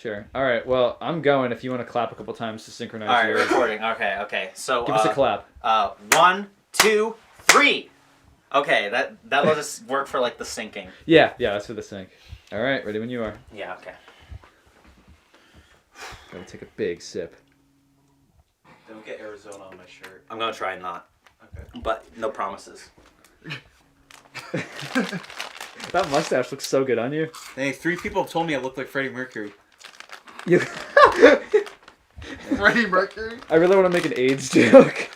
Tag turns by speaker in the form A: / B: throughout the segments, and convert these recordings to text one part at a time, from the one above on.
A: Sure. All right. Well, I'm going. If you want to clap a couple times to synchronize.
B: All right,
A: yours.
B: recording. Okay. So
A: Give us a clap.
B: 1, 2, 3. Okay, that will just work for like the syncing.
A: Yeah, that's for the sync. All right, ready when you are.
B: Yeah. Okay.
A: Gotta take a big sip.
C: Don't get Arizona on my shirt.
B: I'm gonna try not.
C: Okay.
B: But no promises.
A: That mustache looks so good on you.
C: Hey, 3 people have told me I look like Freddie Mercury.
A: You.
D: Freddie Mercury?
A: I really want to make an AIDS joke.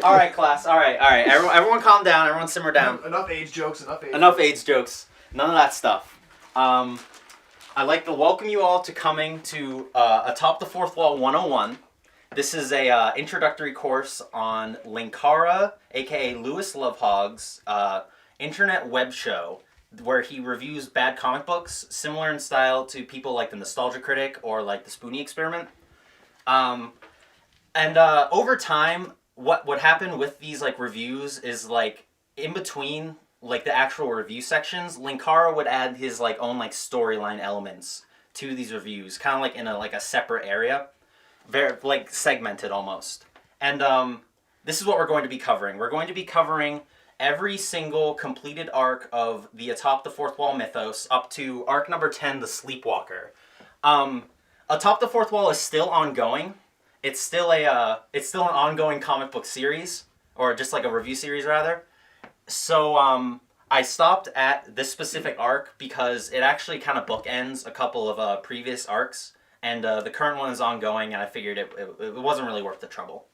B: All right, class. All right. Everyone calm down. Everyone simmer down.
D: Enough age jokes.
B: Enough AIDS jokes. None of that stuff. I'd like to welcome you all to coming to Atop the Fourth Wall 101. This is a introductory course on Linkara, aka Lewis Lovehog's internet web show, where he reviews bad comic books, similar in style to people like the Nostalgia Critic or like the Spoonie Experiment. Over time, what happened with these like reviews is like in between like the actual review sections, Linkara would add his like own like storyline elements to these reviews, kind of like in a separate area, very like segmented almost. And this is what we're going to be covering. We're going to be covering every single completed arc of the Atop the Fourth Wall mythos up to arc number 10, the Sleepwalker. Atop the Fourth Wall is still ongoing. It's still an ongoing comic book series, or just like a review series rather. So I stopped at this specific arc because it actually kind of bookends a couple of previous arcs, and the current one is ongoing, and I figured it wasn't really worth the trouble.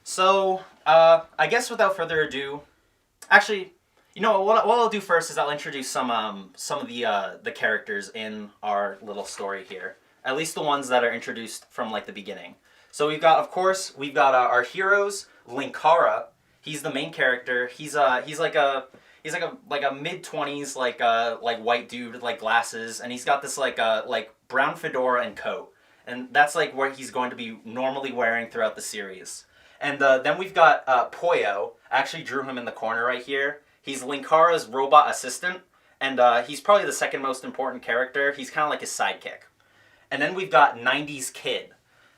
B: So I guess without further ado, actually, you know what I'll do first is I'll introduce some of the characters in our little story here. At least the ones that are introduced from like the beginning. So we've got our heroes, Linkara. He's the main character. He's like a mid-20s like white dude with like glasses, and he's got this like brown fedora and coat, and that's like what he's going to be normally wearing throughout the series. And then we've got Poyo. I actually drew him in the corner right here. He's Linkara's robot assistant, and he's probably the second most important character. He's kind of like his sidekick. And then we've got 90s Kid.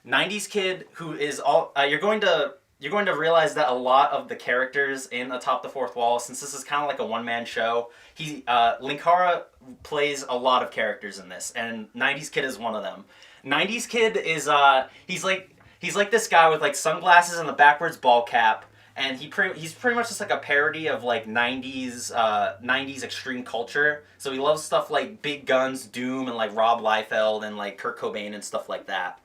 B: 90s Kid, who is all you're going to realize that a lot of the characters in Atop the Fourth Wall, since this is kind of like a one-man show, Linkara plays a lot of characters in this, and 90s Kid is one of them. 90s Kid is he's like this guy with like sunglasses and a backwards ball cap, and he's pretty much just like a parody of like 90s extreme culture. So he loves stuff like Big Guns, Doom, and like Rob Liefeld and like Kurt Cobain and stuff like that.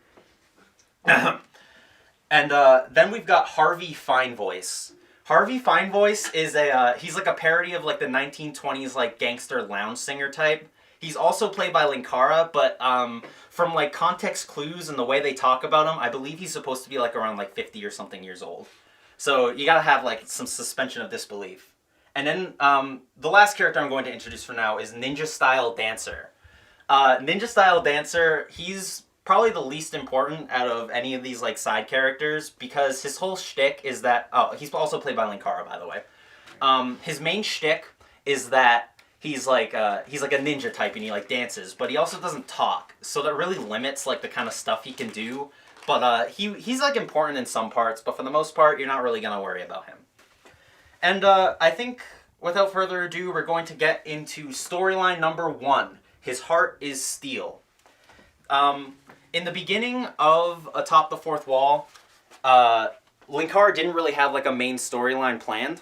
B: And then we've got Harvey Finevoice. Harvey Finevoice is he's like a parody of like the 1920s like gangster lounge singer type. He's also played by Linkara, but from like context clues and the way they talk about him, I believe he's supposed to be like around like 50 or something years old. So you gotta have like some suspension of disbelief. And then the last character I'm going to introduce for now is Ninja Style Dancer. Ninja Style Dancer, he's probably the least important out of any of these like side characters because his whole shtick is that he's also played by Linkara, by the way. His main shtick is that he's like a ninja type and he like dances, but he also doesn't talk, so that really limits like the kind of stuff he can do. But he's like important in some parts, but for the most part, you're not really gonna worry about him. And I think without further ado, we're going to get into storyline number 1. His heart is steel. In the beginning of Atop the Fourth Wall, Linkara didn't really have like a main storyline planned.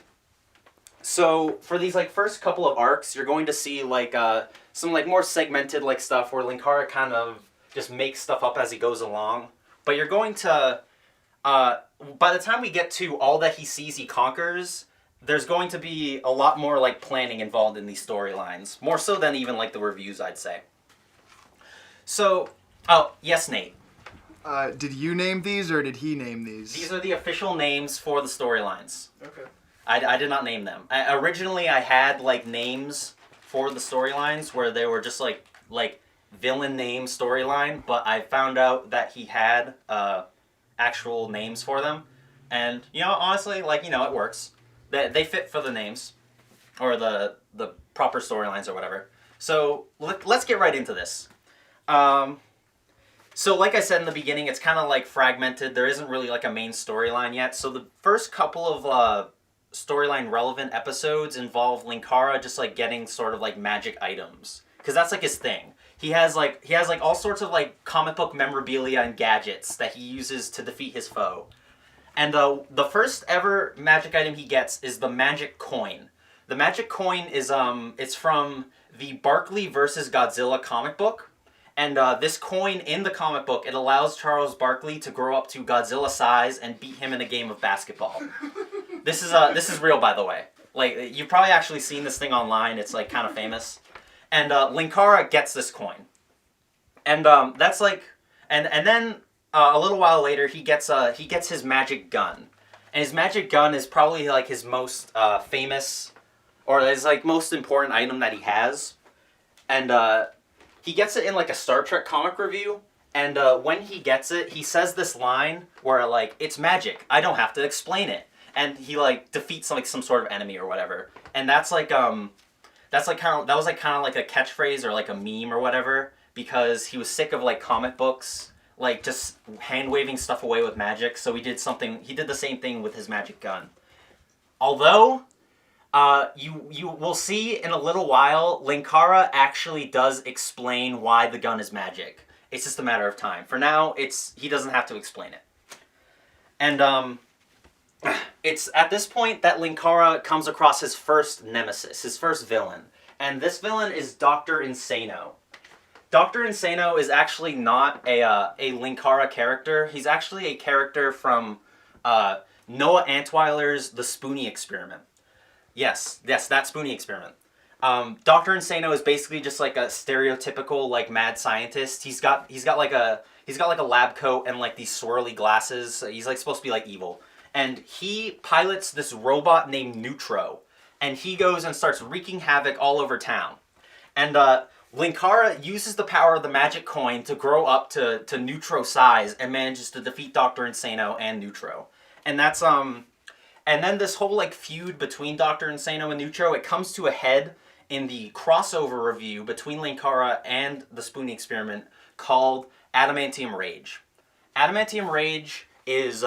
B: So for these like first couple of arcs, you're going to see like some like more segmented like stuff where Linkara kind of just makes stuff up as he goes along. But you're going to, by the time we get to All That He Sees He Conquers, there's going to be a lot more like planning involved in these storylines, more so than even like the reviews, I'd say. So, yes, Nate.
D: Did you name these or did he name these?
B: These are the official names for the storylines.
D: Okay.
B: I did not name them. Originally, I had like names for the storylines where they were just like villain name storyline, but I found out that he had actual names for them, and you know, honestly, like, you know, it works. They fit for the names or the proper storylines or whatever. So let's get right into this. So like I said in the beginning, it's kind of like fragmented. There isn't really like a main storyline yet. So the first couple of storyline relevant episodes involve Linkara just like getting sort of like magic items, because that's like his thing. He has like all sorts of like comic book memorabilia and gadgets that he uses to defeat his foe. And the first ever magic item he gets is the magic coin. The magic coin is it's from the Barkley versus Godzilla comic book. And this coin in the comic book, it allows Charles Barkley to grow up to Godzilla size and beat him in a game of basketball. This is real, by the way. Like, you've probably actually seen this thing online. It's like kind of famous. And Linkara gets this coin, and that's like, and then a little while later he gets his magic gun, and his magic gun is probably like his most famous, or his like most important item that he has, and he gets it in like a Star Trek comic review, and when he gets it, he says this line where like, it's magic, I don't have to explain it, and he like defeats like some sort of enemy or whatever, and that was like kind of like a catchphrase or like a meme or whatever, because he was sick of like comic books like just hand waving stuff away with magic, so he did the same thing with his magic gun. Although you will see in a little while, Linkara actually does explain why the gun is magic. It's just a matter of time. For now, he doesn't have to explain it. And it's at this point that Linkara comes across his first nemesis, his first villain. And this villain is Dr. Insano. Dr. Insano is actually not a Linkara character. He's actually a character from Noah Antweiler's The Spoonie Experiment. Yes, that Spoonie Experiment. Dr. Insano is basically just like a stereotypical like mad scientist. He's got like a lab coat and like these swirly glasses. He's like supposed to be like evil. And he pilots this robot named Neutro, and he goes and starts wreaking havoc all over town. And Linkara uses the power of the magic coin to grow up to Neutro size and manages to defeat Dr. Insano and Neutro. And that's and then this whole like feud between Dr. Insano and Neutro, it comes to a head in the crossover review between Linkara and the Spoonie Experiment called Adamantium Rage. Adamantium Rage is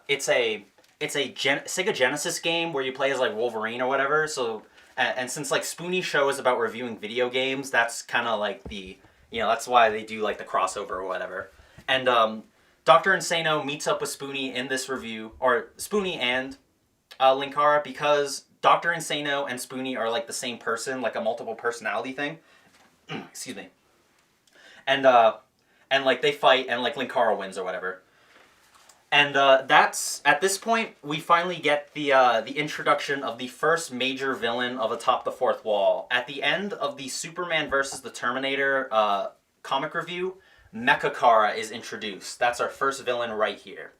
B: it's a Sega Genesis game where you play as like Wolverine or whatever. So and since like Spoonie show is about reviewing video games, that's kind of like that's why they do like the crossover or whatever. And Dr. Insano meets up with Spoonie in this review, or Spoonie and Linkara, because Dr. Insano and Spoonie are like the same person, like a multiple personality thing. Excuse me. And like they fight, and like Linkara wins or whatever. And that's at this point we finally get the introduction of the first major villain of Atop the Fourth Wall. At the end of the Superman versus the Terminator comic review, Mechakara is introduced. That's our first villain right here.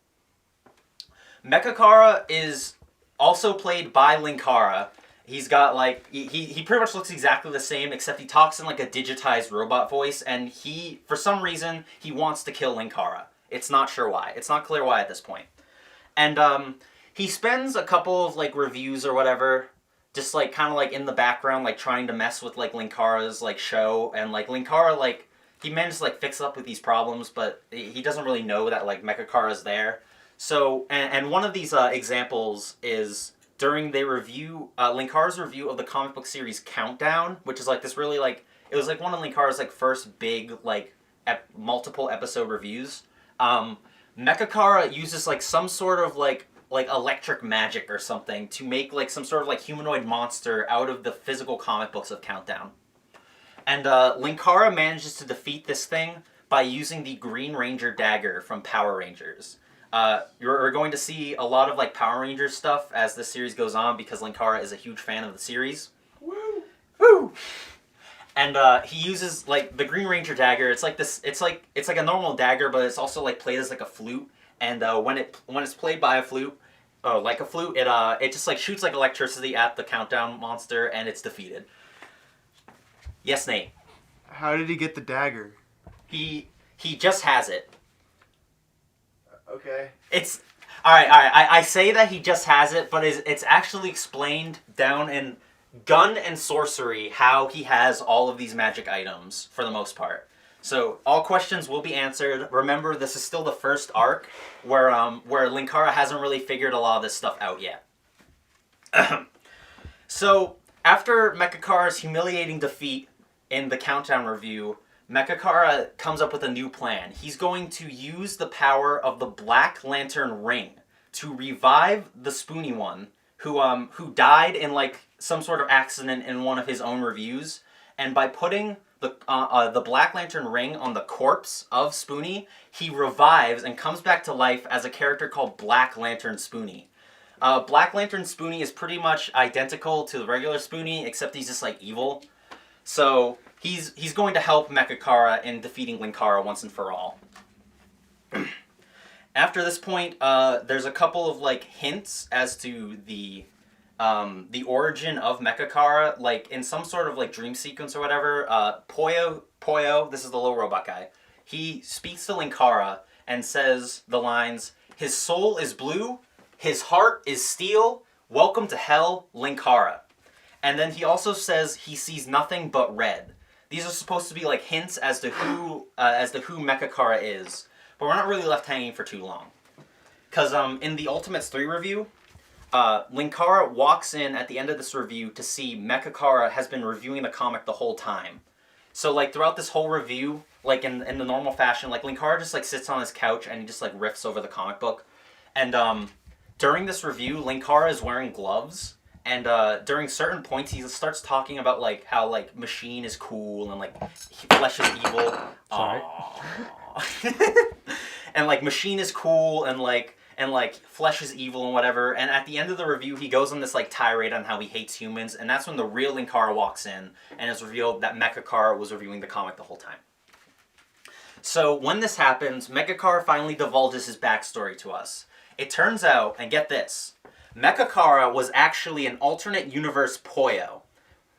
B: Mechakara is also played by Linkara. He's got like he pretty much looks exactly the same, except he talks in like a digitized robot voice, and he, for some reason, he wants to kill Linkara. It's not sure why. It's not clear why at this point. And he spends a couple of like reviews or whatever, just like kind of like in the background, like trying to mess with like Linkara's like show, and like Linkara like he manages to like fix up with these problems, but he doesn't really know that like Mechakara's there. So and one of these examples is during the review, Linkara's review of the comic book series Countdown, which is like this really like, it was like one of Linkara's like first big like multiple episode reviews. Mechakara uses like some sort of like electric magic or something to make like some sort of like humanoid monster out of the physical comic books of Countdown. And Linkara manages to defeat this thing by using the Green Ranger dagger from Power Rangers. You're going to see a lot of like Power Rangers stuff as the series goes on, because Linkara is a huge fan of the series. Woo! Woo! And he uses like the Green Ranger dagger. It's like this. It's like a normal dagger, but it's also like played as like a flute. And when it's played by a flute, like a flute, it just like shoots like electricity at the Countdown monster, and it's defeated. Yes, Nate.
D: How did he get the dagger?
B: He just has it.
D: Okay.
B: It's all right. I say that he just has it, but it's actually explained down in Gun and Sorcery how he has all of these magic items for the most part. So all questions will be answered. Remember, this is still the first arc where Linkara hasn't really figured a lot of this stuff out yet. So after Mechakara's humiliating defeat in the Countdown review, Mechakara comes up with a new plan. He's going to use the power of the Black Lantern Ring to revive the Spoony one, who died in like some sort of accident in one of his own reviews, and by putting the Black Lantern Ring on the corpse of Spoony, he revives and comes back to life as a character called Black Lantern Spoony. Black Lantern Spoony is pretty much identical to the regular Spoony, except he's just like evil. So he's going to help Mechakara in defeating Linkara once and for all. After this point, there's a couple of like hints as to the origin of Mechakara, like in some sort of like dream sequence or whatever. Poyo, this is the little robot guy. He speaks to Linkara and says the lines, "His soul is blue, his heart is steel. Welcome to hell, Linkara." And then he also says he sees nothing but red. These are supposed to be like hints as to who Mechakara is, but we're not really left hanging for too long. Because in the Ultimates 3 review, Linkara walks in at the end of this review to see Mechakara has been reviewing the comic the whole time. So like throughout this whole review, like in the normal fashion, like Linkara just like sits on his couch and he just like riffs over the comic book. And during this review, Linkara is wearing gloves. And during certain points, he starts talking about like how like Machine is cool and like Flesh is evil.
A: Sorry.
B: And like Machine is cool and like Flesh is evil and whatever. And at the end of the review, he goes on this like tirade on how he hates humans. And that's when the real Linkara walks in and it's revealed that Mechakara was reviewing the comic the whole time. So when this happens, Mechakara finally divulges his backstory to us. It turns out, and get this, Mechakara was actually an alternate universe Poyo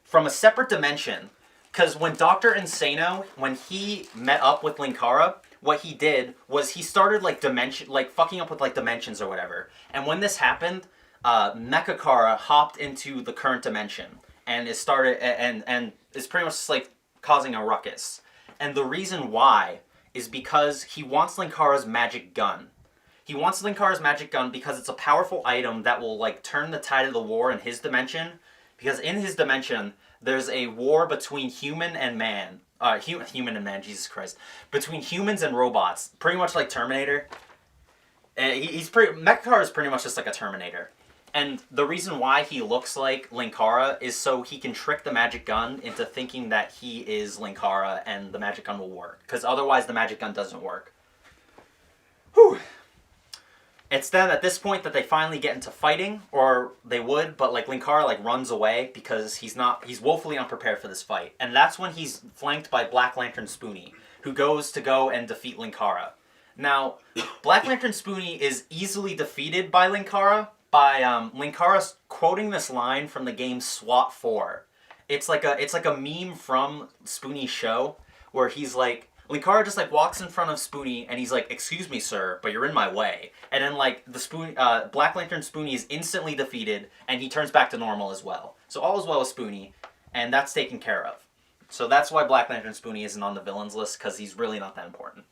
B: from a separate dimension. Because when Dr. Insano, when he met up with Linkara, what he did was he started like fucking up with like dimensions or whatever. And when this happened, Mechakara hopped into the current dimension and is pretty much just like causing a ruckus. And the reason why is because he wants Linkara's magic gun. He wants Linkara's magic gun because it's a powerful item that will like turn the tide of the war in his dimension. Because in his dimension, there's a war between human and man. Human and man, Jesus Christ. Between humans and robots. Pretty much like Terminator. Mechakara is pretty much just like a Terminator. And the reason why he looks like Linkara is so he can trick the magic gun into thinking that he is Linkara and the magic gun will work. Because otherwise the magic gun doesn't work. Whew. It's then at this point that they finally get into fighting, or they would, but like Linkara like runs away because he's woefully unprepared for this fight. And that's when he's flanked by Black Lantern Spoony, who goes to go and defeat Linkara. Now, Black Lantern Spoony is easily defeated by Linkara by Linkara quoting this line from the game SWAT 4. It's like a meme from Spoony's show where he's like, Linkara just like walks in front of Spoony and he's like, "Excuse me, sir, but you're in my way." And then like the Black Lantern Spoony is instantly defeated and he turns back to normal as well. So all is well with Spoony, and that's taken care of. So that's why Black Lantern Spoony isn't on the villains list, because he's really not that important.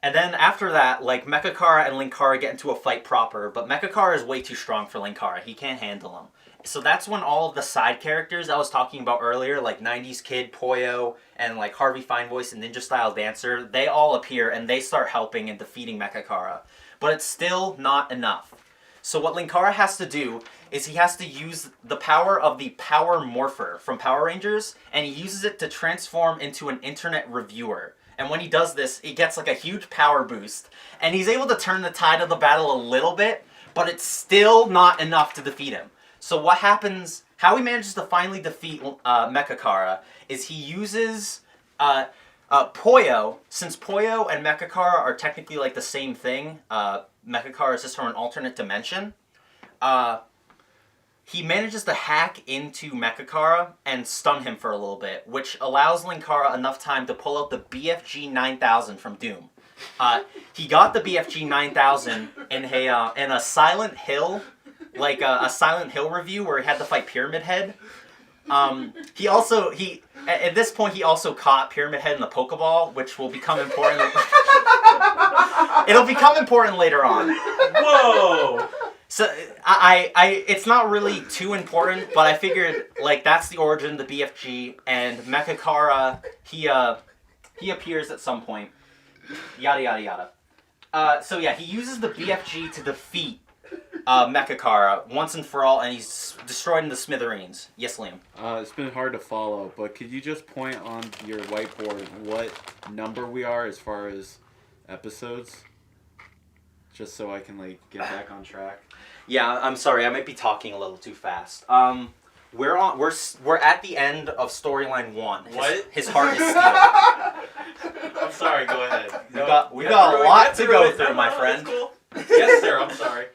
B: And then after that, like Mechakara and Linkara get into a fight proper, but Mechakara is way too strong for Linkara. He can't handle him. So that's when all of the side characters I was talking about earlier, like 90s Kid, Poyo, and like Harvey Finevoice and Ninja Style Dancer, they all appear and they start helping and defeating Mechakara. But it's still not enough. So what Linkara has to do is he has to use the power of the Power Morpher from Power Rangers, and he uses it to transform into an internet reviewer. And when he does this, he gets like a huge power boost, and he's able to turn the tide of the battle a little bit, but it's still not enough to defeat him. So what happens, how he manages to finally defeat Mechakara is he uses Poyo. Since Poyo and Mechakara are technically like the same thing, Mechakara is just from an alternate dimension, he manages to hack into Mechakara and stun him for a little bit, which allows Linkara enough time to pull out the BFG 9000 from Doom. He got the BFG 9000 in a Silent Hill, like a Silent Hill review where he had to fight Pyramid Head. At this point he also caught Pyramid Head in the Pokeball, which will become important. It'll become important later on.
C: Whoa!
B: So it's not really too important, but I figured like that's the origin of the BFG, and Mechakara he appears at some point. Yada yada yada. So yeah, he uses the BFG to defeat Mechakara once and for all, and he's destroyed into smithereens. Yes, Liam.
C: It's been hard to follow, but could you just point on your whiteboard what number we are as far as episodes? Just so I can like get back on track.
B: Yeah, I'm sorry, I might be talking a little too fast. We're at the end of storyline 1. His heart is steel.
C: I'm sorry. Go ahead.
B: We got a lot to go through, my friend.
C: Cool. Yes, sir. I'm sorry.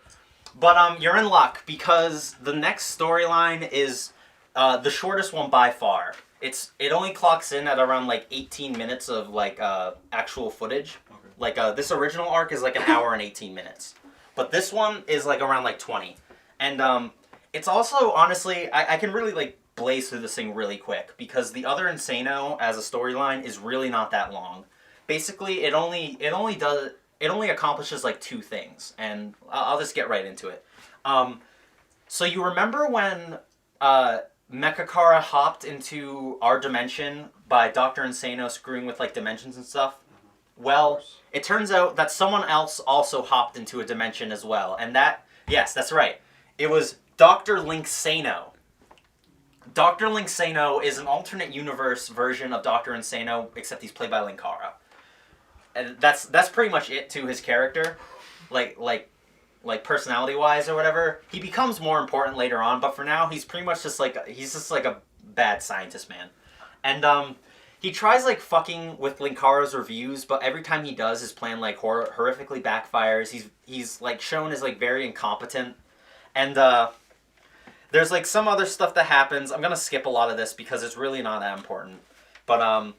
B: But you're in luck because the next storyline is the shortest one by far. It only clocks in at around like 18 minutes of like actual footage. Okay. Like this original arc is like an hour and 18 minutes, but this one is like around like 20, and it's also honestly I can really like blaze through this thing really quick because the other Insano as a storyline is really not that long. Basically, it only accomplishes like 2 things, and I'll just get right into it. So you remember when Mechakara hopped into our dimension by Dr. Insano screwing with like dimensions and stuff? Well, it turns out that someone else also hopped into a dimension as well, and yes, that's right. It was Dr. Linksano. Dr. Linksano is an alternate universe version of Dr. Insano, except he's played by Linkara. And that's pretty much it to his character, like personality-wise or whatever. He becomes more important later on, but for now, he's pretty much just like a bad scientist man. And he tries like fucking with Linkara's reviews, but every time he does, his plan like horrifically backfires. He's like shown as like very incompetent, and there's like some other stuff that happens. I'm gonna skip a lot of this because it's really not that important, but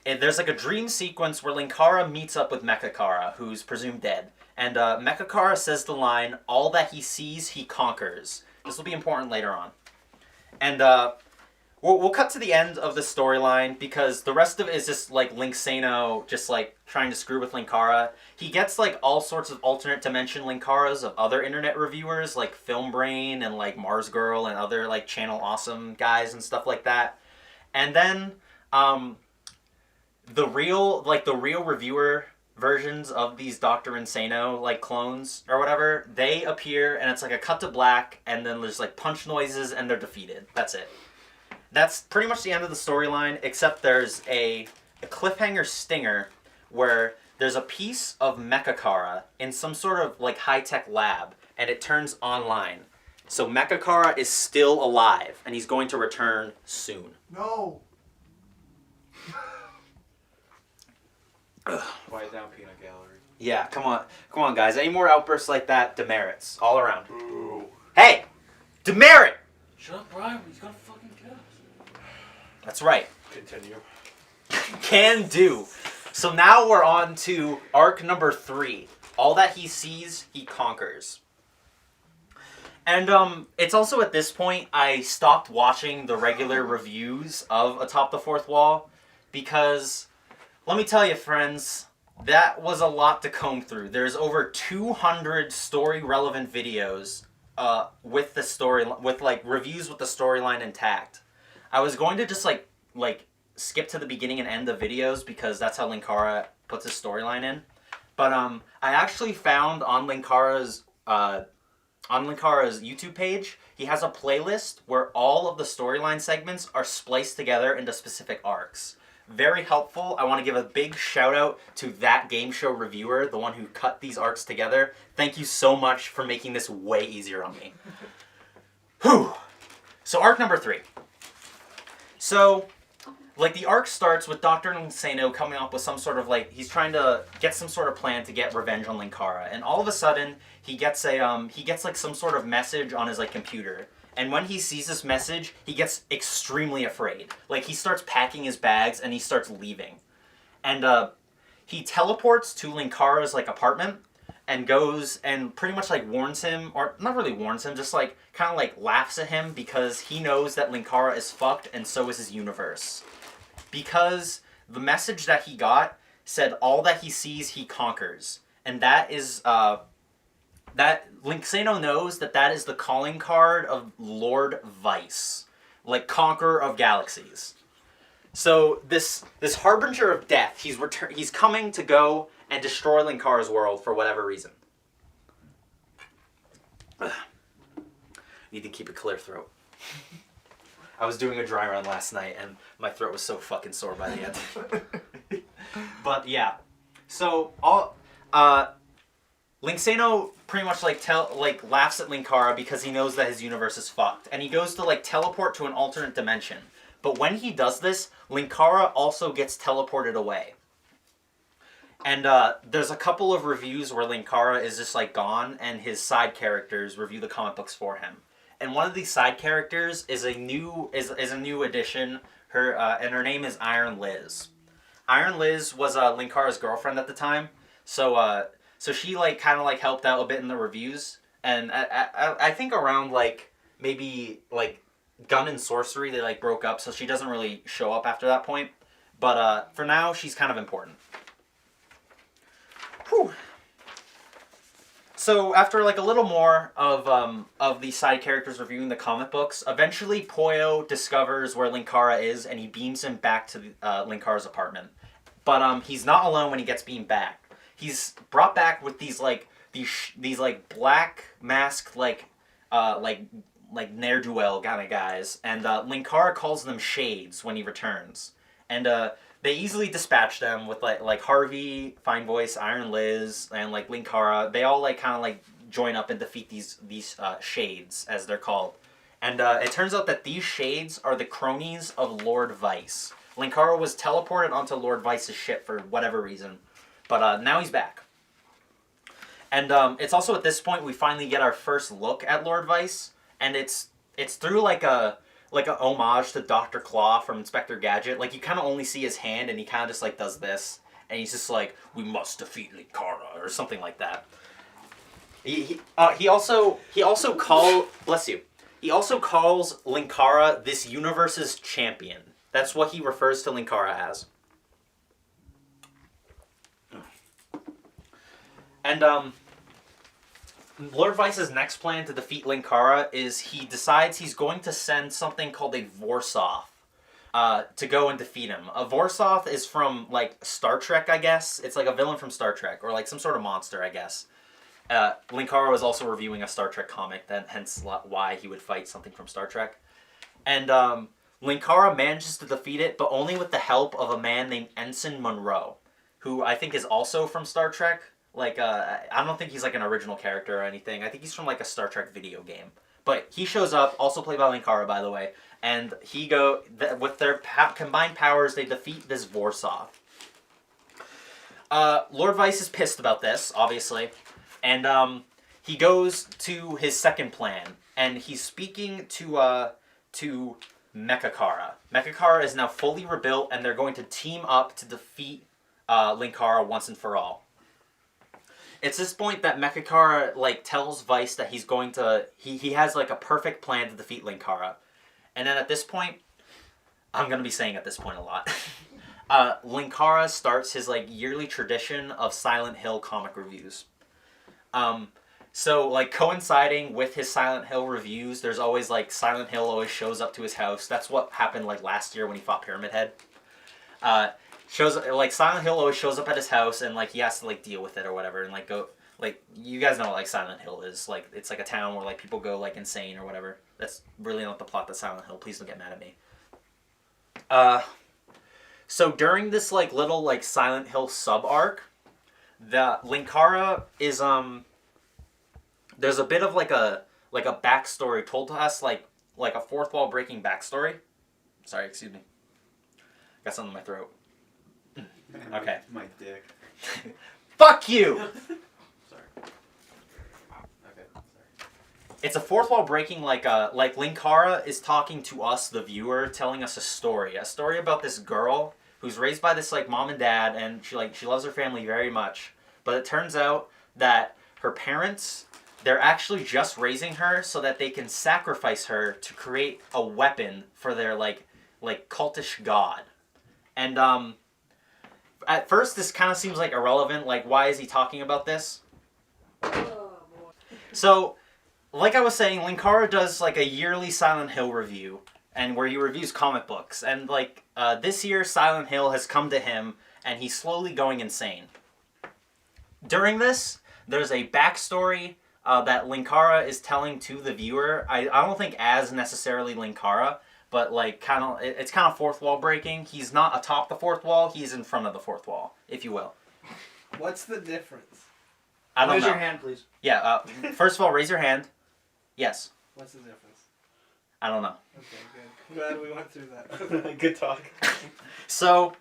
B: there's like a dream sequence where Linkara meets up with Mechakara, who's presumed dead. And Mechakara says the line, "All that he sees, he conquers." This will be important later on. And we'll cut to the end of the storyline because the rest of it is just like Linksano just like trying to screw with Linkara. He gets like all sorts of alternate dimension Linkaras of other internet reviewers like Film Brain and like Mars Girl and other like Channel Awesome guys and stuff like that. And then the real reviewer versions of these Dr. Insano like clones or whatever, they appear and it's like a cut to black and then there's like punch noises and they're defeated. That's it. That's pretty much the end of the storyline, except there's a cliffhanger stinger where there's a piece of Mechakara in some sort of like high-tech lab and it turns online. So Mechakara is still alive and he's going to return soon.
D: No.
C: Quiet down, Peanut Gallery.
B: Yeah, come on, guys. Any more outbursts like that? Demerits all around.
C: Ooh.
B: Hey, demerit.
C: Shut up, Brian. He's gonna fucking get us.
B: That's right.
C: Continue.
B: Can do. So now we're on to arc number 3. All that he sees, he conquers. And it's also at this point I stopped watching the regular reviews of Atop the Fourth Wall because, let me tell you, friends, that was a lot to comb through. There's over 200 story-relevant videos with the story, with like reviews with the storyline intact. I was going to just like skip to the beginning and end the videos because that's how Linkara puts his storyline in. But I actually found on Linkara's YouTube page, he has a playlist where all of the storyline segments are spliced together into specific arcs. Very helpful. I want to give a big shout out to that game show reviewer, the one who cut these arcs together. Thank you so much for making this way easier on me. Whew. So arc number 3. So, like, the arc starts with Dr. Insano coming up with some sort of, like, he's trying to get some sort of plan to get revenge on Linkara. And all of a sudden, he gets like, some sort of message on his, like, computer. And when he sees this message, he gets extremely afraid. Like, he starts packing his bags and he starts leaving. And, he teleports to Linkara's, like, apartment. and goes and pretty much like warns him, or not really warns him, just like kind of like laughs at him because he knows that Linkara is fucked and so is his universe. Because the message that he got said all that he sees he conquers. And that is, that Linksano knows that is the calling card of Lord Vyce. Like, conqueror of galaxies. So this harbinger of death, he's coming to go and destroy Linkara's world for whatever reason. Need to keep a clear throat. I was doing a dry run last night and my throat was so fucking sore by the end. But yeah, so Linksano pretty much laughs at Linkara because he knows that his universe is fucked, and he goes to like teleport to an alternate dimension. But when he does this, Linkara also gets teleported away. And there's a couple of reviews where Linkara is just like gone, and his side characters review the comic books for him. And one of these side characters is a new addition. Her name is Iron Liz. Iron Liz was Linkara's girlfriend at the time, so she like kind of like helped out a bit in the reviews, and I think around like maybe like Gun and Sorcery they like broke up, so she doesn't really show up after that point. But for now, she's kind of important. Whew. So after like a little more of the side characters reviewing the comic books, eventually Poyo discovers where Linkara is, and he beams him back to Linkara's apartment. But he's not alone when he gets beamed back. He's brought back with these black masked like ne'er-do-well kind of guys, and Linkara calls them shades when he returns, and they easily dispatch them with like Harvey, Fine Voice, Iron Liz, and like Linkara. They all like kind of like join up and defeat these shades, as they're called, and it turns out that these shades are the cronies of Lord Vyce. Linkara was teleported onto Lord Vyce's ship for whatever reason, but now he's back. And it's also at this point we finally get our first look at Lord Vyce, and it's through like a homage to Dr. Claw from Inspector Gadget. Like, you kind of only see his hand, and he kind of just like does this, and he's just like, "We must defeat Linkara," or something like that. He also calls Linkara this universe's champion. That's what he refers to Linkara as. And Lord Vyce's next plan to defeat Linkara is he decides he's going to send something called a Vorsoth to go and defeat him. A Vorsoth is from like Star Trek, I guess. It's like a villain from Star Trek, or like some sort of monster, I guess. Linkara was also reviewing a Star Trek comic, hence why he would fight something from Star Trek. And Linkara manages to defeat it, but only with the help of a man named Ensign Monroe, who I think is also from Star Trek. Like, I don't think he's like an original character or anything. I think he's from like a Star Trek video game. But he shows up, also played by Linkara, by the way, and with their combined powers, they defeat this Vorsoth. Lord Vyce is pissed about this, obviously, and he goes to his second plan, and he's speaking to Mechakara. Mechakara is now fully rebuilt, and they're going to team up to defeat Linkara once and for all. It's this point that Mechakara like tells Vyce that he's going to he has like a perfect plan to defeat Linkara. And then at this point, I'm gonna be saying at this point a lot. Linkara starts his like yearly tradition of Silent Hill comic reviews. So like coinciding with his Silent Hill reviews, there's always like Silent Hill always shows up to his house. That's what happened like last year when he fought Pyramid Head. Silent Hill always shows up at his house, and like he has to like deal with it or whatever, and like go like you guys know what like Silent Hill is. Like it's like a town where like people go like insane or whatever. That's really not the plot of Silent Hill. Please don't get mad at me. So during this like little like Silent Hill sub arc, the Linkara is there's a bit of like a backstory told to us, like a fourth wall breaking backstory. Sorry, excuse me. Got something in my throat. Okay.
C: My dick.
B: Fuck you!
C: Sorry. Okay, sorry.
B: It's a fourth wall breaking, like Linkara is talking to us, the viewer, telling us a story about this girl who's raised by this like mom and dad, and she loves her family very much. But it turns out that her parents, they're actually just raising her so that they can sacrifice her to create a weapon for their like cultish god. And at first this kind of seems like irrelevant. Like, why is he talking about this? So, like I was saying, Linkara does like a yearly Silent Hill review, and where he reviews comic books. And like this year, Silent Hill has come to him, and he's slowly going insane. During this, there's a backstory that Linkara is telling to the viewer. I don't think as necessarily Linkara, but like it's kind of fourth wall breaking. He's not atop the fourth wall; he's in front of the fourth wall, if you will.
E: What's the difference?
B: I don't
F: Raise
B: know.
F: your hand, please.
B: Yeah. First of all, raise your hand. Yes.
E: What's the difference?
B: I don't know.
E: Okay, good. Glad we went through that.
C: Good talk.
B: So,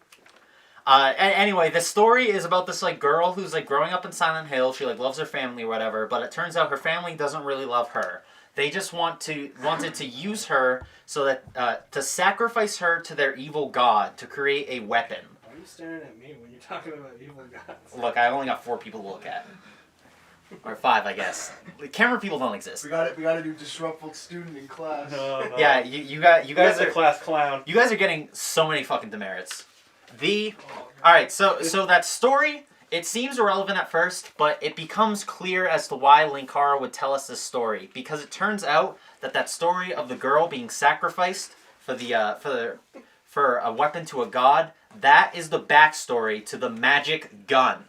B: anyway, the story is about this like girl who's like growing up in Silent Hill. She like loves her family or whatever, but it turns out her family doesn't really love her. They just wanted to use her so that to sacrifice her to their evil god to create a weapon.
E: Why are you staring at me when you're talking about evil gods?
B: Look, I only got 4 people to look at, or 5, I guess. The camera people don't exist.
D: We got to do disruptive student in class.
C: No.
B: Yeah, you guys
C: a
B: are
C: class clown.
B: You guys are getting so many fucking demerits. Alright, so that story, it seems irrelevant at first, but it becomes clear as to why Linkara would tell us this story. Because it turns out that story of the girl being sacrificed for a weapon to a god, that is the backstory to the magic gun.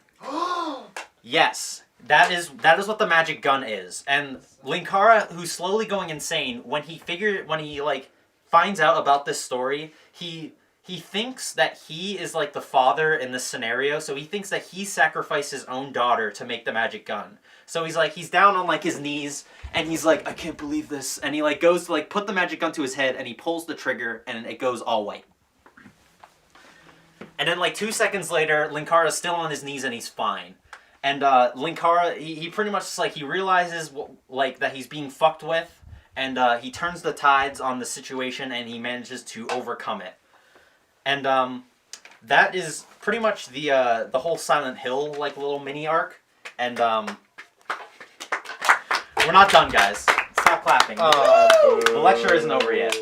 B: Yes. That is what the magic gun is. And Linkara, who's slowly going insane, when he finds out about this story, he thinks that he is like the father in this scenario, so he thinks that he sacrificed his own daughter to make the magic gun. So he's down on like his knees, and he's like, I can't believe this, and he like goes to like put the magic gun to his head, and he pulls the trigger, and it goes all white. And then like 2 seconds later, Linkara's still on his knees and he's fine. And Linkara, he pretty much just, like, he realizes like that he's being fucked with, and he turns the tides on the situation, and he manages to overcome it. And that is pretty much the whole Silent Hill like little mini arc. And we're not done, guys. Stop clapping. The lecture isn't over yet.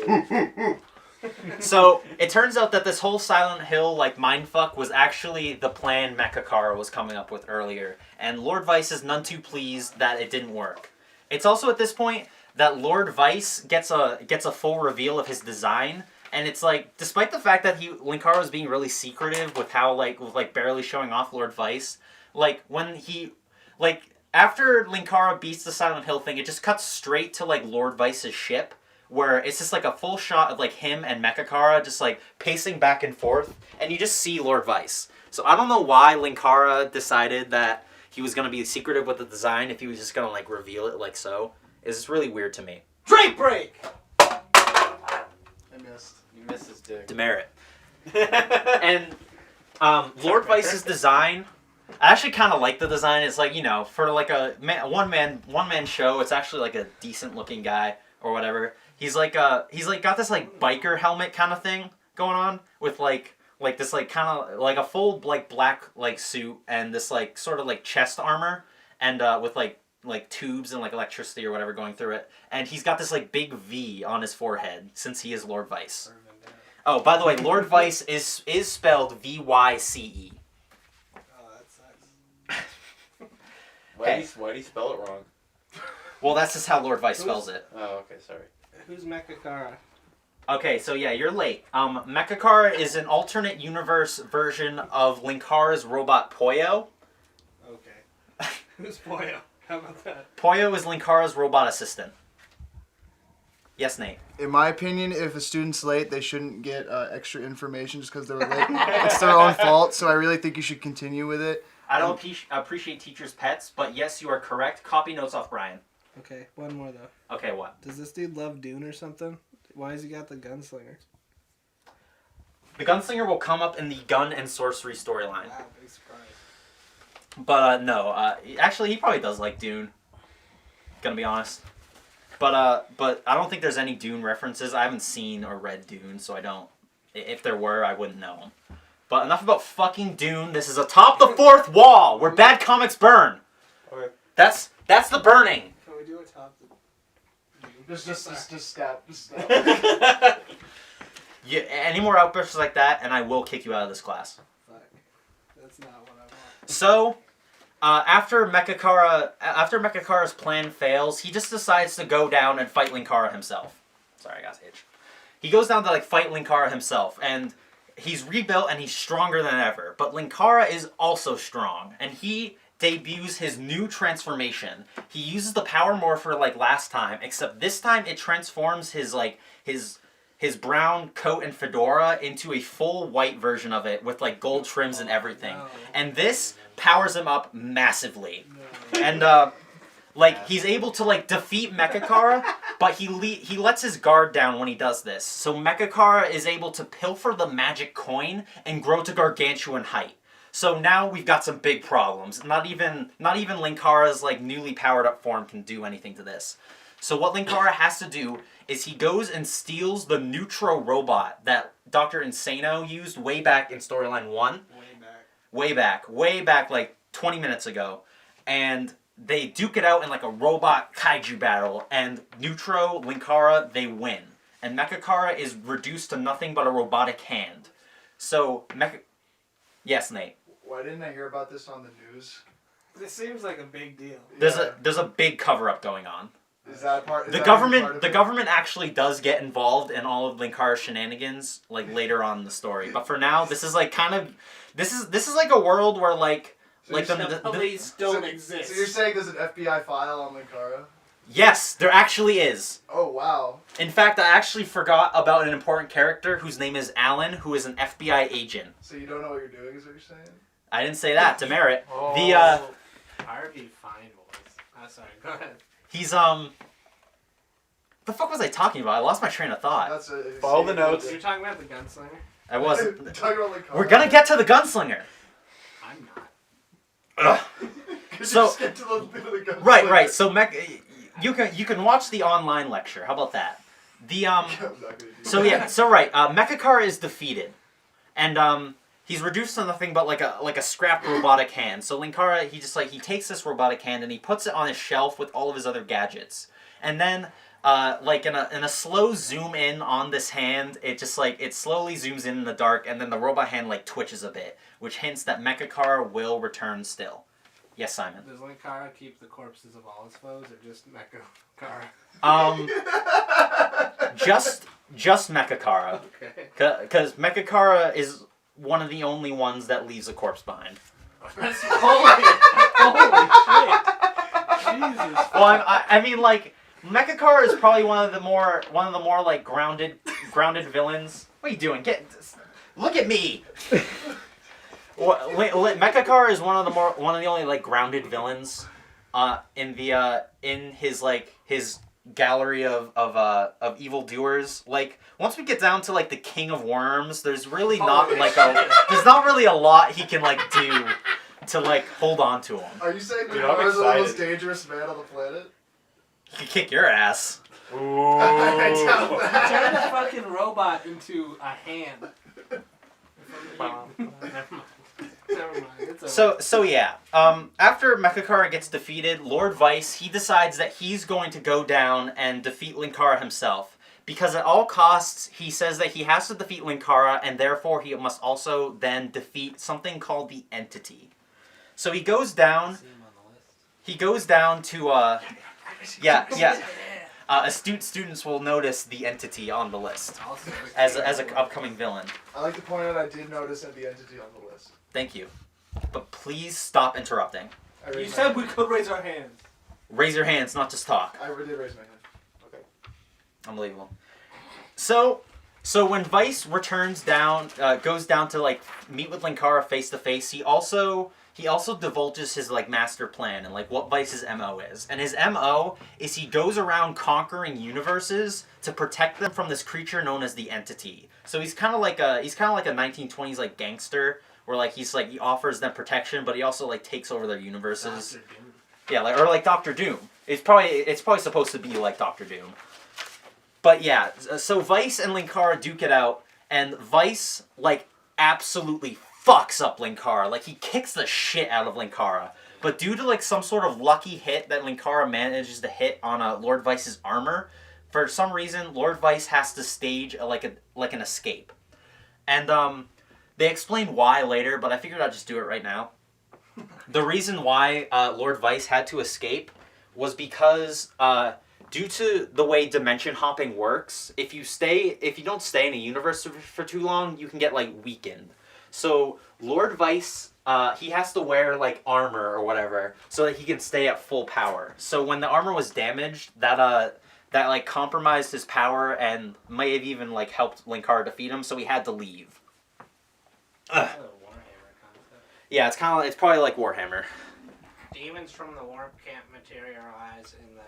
B: So it turns out that this whole Silent Hill like mindfuck was actually the plan Mechakara was coming up with earlier, and Lord Vyce is none too pleased that it didn't work. It's also at this point that Lord Vyce gets a full reveal of his design, and it's like, despite the fact that Linkara was being really secretive with how with barely showing off Lord Vyce, like when he after Linkara beats the Silent Hill thing, it just cuts straight to like Lord Vyce's ship, where it's just like a full shot of like him and Mechakara just like pacing back and forth, and you just see Lord Vyce. So I don't know why Linkara decided that he was gonna be secretive with the design if he was just gonna like reveal it like so. It's just really weird to me.
E: Drink break!
D: I missed.
C: You missed his dick.
B: Demerit. And Lord Vyce's design, I actually kind of like the design. It's like, you know, for like a one man show, it's actually like a decent looking guy or whatever. He's like got this like biker helmet kind of thing going on with like this like kind of like a full like black like suit and this like sort of like chest armor and with like tubes and like electricity or whatever going through it, and he's got this like big V on his forehead since he is Lord Vyce. Oh, by the way, Lord Vyce is spelled Vyce.
E: Oh, that sucks.
C: Why do you spell it wrong?
B: Well, that's just how Lord Vyce spells it.
C: Oh, okay, sorry.
E: Who's Mechakara?
B: Okay, so yeah, you're late. Mechakara is an alternate universe version of Linkara's robot Poyo.
E: Okay. Who's Poyo? How about that?
B: Poyo is Linkara's robot assistant. Yes, Nate.
D: In my opinion, if a student's late, they shouldn't get extra information just because they were late. It's their own fault, so I really think you should continue with it.
B: I don't appreciate teachers' pets, but yes, you are correct. Copy notes off Brian.
E: Okay, one more though.
B: Okay, what?
E: Does this dude love Dune or something? Why has he got the Gunslinger?
B: The Gunslinger will come up in the gun and sorcery storyline.
E: Wow, big surprise.
B: But no, actually he probably does like Dune. Gonna be honest. But I don't think there's any Dune references. I haven't seen or read Dune, so I don't. If there were, I wouldn't know them. But enough about fucking Dune. This is Atop the Fourth Wall, where bad comics burn.
C: Okay.
B: That's the burning.
E: Can we do a top?
D: Just step.
B: Yeah, any more outbursts like that, and I will kick you out of this class.
E: Fuck. That's not what I want.
B: So, after Mechakara's plan fails, he just decides to go down and fight Linkara himself. Sorry, I got itch. He goes down to like fight Linkara himself, and he's rebuilt and he's stronger than ever. But Linkara is also strong, and he debuts his new transformation. He uses the power morpher like last time, except this time it transforms his brown coat and fedora into a full white version of it with like gold trims and everything.
E: No.
B: And this powers him up massively.
E: No.
B: And he's able to like defeat Mechakara, but he lets his guard down when he does this. So Mechakara is able to pilfer the magic coin and grow to gargantuan height. So now we've got some big problems. Not even Linkara's like newly powered up form can do anything to this. So what Linkara has to do is he goes and steals the Neutro robot that Dr. Insano used way back in storyline 1. Way back like 20 minutes ago. And they duke it out in like a robot kaiju battle, and Neutro, Linkara, they win. And Mechakara is reduced to nothing but a robotic hand. So, Yes, Nate.
D: Why didn't I hear about this on the news?
E: This seems like a big deal.
B: There's a big cover-up going on.
D: Is that part?
B: The government actually does get involved in all of Linkara's shenanigans like later on in the story. But for now, this is like this is like a world where like
E: The police don't exist.
D: So you're saying there's an FBI file on Linkara?
B: Yes, there actually is.
D: Oh wow.
B: In fact, I actually forgot about an important character whose name is Alan, who is an FBI agent.
D: So you don't know what you're doing, is what you're saying?
B: I didn't say that, demerit.
E: Harvey Fine was. Sorry, go ahead.
B: He's the fuck was I talking about? I lost my train of thought.
C: Follow the notes.
E: You're talking about the Gunslinger?
B: I wasn't.
D: Talking about Linkara.
B: We're gonna get to the Gunslinger.
E: I'm not.
B: Ugh. So right. So you can watch the online lecture. How about that? Mechakara is defeated, and he's reduced to nothing but like a scrapped robotic hand. So Linkara, he takes this robotic hand and he puts it on his shelf with all of his other gadgets, and then in a slow zoom in on this hand, it slowly zooms in the dark, and then the robot hand like twitches a bit, which hints that Mechakara will return still. Yes, Simon.
E: Does Linkara keep the corpses of all his foes, or just Mechakara?
B: Just Mechakara.
E: Okay.
B: Because Mechakara is one of the only ones that leaves a corpse behind.
E: That's holy shit! Jesus.
B: Well, I mean, like, Mechakara is probably one of the more like grounded villains. What are you doing? Look at me. Mechakara is one of the only like grounded villains, in his gallery of evildoers. Like once we get down to like the King of Worms, there's really not really a lot he can like do to like hold on to him.
D: Are you saying
C: Dude, I'm
D: Linkara's the
C: excited.
D: most dangerous man on the planet?
B: He could kick your ass.
C: Ooh.
D: I doubt that.
E: Turn a fucking robot into a hand. Never mind. It's over.
B: So yeah. After Mechakara gets defeated, Lord Vyce, he decides that he's going to go down and defeat Linkara himself. Because at all costs, he says that he has to defeat Linkara, and therefore he must also then defeat something called the Entity. So he goes down. He goes down to astute students will notice the Entity on the list as an upcoming villain.
D: I like to point out I did notice that the Entity on the list.
B: Thank you. But please stop interrupting.
E: You said we could raise our hands.
B: Raise your hands, not just talk.
D: I did raise my hand. Okay.
B: Unbelievable. So when Vyce returns down, goes down to like meet with Linkara face to face, he also divulges his like master plan and like what Vyce's MO is. And his MO is he goes around conquering universes to protect them from this creature known as the Entity. So he's kind of like a 1920s like gangster where like he offers them protection, but he also like takes over their universes.
E: Dr. Doom.
B: Yeah, like Doctor Doom. It's probably supposed to be like Doctor Doom. But yeah, so Vyce and Linkara duke it out, and Vyce like absolutely fucks up Linkara. Like, he kicks the shit out of Linkara. But due to, like, some sort of lucky hit that Linkara manages to hit on Lord Vyce's armor, for some reason, Lord Vyce has to stage an escape. And they explain why later, but I figured I'd just do it right now. The reason why Lord Vyce had to escape was because due to the way dimension hopping works, if you don't stay in a universe for too long, you can get like weakened. So Lord Vyce, he has to wear like armor or whatever so that he can stay at full power. So when the armor was damaged, that like compromised his power and might have even like helped Linkara defeat him. So he had to leave. Yeah, it's probably like Warhammer.
E: Demons from the warp can't materialize in the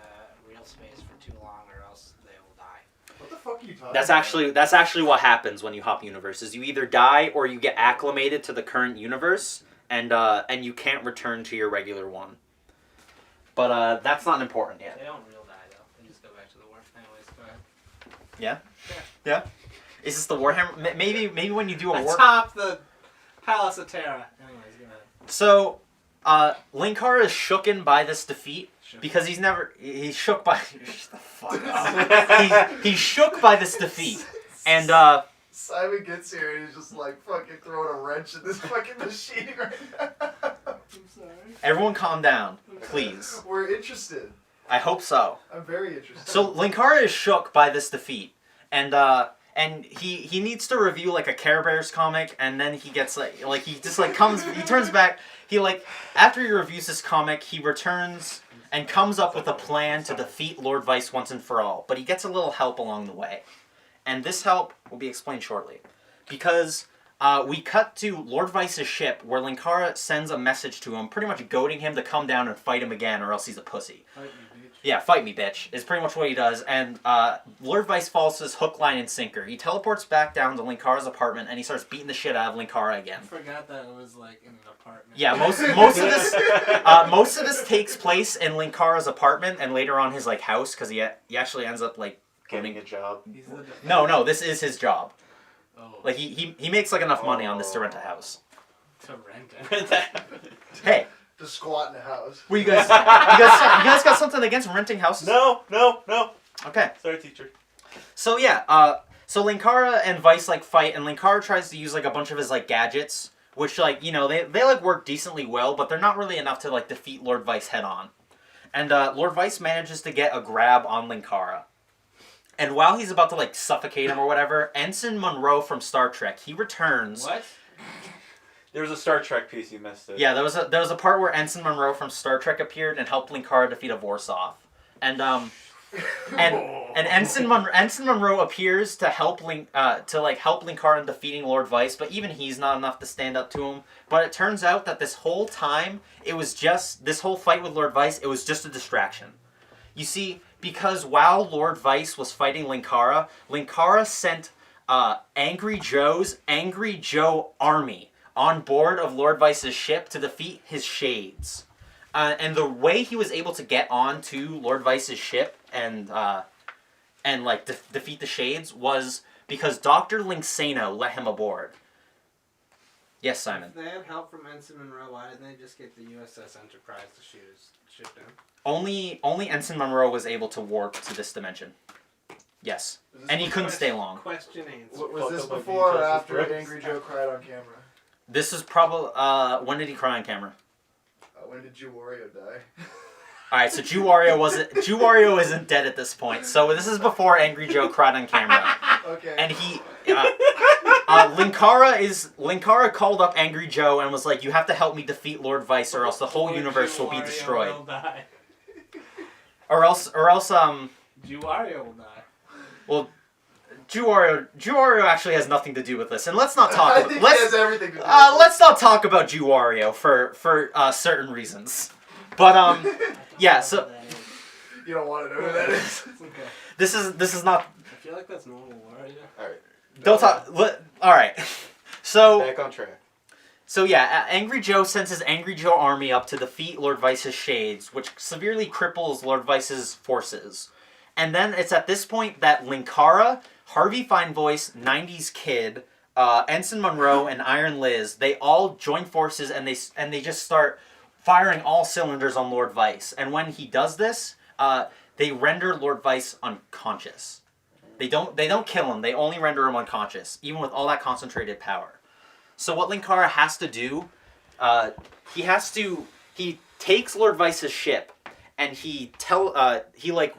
E: real space for too long, or else they will die.
D: What the fuck are you talking
B: That's actually what happens when you hop universes. You either die or you get acclimated to the current universe, and you can't return to your regular one. But that's not important yet.
E: They don't real die though. They just go back to the warp. Anyways, go ahead.
B: Yeah. Yeah. Is this the Warhammer? Maybe when you do a warp.
E: Atop the Palace of Terra. Anyways, go ahead.
B: So, Linkara is shooken by this defeat because he's shook by. Shut the fuck up. He's shook by this defeat, and
D: Simon gets here and he's just like fucking throwing a wrench in this fucking machine right now.
E: I'm sorry.
B: everyone calm down, please.
D: We're interested.
B: I hope so.
D: I'm very interested.
B: So Linkara is shook by this defeat, and he needs to review like a Care Bears comic, and then he gets like he just like he turns back. He like after he reviews this comic, he returns and comes up with a plan to defeat Lord Vyce once and for all. But he gets a little help along the way, and this help will be explained shortly, because we cut to Lord Vyce's ship where Linkara sends a message to him, pretty much goading him to come down and fight him again, or else he's a pussy.
E: Fight me, bitch.
B: Yeah, fight me, bitch, is pretty much what he does. And Lord Vyce falls to his hook, line, and sinker. He teleports back down to Linkara's apartment, and he starts beating the shit out of Linkara again.
E: I forgot that it was like in an apartment.
B: Yeah, most of this takes place in Linkara's apartment, and later on his like house, because he actually ends up like
C: Getting a job.
E: He's the
B: no, this is his job.
E: Oh.
B: Like he makes like enough money on this to rent a house.
E: To rent it.
B: Hey,
D: To squat in a house.
B: were you guys got something against renting houses?
C: No.
B: Okay.
C: Sorry, teacher.
B: So yeah, so Linkara and Vyce like fight, and Linkara tries to use like a bunch of his like gadgets, which like they like work decently well, but they're not really enough to like defeat Lord Vyce head on. And Lord Vyce manages to get a grab on Linkara. And while he's about to like suffocate him or whatever, Ensign Monroe from Star Trek, he returns.
E: What?
C: There was a Star Trek piece, you missed it.
B: Yeah, there was a part where Ensign Monroe from Star Trek appeared and helped Linkara defeat a Warsaw. And Ensign Monroe appears to help help Linkara in defeating Lord Vyce, but even he's not enough to stand up to him. But it turns out that this whole time, this whole fight with Lord Vyce, it was just a distraction. You see, because while Lord Vyce was fighting Linkara, Linkara sent Angry Joe's Angry Joe army on board of Lord Vyce's ship to defeat his shades. And the way he was able to get onto Lord Vyce's ship and defeat the shades was because Dr. Linksano let him aboard. Yes, Simon.
E: If they had help from Ensign Monroe, why didn't they just get the USS Enterprise to shoot his ship down?
B: Only Ensign Monroe was able to warp to this dimension. Yes. And he couldn't stay long.
E: Question answer.
D: Was this before or after Angry Joe cried on camera?
B: This is probably... when did he cry on camera?
D: When did Jew Wario die?
B: Alright, so Jew Wario isn't dead at this point. So this is before Angry Joe cried on camera.
D: Okay.
B: And he... Linkara called up Angry Joe and was like, you have to help me defeat Lord Vyce or else the whole universe will be destroyed.
E: Will die.
B: Or else,
E: Juwario will die.
B: Well, Jew Wario actually has nothing to do with this, and let's not talk.
D: I think it has everything to do with it.
B: Let's not talk about Jew Wario for certain reasons. But yeah. So
D: You don't want to know who that is.
E: It's okay.
B: this is not.
E: I feel like that's normal Wario.
C: Alright.
B: Don't talk. All right. So
C: Back on track.
B: So yeah, Angry Joe sends his Angry Joe army up to defeat Lord Vyce's shades, which severely cripples Lord Vyce's forces. And then it's at this point that Linkara, Harvey Finevoice, 90s Kid, Ensign Monroe and Iron Liz, they all join forces and they just start firing all cylinders on Lord Vyce. And when he does this, they render Lord Vyce unconscious. They don't kill him. They only render him unconscious, even with all that concentrated power. So what Linkara has to do, he takes Lord Vyce's ship, and he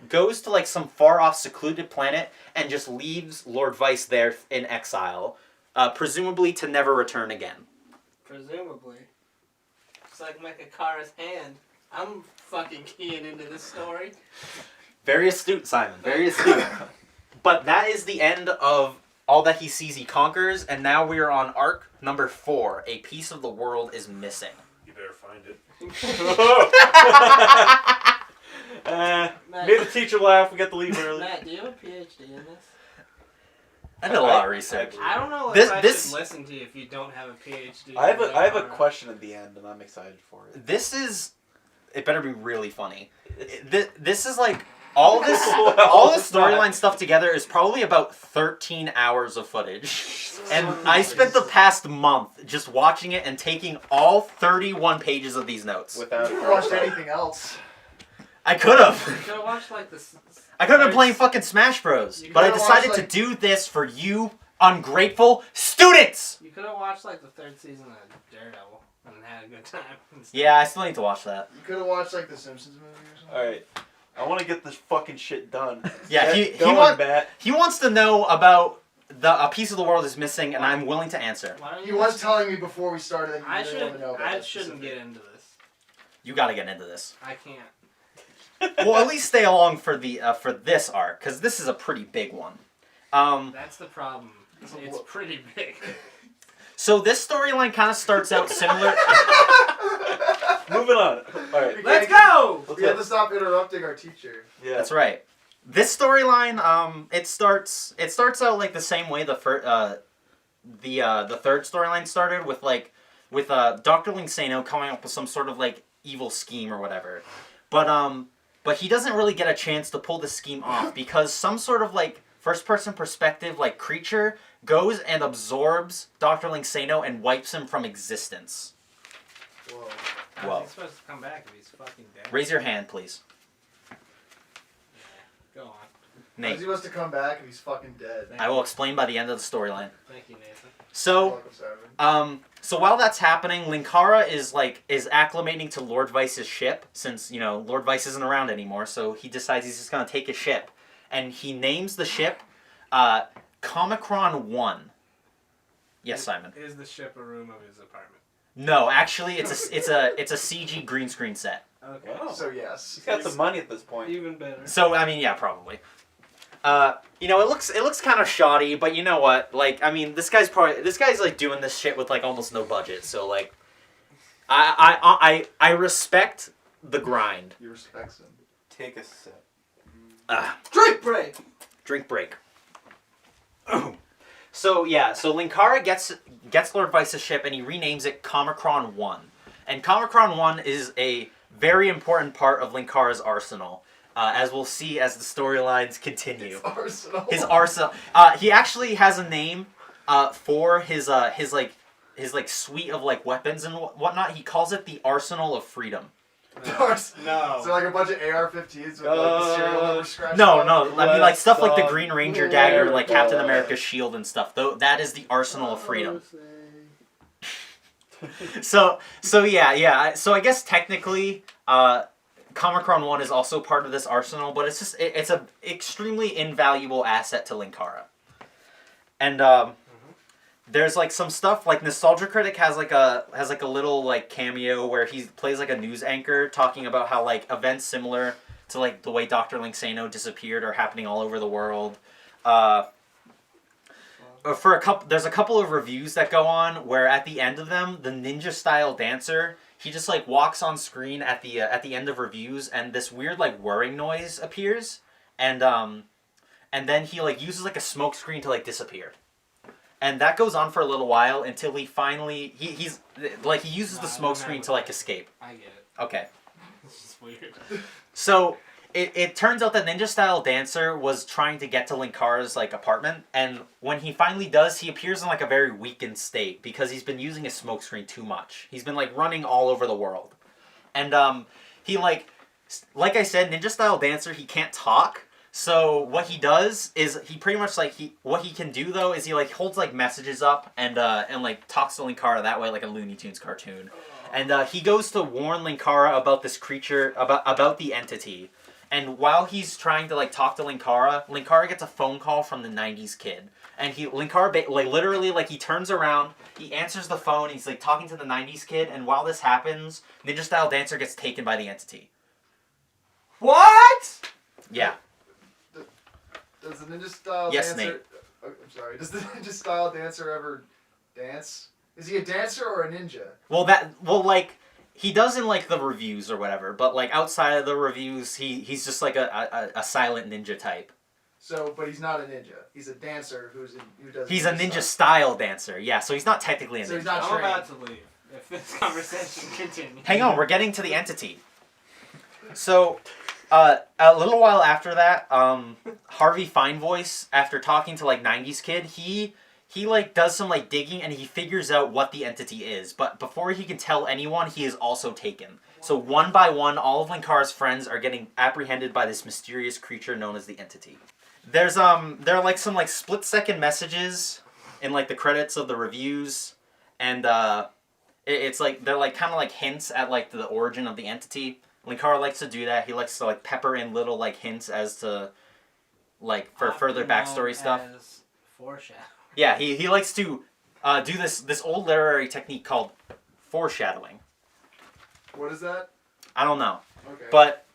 B: goes to like some far off secluded planet and just leaves Lord Vyce there in exile, presumably to never return again.
E: Presumably. It's like Linkara's hand. I'm fucking keying into this story.
B: Very astute, Simon. Very astute. But that is the end of all that he sees he conquers, and now we are on arc number 4. A piece of the world is missing.
F: You better find it.
C: Made the teacher laugh. We got to leave early.
E: Matt, do you have a PhD in this?
B: I did a lot of research.
E: I don't know if
B: This-
E: I
B: this-
E: should listen to you if you don't have a PhD.
C: I have a question at the end, and I'm excited for it.
B: This is... It better be really funny. This is like... All this storyline stuff together is probably about 13 hours of footage. And I spent the past month just watching it and taking all 31 pages of these notes.
C: Without
D: You watched anything else?
B: I could have.
E: You could have watched like this.
B: I could have been playing fucking Smash Bros.
E: You
B: But I
D: could've
B: decided
D: watched,
B: to
D: like-
B: do this for you ungrateful students!
E: You could have watched like the 3rd season of Daredevil and had a good time.
B: Yeah, I still need to watch that.
D: You could have watched like the Simpsons movie or something.
C: Alright. I want to get this fucking shit done.
B: Yeah,
C: Get
B: he
C: going, Matt.
B: wants to know about a piece of the world is missing, and I'm willing to answer.
E: Why don't
D: He
E: you
D: was
E: just-
D: telling me before we started that you
E: I
D: really want to know about
E: I
D: that
E: shouldn't
D: specific-
E: get into this.
B: You gotta get into this.
E: I can't.
B: Well, at least stay along for this arc, because this is a pretty big one.
E: That's the problem. It's pretty big.
B: So this storyline kind of starts out similar.
C: Moving on. Alright.
E: Let's go!
D: We have to stop interrupting our teacher.
C: Yeah.
B: That's right. This storyline, it starts out like the same way the third storyline started with Dr. Linkara coming up with some sort of like evil scheme or whatever, but he doesn't really get a chance to pull the scheme off because some sort of like first person perspective like creature goes and absorbs Dr. Linkara and wipes him from existence.
D: Whoa.
E: How's
B: Whoa.
E: he supposed to come back if he's fucking dead?
B: Raise your hand, please.
E: Go on.
D: How's
B: Nate.
D: he supposed to come back if he's fucking dead?
B: I will explain by the end of the storyline.
E: Thank you, Nathan.
B: So,
D: Welcome, Simon.
B: so while that's happening, Linkara is acclimating to Lord Vyce's ship since, Lord Vyce isn't around anymore, so he decides he's just gonna take his ship. And he names the ship, Comicron 1. Yes, Simon.
E: Is the ship a room of his apartment?
B: No, actually, it's a CG green screen set.
E: Okay.
C: Wow.
D: So yes.
C: He's got some money at this point.
E: Even better.
B: So I mean, yeah, probably. It looks kind of shoddy, but you know what? Like, I mean, this guy's like doing this shit with like almost no budget. So like, I respect the grind.
D: He respects him.
C: Take a sip.
E: Drink break!
B: Drink break. So Linkara gets Lord Vyce's ship and he renames it Comicron 1. And Comicron 1 is a very important part of Linkara's arsenal, as we'll see as the storylines continue. His arsenal. He actually has a name for his suite of like weapons and whatnot. He calls it the Arsenal of Freedom.
E: No.
D: So like a bunch of AR-15s with like the serial number scratched
B: No,
D: on
B: no.
D: them?
B: I mean like stuff like the
C: Dog.
B: Green Ranger dagger, like Captain America's shield and stuff. Though that is the Arsenal of Freedom. So yeah. So I guess technically, Comicron 1 is also part of this arsenal, but it's a extremely invaluable asset to Linkara. And there's like some stuff like Nostalgia Critic has like a little like cameo where he plays like a news anchor talking about how like events similar to like the way Dr. Linkara disappeared are happening all over the world. There's a couple of reviews that go on where at the end of them, the ninja style dancer, he just like walks on screen at the end of reviews, and this weird like whirring noise appears, and then he like uses like a smoke screen to like disappear, and that goes on for a little while until he finally he uses the smoke screen to like escape.
E: I get it.
B: Okay.
E: This is weird.
B: So it turns out that Ninja Style Dancer was trying to get to Linkara's like apartment, and when he finally does, he appears in like a very weakened state because he's been using his smokescreen too much. He's been like running all over the world, and he like I said, Ninja Style Dancer, he can't talk. So what he does is he pretty much like what he can do though is he like holds like messages up and like talks to Linkara that way like a Looney Tunes cartoon, and he goes to warn Linkara about this creature about the entity. And while he's trying to like talk to Linkara, Linkara gets a phone call from the '90s kid, and Linkara like literally like he turns around, he answers the phone, he's like talking to the '90s kid, and while this happens, Ninja Style Dancer gets taken by the entity.
A: What?
B: Yeah.
D: Does the Ninja Style
B: Yes,
D: Dancer...
B: Nate.
D: Oh, I'm sorry. Does the Ninja Style Dancer ever dance? Is he a dancer or a ninja?
B: Well, like, he does in, like, the reviews or whatever, but, like, outside of the reviews, he's just, like, a silent ninja type.
D: So, but he's not a ninja. He's a dancer who does...
B: He's a ninja style dancer, yeah, so he's not technically a ninja.
D: So he's not
E: I'm
D: trained.
E: about to leave if this conversation continues.
B: Hang on, we're getting to the entity. So, a little while after that, Harvey Finevoice, after talking to, like, '90s kid, he like, does some, like, digging, and he figures out what the entity is. But before he can tell anyone, he is also taken. So, one by one, all of Linkara's friends are getting apprehended by this mysterious creature known as the entity. There are, like, some, like, split-second messages in, like, the credits of the reviews, and, it's, like, they're, like, kind of, like, hints at, like, the origin of the entity. Linkara likes to do that. He likes to, like, pepper in little, like, hints as to, like, for further backstory stuff.
E: Foreshadow.
B: Yeah, he likes to do this old literary technique called foreshadowing.
D: What is that?
B: I don't know.
D: Okay.
B: But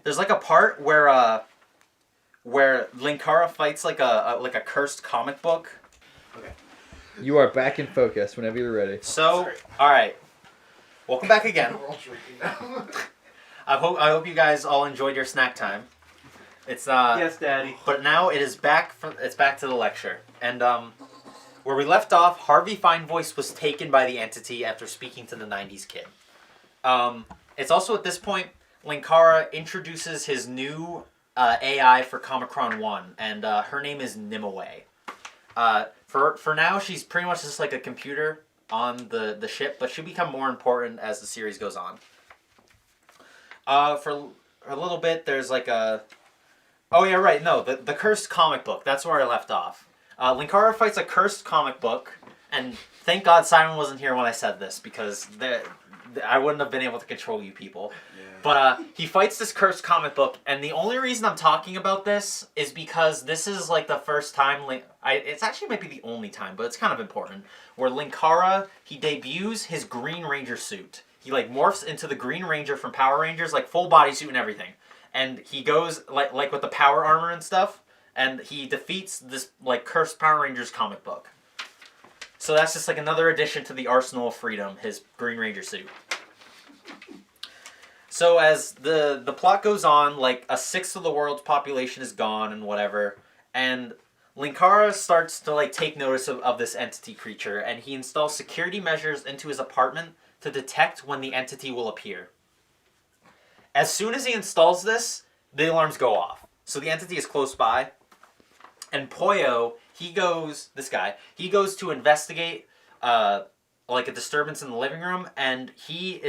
B: there's like a part where Linkara fights like a cursed comic book.
D: Okay.
A: You are back in focus whenever you're ready.
B: So, all right. Welcome back again.
D: We're all drinking now.
B: I hope you guys all enjoyed your snack time. It's
C: Yes, Daddy.
B: But now it's back to the lecture. And where we left off, Harvey Finevoice was taken by the entity after speaking to the '90s kid. It's also at this point Linkara introduces his new AI for Comicron 1, and her name is Nimue. For now, she's pretty much just like a computer on the ship, but she'll become more important as the series goes on. For a little bit, there's like a... Oh yeah, right, no, the cursed comic book, that's where I left off. Linkara fights a cursed comic book, and thank God Simon wasn't here when I said this, because I wouldn't have been able to control you people.
C: Yeah.
B: But he fights this cursed comic book, and the only reason I'm talking about this is because this is like the first time, it's actually might be the only time, but it's kind of important, where Linkara, he debuts his Green Ranger suit. He like morphs into the Green Ranger from Power Rangers, like full bodysuit and everything. And he goes like with the power armor and stuff, and he defeats this like cursed Power Rangers comic book. So that's just like another addition to the arsenal of freedom, his Green Ranger suit. So as the plot goes on, like a sixth of the world's population is gone and whatever, and Linkara starts to like take notice of this entity creature, and he installs security measures into his apartment to detect when the entity will appear. As soon as he installs this, the alarms go off. So the entity is close by. And Poyo, he goes to investigate like a disturbance in the living room, and he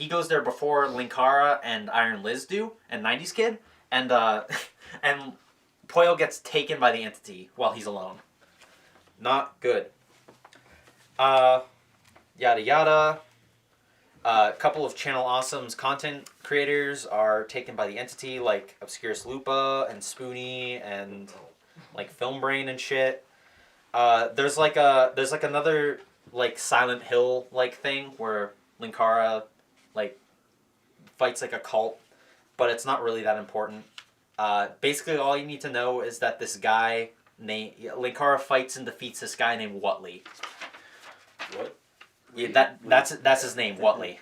B: goes there before Linkara and Iron Liz do, and '90s Kid, and and Poyo gets taken by the entity while he's alone. Not good. Yada yada. A couple of Channel Awesome's content creators are taken by the entity, like Obscurus Lupa and Spoonie and like Film Brain and shit. There's another like Silent Hill like thing where Linkara like fights like a cult, but it's not really that important. Basically, all you need to know is that this guy named Linkara fights and defeats this guy named Whatley.
C: What?
B: Yeah, that's his name, Whatley.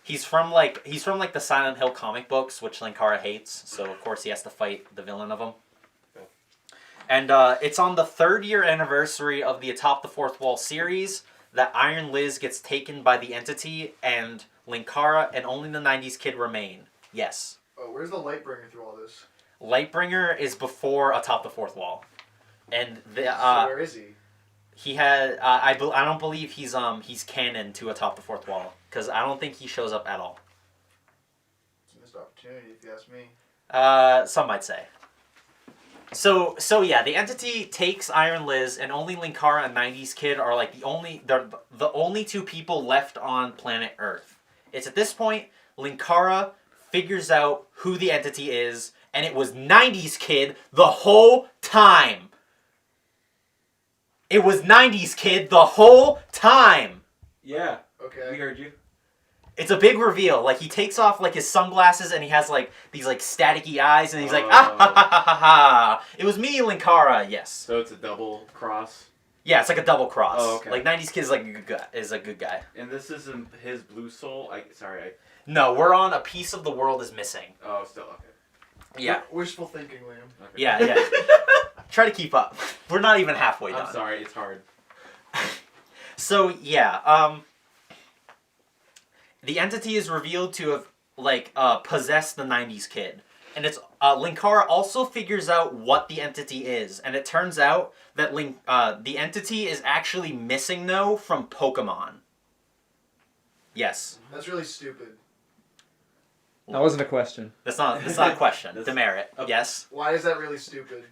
B: He's from the Silent Hill comic books, which Linkara hates, so of course he has to fight the villain of them.
C: Okay.
B: And it's on the 3rd year anniversary of the Atop the Fourth Wall series that Iron Liz gets taken by the entity, and Linkara and only the '90s Kid remain. Yes.
D: Oh, where's the Lightbringer through all this?
B: Lightbringer is before Atop the Fourth Wall. And
D: So where is he?
B: he had I don't believe he's canon to Atop the Fourth Wall, because I don't think he shows up at all.
D: It's a missed opportunity, if you ask me.
B: Some might say. So yeah, the entity takes Iron Liz, and only Linkara and 90s Kid are like the only two people left on planet Earth. It's at this point Linkara figures out who the entity is, and it was 90s Kid the whole time. It was 90s Kid the whole time.
C: Yeah.
D: Okay.
C: We heard you.
B: It's a big reveal. Like, he takes off, like, his sunglasses, and he has, like, these, like, staticky eyes, and he's like, ah, ha, ha, ha, ha, ha. It was me, Linkara, yes.
C: So it's a double cross.
B: Yeah, it's like a double cross.
C: Oh, okay.
B: Like, 90s Kid is a good guy.
C: And this isn't his blue soul.
B: No, we're on A Piece of the World is Missing.
C: Oh, still okay.
B: Yeah.
D: Wishful thinking, Liam.
C: Okay.
B: Yeah. Try to keep up. We're not even halfway done.
C: I'm sorry, it's hard.
B: So, yeah, the entity is revealed to have, like, possessed the 90s Kid. And it's, Linkara also figures out what the entity is. And it turns out that the entity is actually missing, though, from Pokemon. Yes.
D: That's really stupid.
A: That wasn't a question.
B: That's not a question.
C: That's-
B: Demerit. Yes.
D: Why is that really stupid?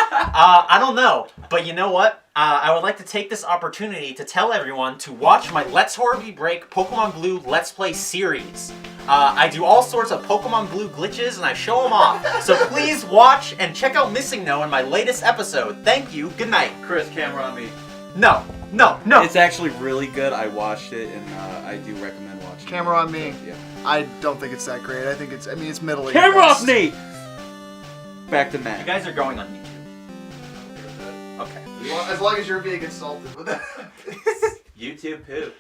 B: I don't know, but you know what? I would like to take this opportunity to tell everyone to watch my Let's Horribly Break Pokemon Blue Let's Play series. I do all sorts of Pokemon Blue glitches and I show them off. So please watch and check out Missing No in my latest episode. Thank you. Good night.
C: Chris, camera on me.
B: No.
C: It's actually really good. I watched it, and I do recommend watching
D: Camera
C: it.
D: on me.
C: So, yeah.
D: I don't think it's that great. I think it's middling.
C: Camera
D: at
C: off
D: best.
C: me! Back to
B: You
C: Matt.
B: guys are going on YouTube. Okay.
D: Well, as long as you're being insulted with that.
C: YouTube poop.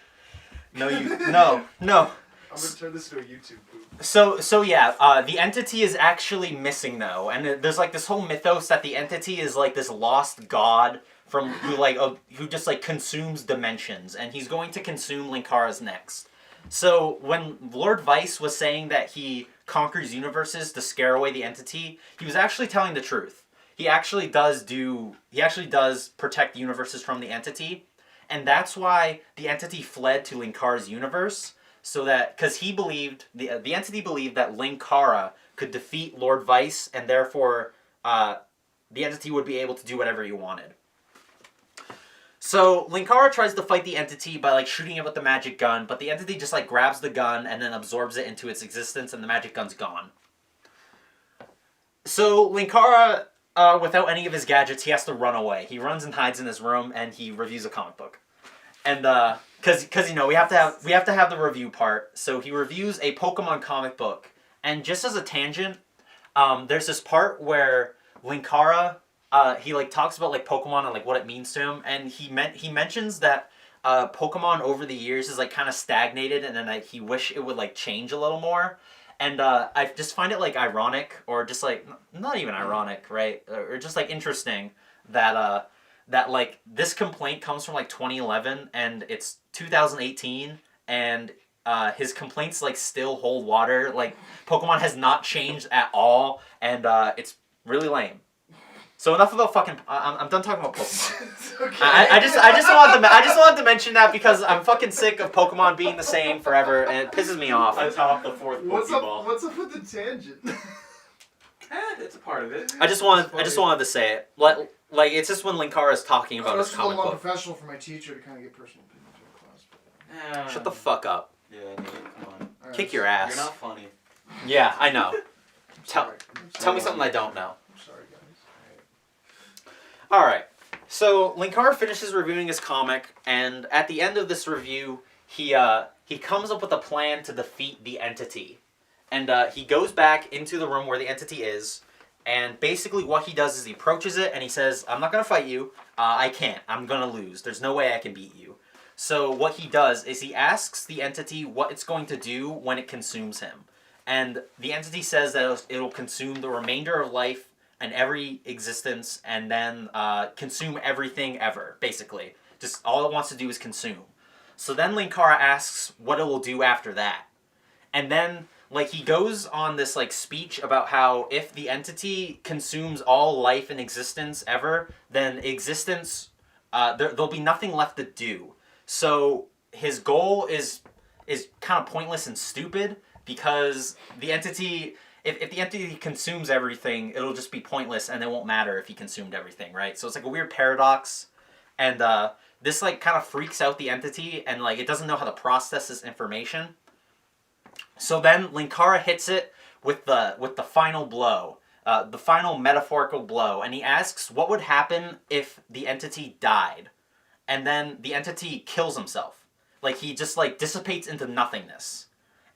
B: No.
D: I'm gonna turn this into a YouTube poop.
B: So yeah, the entity is actually missing though, and there's like this whole mythos that the entity is like this lost god from who just like consumes dimensions, and he's going to consume Linkara's next. So when Lord Vyce was saying that he conquers universes to scare away the entity, he was actually telling the truth. He actually does protect universes from the entity, and that's why the entity fled to Linkara's universe. So that, because he believed, the entity believed that Linkara could defeat Lord Vyce, and therefore the entity would be able to do whatever he wanted. So Linkara tries to fight the entity by like shooting it with the magic gun, but the entity just like grabs the gun and then absorbs it into its existence, and the magic gun's gone. So Linkara, without any of his gadgets, he has to run away. He runs and hides in his room, and he reviews a comic book. And because you know we have to have the review part, so he reviews a Pokemon comic book. And just as a tangent, there's this part where Linkara he like talks about like Pokemon and like what it means to him, and he mentions that Pokemon over the years is like kind of stagnated, and then like he wish it would like change a little more. And I just find it like ironic, or just like not even ironic, right? Or just like interesting that that like this complaint comes from like 2011 and it's 2018, and his complaints like still hold water. Like Pokemon has not changed at all, and it's really lame. So enough about fucking. I'm done talking about Pokemon.
D: Okay.
B: I just wanted to mention that because I'm fucking sick of Pokemon being the same forever, and it pisses me off.
C: Atop the fourth Pokeball.
D: What's up with the tangent?
C: It's a part of it.
B: I just wanted to say it. Like it's just when Linkara is talking about his
D: It's a
B: comic
D: little
B: book.
D: unprofessional for my teacher to kind of get personal opinions in class.
B: Shut the fuck up.
C: Yeah, Nate, come on.
D: All right,
B: Kick your ass.
C: You're not funny.
B: Yeah, I know. Tell
D: Sorry.
B: me something I don't know.
D: I'm sorry, guys.
B: All right. So Linkara finishes reviewing his comic, and at the end of this review, he comes up with a plan to defeat the entity, and he goes back into the room where the entity is, and basically what he does is he approaches it and he says, "I'm not gonna fight you. I can't. I'm gonna lose. There's no way I can beat you." So what he does is he asks the entity what it's going to do when it consumes him, and the entity says that it'll consume the remainder of life and every existence, and then consume everything ever, basically. Just all it wants to do is consume. So then Linkara asks what it will do after that. And then like he goes on this like speech about how if the entity consumes all life in existence ever, then existence there'll be nothing left to do. So his goal is kind of pointless and stupid because the entity, if the entity consumes everything, it'll just be pointless and it won't matter if he consumed everything, right? So it's like a weird paradox, and this like kind of freaks out the entity, and like it doesn't know how to process this information. So then Linkara hits it with the final blow, the final metaphorical blow, and he asks what would happen if the entity died, and then the entity kills himself, like he just like dissipates into nothingness,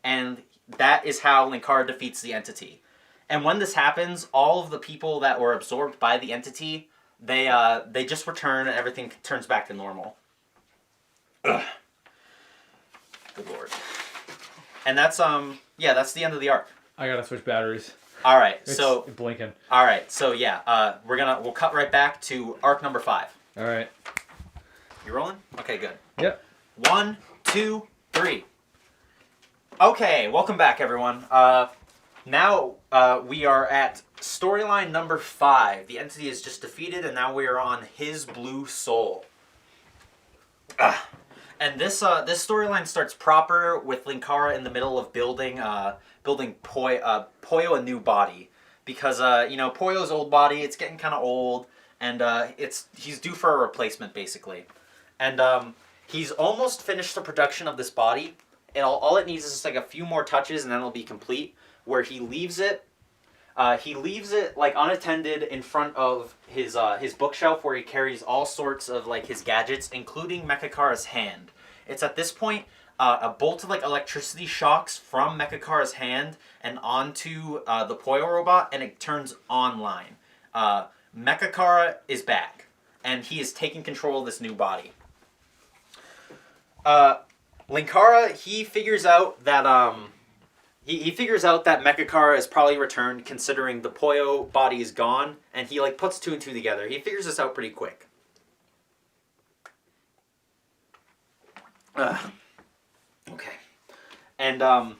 B: and that is how Linkara defeats the entity. And when this happens, all of the people that were absorbed by the entity, they just return and everything turns back to normal. Ugh. Good lord. And that's that's the end of the arc.
A: I gotta switch batteries.
B: All right,
A: It's
B: so
A: blinking.
B: all right, so yeah, we'll cut right back to arc number 5.
A: All right.
B: You rolling? Okay, good.
A: Yep.
B: 1, 2, 3. Okay, welcome back, everyone. Now we are at storyline number 5. The entity is just defeated, and now we are on his blue soul. And this storyline starts proper with Linkara in the middle of building Poyo a new body, because Poyo's old body, it's getting kind of old, and he's due for a replacement basically, and he's almost finished the production of this body. And all it needs is just like a few more touches, and then it'll be complete. Where he leaves it like unattended in front of his bookshelf, where he carries all sorts of like his gadgets, including Mechakara's hand. It's at this point a bolt of like electricity shocks from Mechakara's hand and onto the Poyo robot, and it turns online. Mechakara is back, and he is taking control of this new body. Linkara, he figures out that he figures out that Mechakara is probably returned, considering the Poyo body is gone, and he like puts 2 and 2 together. He figures this out pretty quick. Okay, and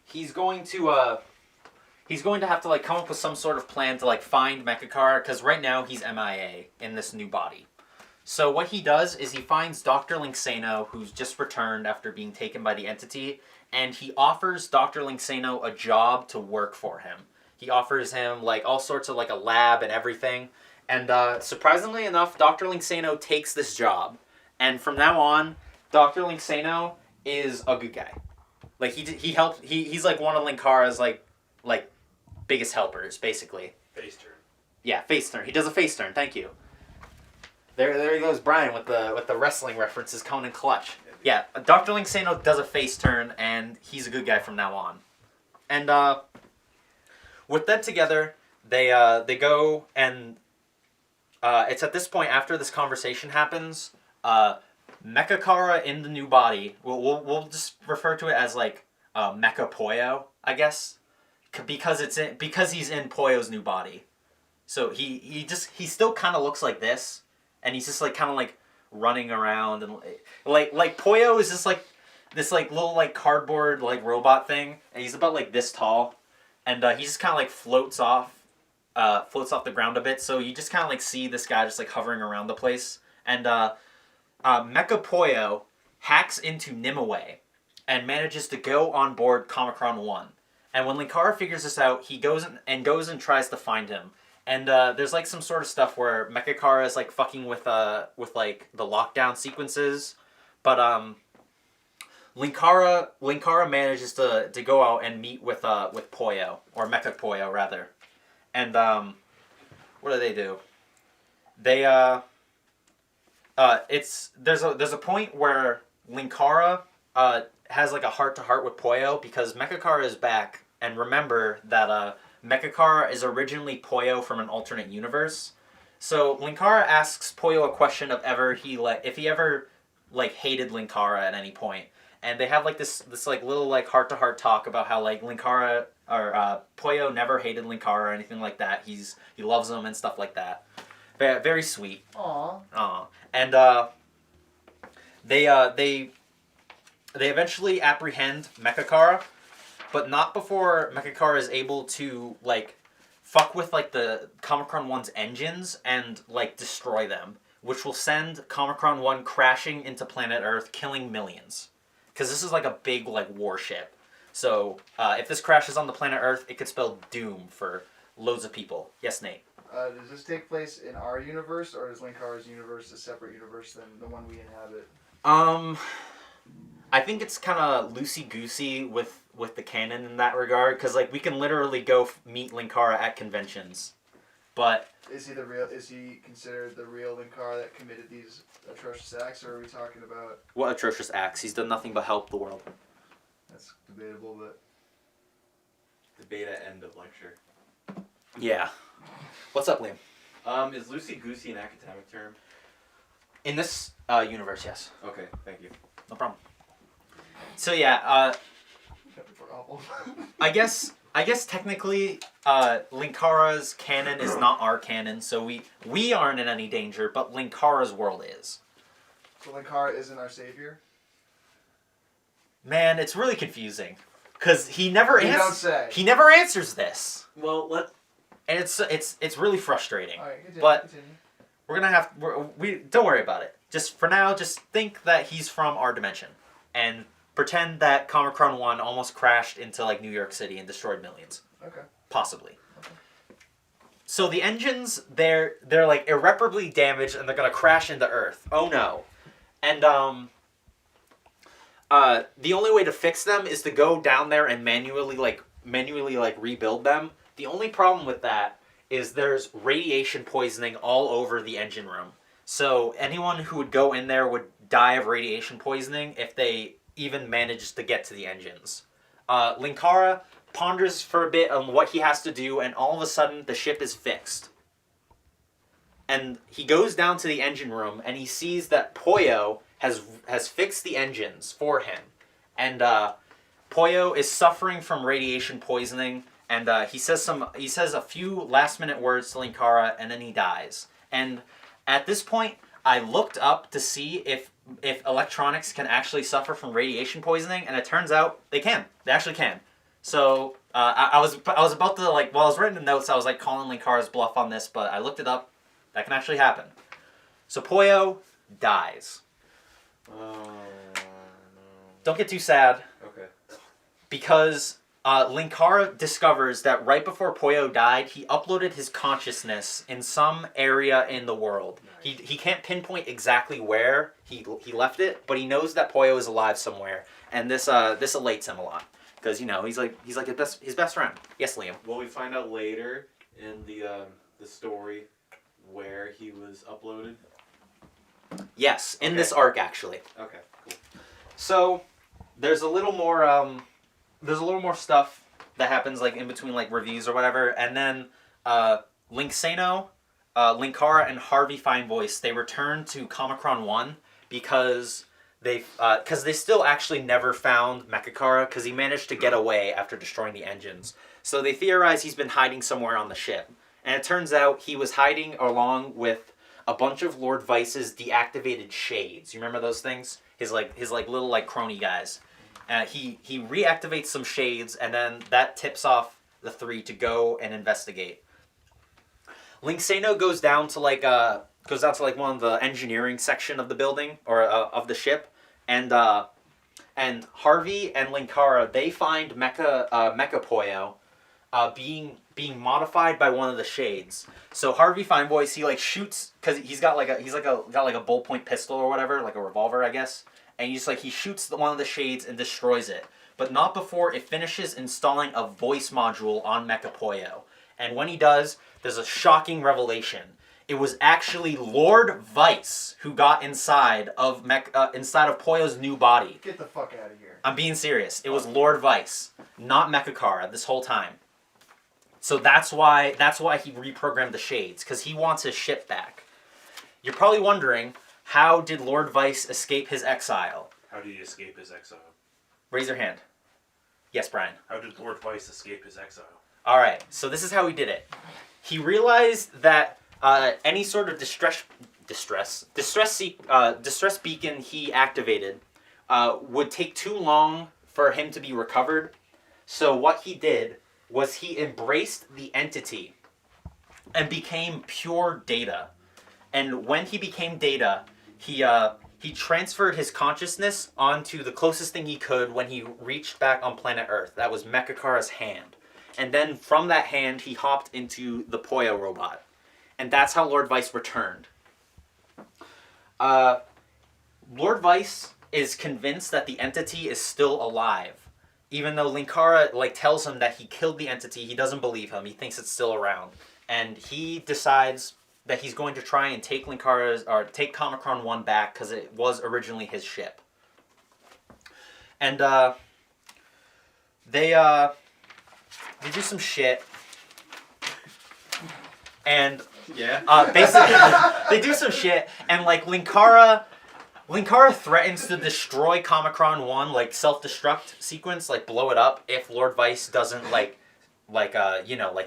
B: he's going to have to like come up with some sort of plan to like find Mechakara, because right now he's MIA in this new body. So what he does is he finds Dr. Linksano, who's just returned after being taken by the entity, and he offers Dr. Linksano a job to work for him. He offers him like all sorts of like a lab and everything, and surprisingly enough, Dr. Linksano takes this job, and from now on, Dr. Linksano is a good guy. Like he's like one of Linkara's like biggest helpers, basically.
E: Face turn.
B: Yeah, face turn. He does a face turn. Thank you. There he goes, Brian, with the wrestling references coming in clutch. Yeah, Dr. Linksano does a face turn, and he's a good guy from now on. And with them together, they go, and it's at this point, after this conversation happens, Mechakara in the new body, we'll just refer to it as like Mecha Poyo, I guess, because he's in Poyo's new body. So he still kind of looks like this. And he's just like kind of like running around, and like Poyo is just like this like little like cardboard like robot thing, and he's about like this tall, and he just kind of like floats off the ground a bit. So you just kind of like see this guy just like hovering around the place, and Mecha Poyo hacks into Nimue and manages to go on board Comicron 1. And when Linkara figures this out, he goes and tries to find him. And there's like some sort of stuff where Mechakara is like fucking with like the lockdown sequences, but Linkara manages to go out and meet with Poyo, or Mecha Poyo rather, and what do? They there's a point where Linkara has like a heart-to-heart with Poyo, because Mechakara is back, and remember that Mechakara is originally Poyo from an alternate universe. So Linkara asks Poyo a question of if he ever like hated Linkara at any point, and they have like this like little like heart-to-heart talk about how like Linkara or Poyo never hated Linkara or anything like that. He loves him and stuff like that. Very, very sweet. Aww. And they eventually apprehend Mechakara, but not before Mechakara is able to like fuck with like the Comichron 1's engines and like destroy them, which will send Comichron 1 crashing into planet Earth, killing millions. Because this is like a big like warship. So if this crashes on the planet Earth, it could spell doom for loads of people. Yes, Nate?
D: Does this take place in our universe, or is Linkara's universe a separate universe than the one we inhabit?
B: I think it's kind of loosey-goosey with the canon in that regard, because like we can literally go meet Linkara at conventions, but
D: Is he the real? Is he considered the real Linkara that committed these atrocious acts, or are we talking about?
B: what atrocious acts? He's done nothing but help the world.
D: That's debatable, but
C: The beta end of lecture.
B: Yeah. What's up, Liam?
C: Is loosey goosey an academic term?
B: In this universe, yes.
C: Okay, thank you.
B: No problem. So yeah,
D: awful.
B: I guess technically Linkara's canon is not our canon, so we aren't in any danger, but Linkara's world is.
D: So Linkara isn't our savior.
B: Man, it's really confusing because he never
D: You don't say.
B: he never answers this,
C: Well,
B: and it's really frustrating.
D: All right, continue.
B: But-
D: continue.
B: We're gonna have we don't worry about it. Just for now, just think that he's from our dimension, and pretend that Comichron 1 almost crashed into like New York City and destroyed millions.
D: Okay.
B: Possibly. So the engines, they're like irreparably damaged and they're gonna crash into Earth. Oh no. And the only way to fix them is to go down there and manually rebuild them. The only problem with that is there's radiation poisoning all over the engine room. So anyone who would go in there would die of radiation poisoning if they even managed to get to the engines. Linkara ponders for a bit on what he has to do, and all of a sudden the ship is fixed. And he goes down to the engine room and he sees that Poyo has fixed the engines for him. And Poyo is suffering from radiation poisoning, and he says a few last minute words to Linkara, and then he dies. And at this point, I looked up to see if electronics can actually suffer from radiation poisoning, and it turns out they can. They actually can. So I was about to like while I was writing the notes, I was like calling Linkara's bluff on this, but I looked it up. That can actually happen. So Poyo dies.
C: no.
B: Don't get too sad,
C: Okay.
B: because Linkara discovers that right before Poyo died, he uploaded his consciousness in some area in the world.
C: Nice.
B: He can't pinpoint exactly where he left it, but he knows that Poyo is alive somewhere, and this elates him a lot because he's like his best friend. Yes, Liam.
C: Will we find out later in the story where he was uploaded?
B: Yes, in
C: Okay.
B: this arc actually.
C: Okay, cool.
B: So there's a little more stuff that happens like in between like reviews or whatever, and then Linksano, Linkara, and Harvey Finevoice, they return to Comichron 1 because they still actually never found Mechakara because he managed to get away after destroying the engines. So they theorize he's been hiding somewhere on the ship, and it turns out he was hiding along with a bunch of Lord Vyce's deactivated shades. You remember those things? His little like crony guys. He reactivates some shades, and then that tips off the three to go and investigate. Linksano goes down to like one of the engineering section of the building or of the ship, and Harvey and Linkara, they find Mecha Poyo being modified by one of the shades. So Harvey Finevoice, he like shoots because he's got like a ballpoint pistol or whatever, like a revolver, I guess. And he shoots one of the shades and destroys it, but not before it finishes installing a voice module on Mecha Poyo. And when he does, there's a shocking revelation. It was actually Lord Vyce who got inside of Poyo's new body.
D: Get the fuck out of here.
B: I'm being serious. It was Lord Vyce, not Mechakara, this whole time. So that's why he reprogrammed the shades, because he wants his ship back. You're probably wondering, how did Lord Vyce escape his exile?
F: How did he escape his exile?
B: Raise your hand. Yes, Brian.
F: How did Lord Vyce escape his exile?
B: All right, so this is how he did it. He realized that any sort of distress beacon he activated would take too long for him to be recovered. So what he did was he embraced the entity and became pure data. And when he became data, he transferred his consciousness onto the closest thing he could when he reached back on planet Earth. That was Mechakara's hand. And then from that hand, he hopped into the Poyo robot. And that's how Lord Vyce returned. Lord Vyce is convinced that the entity is still alive. Even though Linkara tells him that he killed the entity, he doesn't believe him. He thinks it's still around. And he decides that he's going to try and take take Comicron 1 back because it was originally his ship. And they do some shit. And basically they do some shit, and Linkara threatens to destroy Comicron 1, self-destruct sequence, blow it up if Lord Vyce doesn't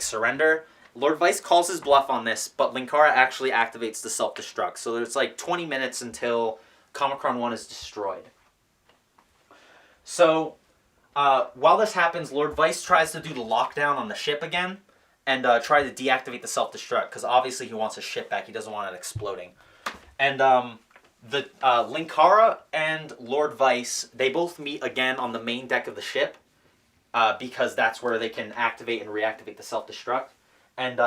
B: surrender. Lord Vyce calls his bluff on this, but Linkara actually activates the self-destruct. So there's 20 minutes until Comicron 1 is destroyed. So while this happens, Lord Vyce tries to do the lockdown on the ship again and try to deactivate the self-destruct, because obviously he wants his ship back. He doesn't want it exploding. And the Linkara and Lord Vyce, they both meet again on the main deck of the ship because that's where they can activate and reactivate the self-destruct. And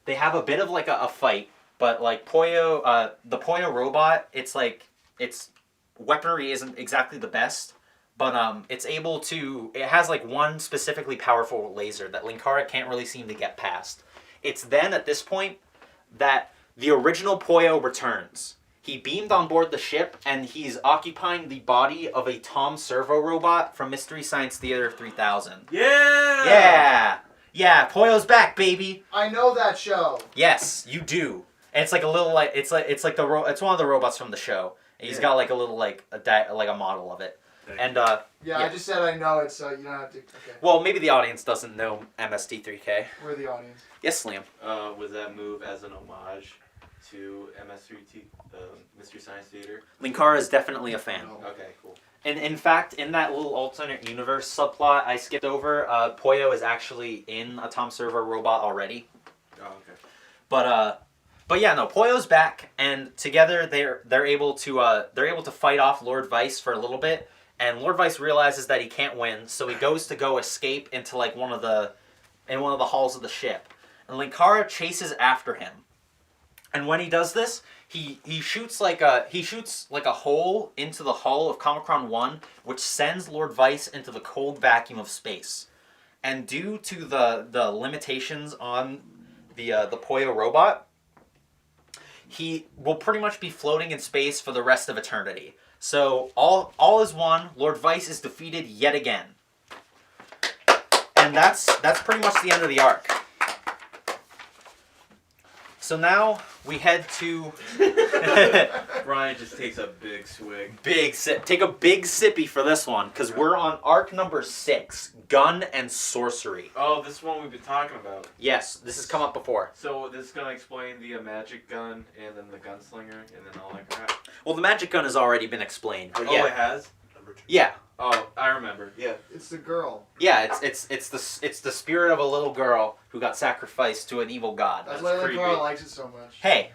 B: they have a bit of a fight, but Poyo, the Poyo robot, its weaponry isn't exactly the best, but it has one specifically powerful laser that Linkara can't really seem to get past. It's then at this point that the original Poyo returns. He beamed on board the ship, and he's occupying the body of a Tom Servo robot from Mystery Science Theater 3000.
C: Yeah!
B: Yeah, Poyo's back, baby.
D: I know that show.
B: Yes, you do. And it's it's one of the robots from the show. And he's got a little a model of it. And
D: I just said I know it, so you don't have to. Okay.
B: Well, maybe the audience doesn't know MST3K.
D: We're the audience.
B: Yes, Liam.
C: Was that move as an homage to MS3T, Mystery Science Theater?
B: Linkara is definitely a fan.
D: No.
C: Okay, cool.
B: And in fact, in that little alternate universe subplot I skipped over, Poyo is actually in a Tom Servo robot already.
C: Oh, okay.
B: But yeah, no, Poyo's back, and together they're able to fight off Lord Vyce for a little bit, and Lord Vyce realizes that he can't win, so he goes to escape into one of the halls of the ship, and Linkara chases after him, and when he does this, he shoots a hole into the hull of Comicron 1, which sends Lord Vyce into the cold vacuum of space, and due to the limitations on the Poyo robot, he will pretty much be floating in space for the rest of eternity. So all is one. Lord Vyce is defeated yet again, and that's pretty much the end of the arc. So now we head to.
C: Brian just takes a big swig.
B: Big sip. Take a big sippy for this one, because we're on arc number 6, Gun and Sorcery.
C: Oh, this one we've been talking about.
B: Yes, this has come up before.
C: So this is gonna explain the magic gun and then the gunslinger and then all that crap.
B: Well, the magic gun has already been explained. But
C: Oh, it has.
B: Yeah.
C: Oh, I remember. Yeah.
D: It's the girl.
B: Yeah, it's the spirit of a little girl who got sacrificed to an evil god.
D: That's
C: That's
D: why
C: creepy.
D: Linkara likes it so much.
B: Hey,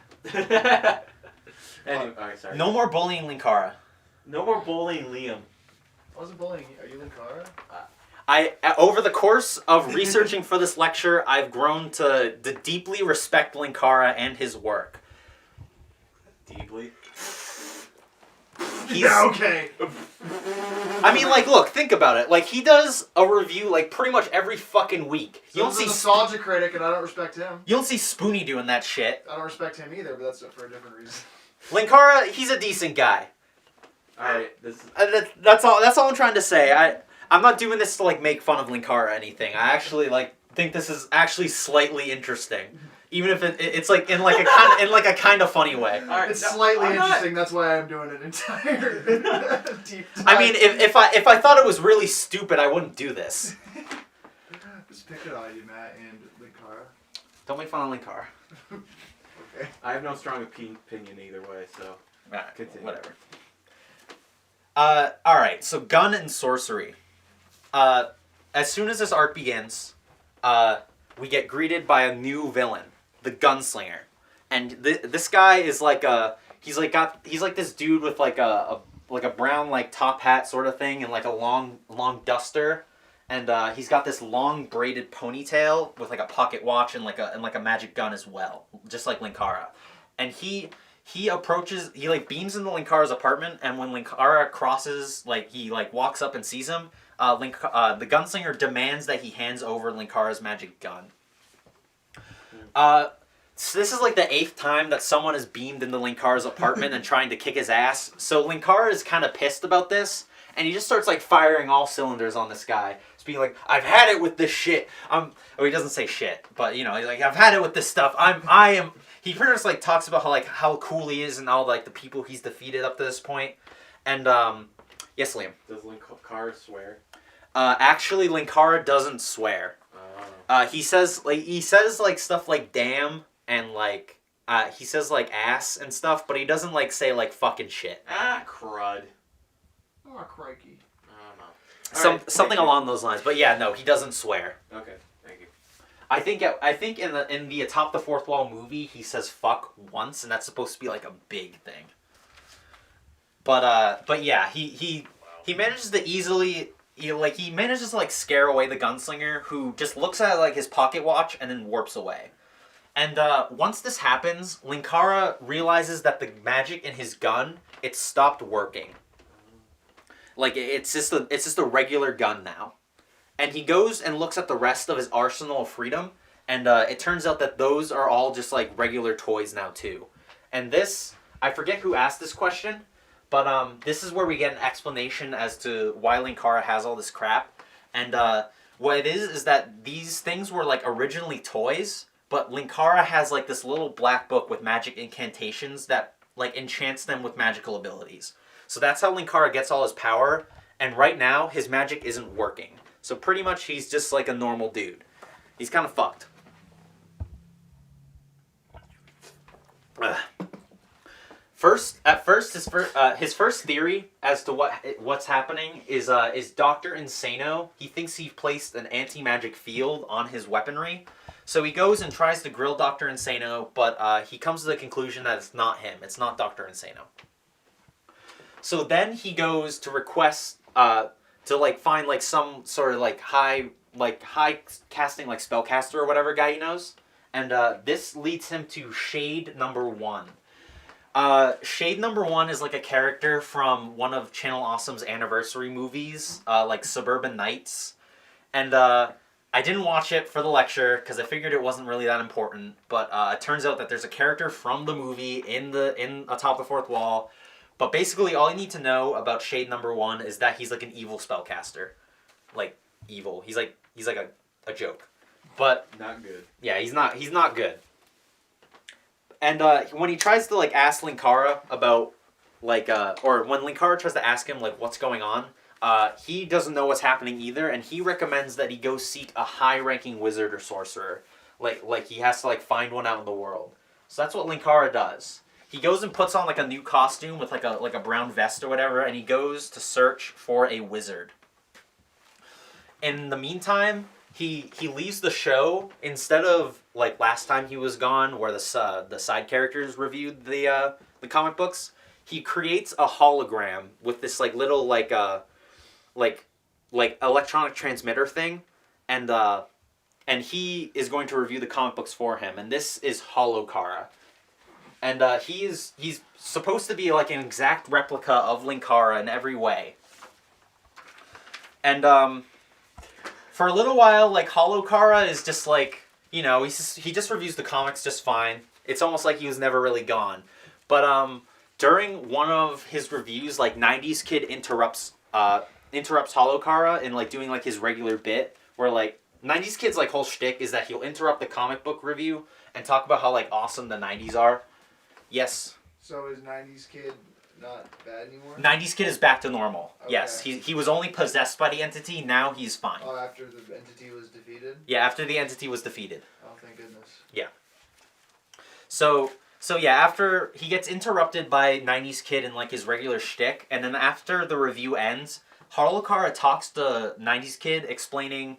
C: Anyway, alright, sorry.
B: no more bullying Linkara.
C: No more bullying Liam.
D: I wasn't bullying you. Are you Linkara?
B: Over the course of researching for this lecture, I've grown to deeply respect Linkara and his work.
C: Deeply.
D: Okay.
B: I mean, look, think about it. He does a review, pretty much every fucking week. You don't
D: He's a
B: see
D: nostalgia critic, and I don't respect him.
B: You don't see Spoonie doing that shit.
D: I don't respect him either, but that's for a different reason.
B: Linkara, he's a decent guy.
C: Alright, this is...
B: That's all I'm trying to say. I'm not doing this to make fun of Linkara or anything. I actually think this is actually slightly interesting. Even if it's in a kind of funny way.
C: Alright,
D: It's
C: no,
D: slightly
C: I'm not-
D: interesting. That's why I'm doing an entire deep dive.
B: I mean, if I thought it was really stupid, I wouldn't do this.
D: Just pick it on you, Matt and Linkara.
B: Don't make fun of Linkara.
D: Okay.
C: I have no strong opinion either way, so...
B: Alright,
C: Continue.
B: whatever. Alright, so Gun and Sorcery. as soon as this arc begins, we get greeted by a new villain, the Gunslinger, and this guy is like he's like this dude with like a brown like top hat sort of thing and like a long duster, and he's got this long braided ponytail with like a pocket watch and like a magic gun as well, just like Linkara, and he like beams into Linkara's apartment, and when Linkara crosses, like he like walks up and sees him, the Gunslinger demands that he hands over Linkara's magic gun. So this is like the 8th time that someone has beamed into Linkara's apartment and trying to kick his ass. So Linkara is kind of pissed about this, and he just starts like firing all cylinders on this guy. Just being like, I've had it with this shit. He doesn't say shit, but you know, he's like, I've had it with this stuff. He pretty much like talks about how cool he is and all like the people he's defeated up to this point. And yes, Liam.
C: Does Linkara swear?
B: Actually, Linkara doesn't swear. He says like stuff like damn and like he says like ass and stuff, but he doesn't like say like fucking shit.
C: Crud.
D: Oh, crikey.
C: I don't know.
B: Something along those lines. But yeah, no, he doesn't swear.
C: Okay, thank you.
B: I think in the Atop the Fourth Wall movie, he says fuck once, and that's supposed to be like a big thing. But yeah, he manages to easily. He manages to like scare away the Gunslinger, who just looks at like his pocket watch and then warps away. And once this happens, Linkara realizes that the magic in his gun, it stopped working. Like it's just a regular gun now. And he goes and looks at the rest of his arsenal of freedom, and it turns out that those are all just like regular toys now too. And this, I forget who asked this question, but this is where we get an explanation as to why Linkara has all this crap. And what it is that these things were like originally toys, but Linkara has like this little black book with magic incantations that like enchants them with magical abilities. So that's how Linkara gets all his power, and right now his magic isn't working. So pretty much he's just like a normal dude. He's kind of fucked. Ugh. His first theory as to what's happening is Dr. Insano. He thinks he placed an anti-magic field on his weaponry. So he goes and tries to grill Dr. Insano, but he comes to the conclusion that it's not him. It's not Dr. Insano. So then he goes to request to like find like some sort of like high casting like spellcaster or whatever guy he knows, and this leads him to Shade Number 1. Shade Number 1 is like a character from one of Channel Awesome's anniversary movies, like Suburban Nights, and I didn't watch it for the lecture because I figured it wasn't really that important. But it turns out that there's a character from the movie in Atop the Fourth Wall. But basically, all you need to know about Shade Number 1 is that he's like an evil spellcaster, like evil. He's like a joke, but
C: not good.
B: Yeah, he's not good. And when he tries to like ask Linkara about like or when Linkara tries to ask him like what's going on, he doesn't know what's happening either, and he recommends that he go seek a high-ranking wizard or sorcerer, like he has to like find one out in the world. So that's what Linkara does. He goes and puts on like a new costume with like a brown vest or whatever, and he goes to search for a wizard. In the meantime, he leaves the show instead of like last time he was gone, where the side characters reviewed the comic books. He creates a hologram with this like little like electronic transmitter thing, and he is going to review the comic books for him. And this is Holokara. And he's supposed to be like an exact replica of Linkara in every way. And for a little while, like Holokara is just like, you know, he just reviews the comics just fine. It's almost like he was never really gone. But during one of his reviews, like 90s Kid interrupts Holokara in like doing like his regular bit, where like 90s Kid's like whole shtick is that he'll interrupt the comic book review and talk about how like awesome the 90s are. Yes.
D: So is 90s Kid not bad anymore?
B: 90s Kid is back to normal.
D: Okay.
B: Yes, he was only possessed by the entity. Now he's fine.
D: Oh, after the entity was defeated?
B: Yeah, after the entity was defeated.
D: Oh, thank goodness.
B: Yeah. So yeah, after he gets interrupted by 90s Kid in like his regular shtick, and then after the review ends, Harlokara talks to 90s Kid explaining,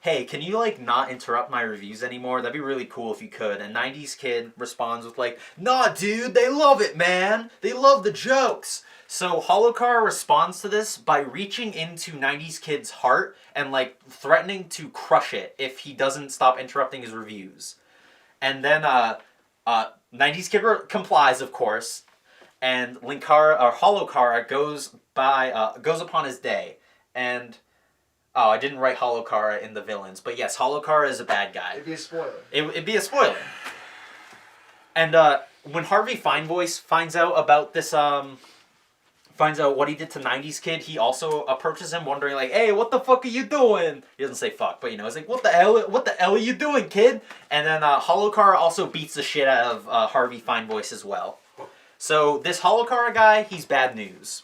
B: hey, can you like not interrupt my reviews anymore? That'd be really cool if you could. And 90s Kid responds with like, nah, dude, they love it, man. They love the jokes. So Harlokara responds to this by reaching into 90s Kid's heart and like threatening to crush it if he doesn't stop interrupting his reviews. And then 90s Kid complies, of course, and Harlokara goes upon his day. And I didn't write Harlokara in the villains, but yes, Harlokara is a bad guy.
D: It'd be a spoiler.
B: It'd be a spoiler. And when Harvey Finevoice finds out about this, finds out what he did to 90s Kid, he also approaches him wondering like, hey, what the fuck are you doing? He doesn't say fuck, but he's like, what the hell are you doing, kid? And then Harlokara also beats the shit out of Harvey Finevoice as well. So this Harlokara guy, he's bad news.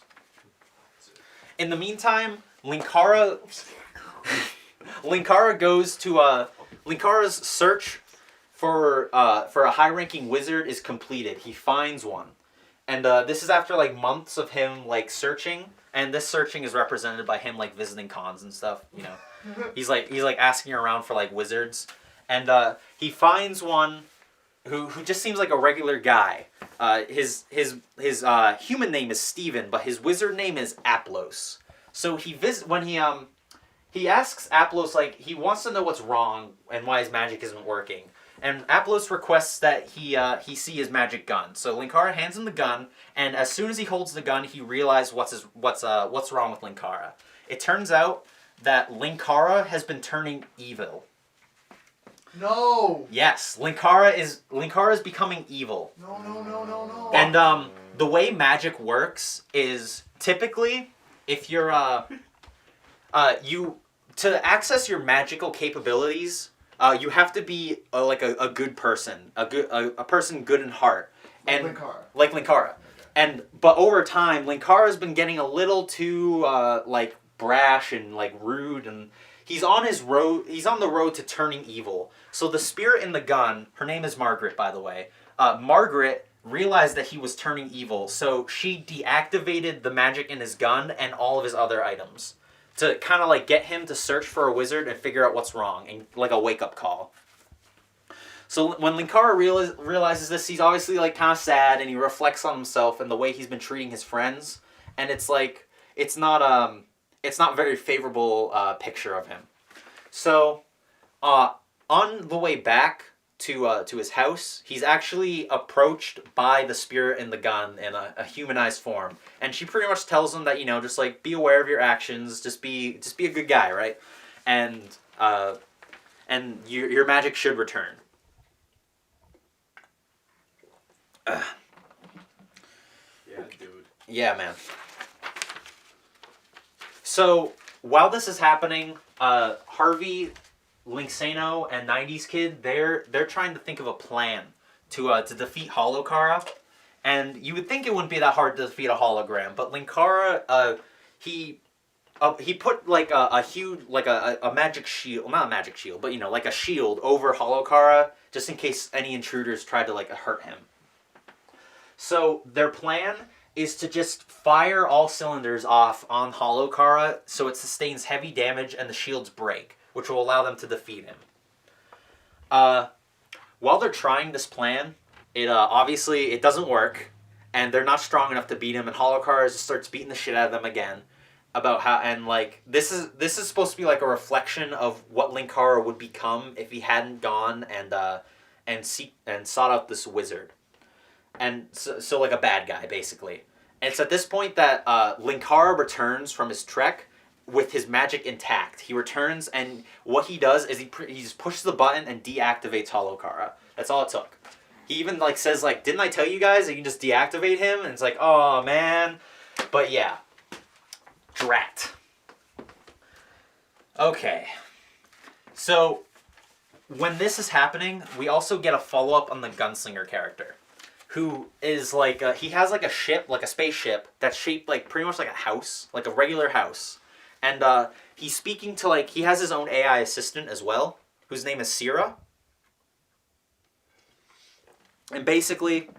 B: In the meantime, Linkara goes to Linkara's search for a high-ranking wizard is completed. He finds one. And this is after like months of him like searching, and this searching is represented by him like visiting cons and stuff. He's like asking around for like wizards, and he finds one who just seems like a regular guy. His human name is Steven, but his wizard name is Aplos. So he asks Aplos like he wants to know what's wrong and why his magic isn't working. And Aplos requests that he see his magic gun. So Linkara hands him the gun, and as soon as he holds the gun, he realizes what's wrong with Linkara. It turns out that Linkara has been turning evil.
D: No.
B: Yes, Linkara is becoming evil.
D: No.
B: And the way magic works is typically if you're to access your magical capabilities. You have to be a good person, a person good in heart, and like Linkara. But over time, Linkara's been getting a little too brash and like rude, and he's on the road to turning evil. So the spirit in the gun, her name is Margaret, by the way. Margaret realized that he was turning evil, so she deactivated the magic in his gun and all of his other items, to kind of like get him to search for a wizard and figure out what's wrong, and like a wake-up call. So when Linkara realizes this, he's obviously like kind of sad, and he reflects on himself and the way he's been treating his friends, and it's like it's not a very favorable picture of him. So on the way back to his house, he's actually approached by the spirit in the gun in a humanized form, and she pretty much tells him that just like be aware of your actions, just be a good guy, right? And your magic should return.
C: Yeah, dude.
B: Yeah, man. So while this is happening, Harvey, Linksano, and 90s Kid, they're trying to think of a plan to defeat Harlokara. And you would think it wouldn't be that hard to defeat a hologram, but Linkara, he put like a huge, like a magic shield, not a magic shield, but like a shield over Harlokara, just in case any intruders tried to like hurt him. So their plan is to just fire all cylinders off on Harlokara so it sustains heavy damage and the shields break, which will allow them to defeat him. While they're trying this plan, it obviously it doesn't work, and they're not strong enough to beat him, and Harlokara just starts beating the shit out of them again. About how, and like this is supposed to be like a reflection of what Linkara would become if he hadn't gone and sought out this wizard, and so like a bad guy basically. And it's at this point that Linkara returns from his trek with his magic intact. He returns, and what he does is he just pushes the button and deactivates Harlokara. That's all it took. He even like says like, "Didn't I tell you guys that you can just deactivate him?" And it's like, "Oh man," but yeah, drat. Okay, so when this is happening, we also get a follow up on the Gunslinger character, who is like he has like a ship, like a spaceship that's shaped like pretty much like a house, like a regular house. And he's speaking to he has his own AI assistant as well, whose name is Sira. And basically,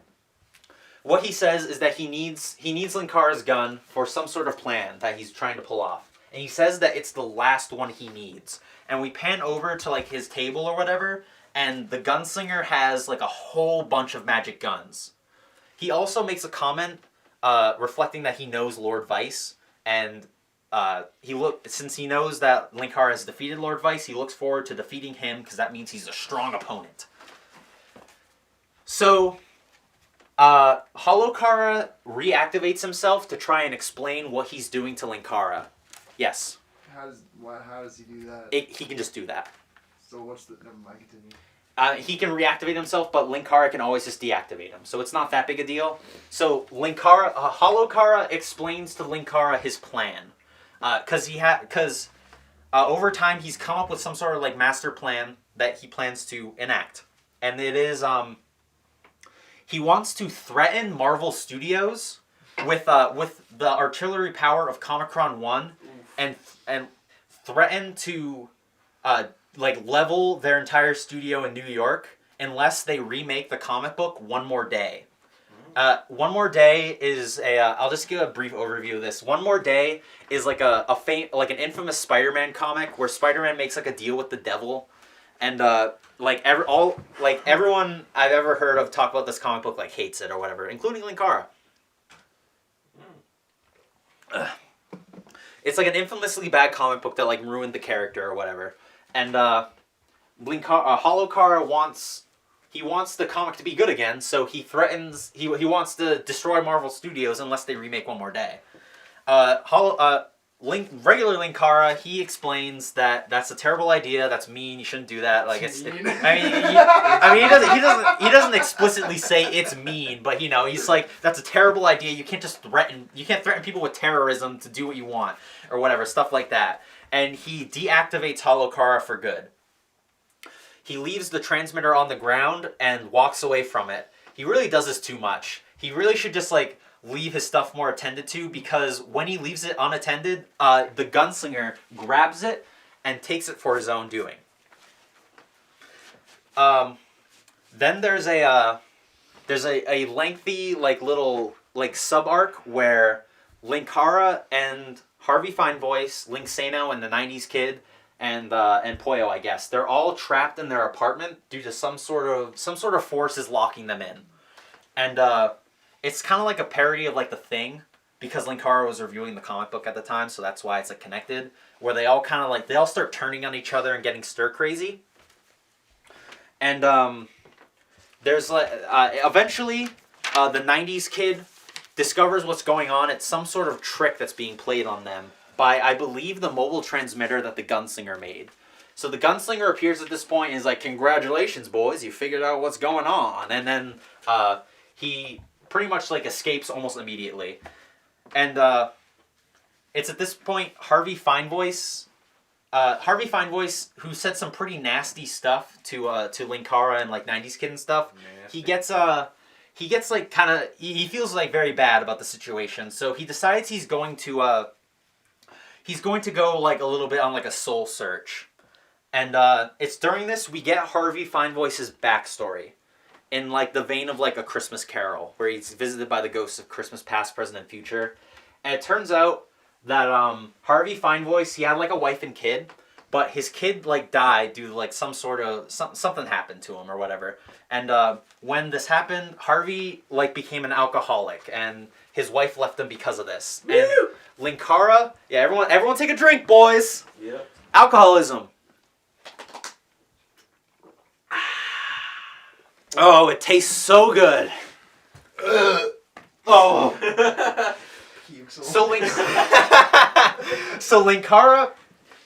B: what he says is that he needs Linkara's gun for some sort of plan that he's trying to pull off. And he says that it's the last one he needs. And we pan over to like his table or whatever, and the gunslinger has like a whole bunch of magic guns. He also makes a comment reflecting that he knows Lord Vyce, and since he knows that Linkara has defeated Lord Vyce, he looks forward to defeating him because that means he's a strong opponent. So Holokara reactivates himself to try and explain what he's doing to Linkara. Yes.
D: How does he do that?
B: He can just do that.
D: So what's the... Never mind, continue.
B: He can reactivate himself, but Linkara can always just deactivate him. So it's not that big a deal. So Holokara explains to Linkara his plan. Because over time he's come up with some sort of like master plan that he plans to enact. And it is... he wants to threaten Marvel Studios with the artillery power of Comicron 1 and threaten to like level their entire studio in New York unless they remake the comic book One More Day. One More Day is I'll just give a brief overview of this. One More Day is like an infamous Spider-Man comic where Spider-Man makes like a deal with the devil, and everyone I've ever heard of talk about this comic book like hates it or whatever, including Linkara. It's like an infamously bad comic book that like ruined the character or whatever. And Holokara wants the comic to be good again, so he threatens he wants to destroy Marvel Studios unless they remake One More Day. Regular Linkara, he explains that that's a terrible idea. That's mean. You shouldn't do that. Like it's. He doesn't explicitly say it's mean, but he's like, that's a terrible idea. You can't just threaten. You can't threaten people with terrorism to do what you want or whatever stuff like that. And he deactivates Holokara for good. He leaves the transmitter on the ground and walks away from it. He really does this too much. He really should just like leave his stuff more attended to, because when he leaves it unattended, the gunslinger grabs it and takes it for his own doing. Then there's a lengthy like little like sub arc where Linkara and Harvey Finevoice, Link Sano and the 90s Kid and Poyo, I guess, they're all trapped in their apartment due to some sort of force is locking them in. And it's kind of like a parody of like The Thing, because Linkara was reviewing the comic book at the time, so that's why it's like connected, where they all kind of like, they all start turning on each other and getting stir crazy. And there's like eventually the 90s Kid discovers what's going on. It's some sort of trick that's being played on them by, I believe, the mobile transmitter that the Gunslinger made. So the Gunslinger appears at this point and is like, congratulations, boys, you figured out what's going on. And then he pretty much like escapes almost immediately. And it's at this point Harvey Finevoice, who said some pretty nasty stuff to Linkara and like 90s Kid and stuff. Nasty. He gets like kind of, he feels like very bad about the situation, so he decides he's going to go like a little bit on like a soul search. And it's during this we get Harvey Finevoice's backstory in like the vein of like A Christmas Carol, where he's visited by the ghosts of Christmas past, present, and future. And it turns out that Harvey Finevoice, he had like a wife and kid, but his kid like died due to like some sort of something happened to him or whatever. And when this happened, Harvey like became an alcoholic, and his wife left him because of this. Woo! And Linkara, yeah, everyone take a drink, boys.
F: Yeah.
B: Alcoholism. Oh, it tastes so good. Oh. So Linkara,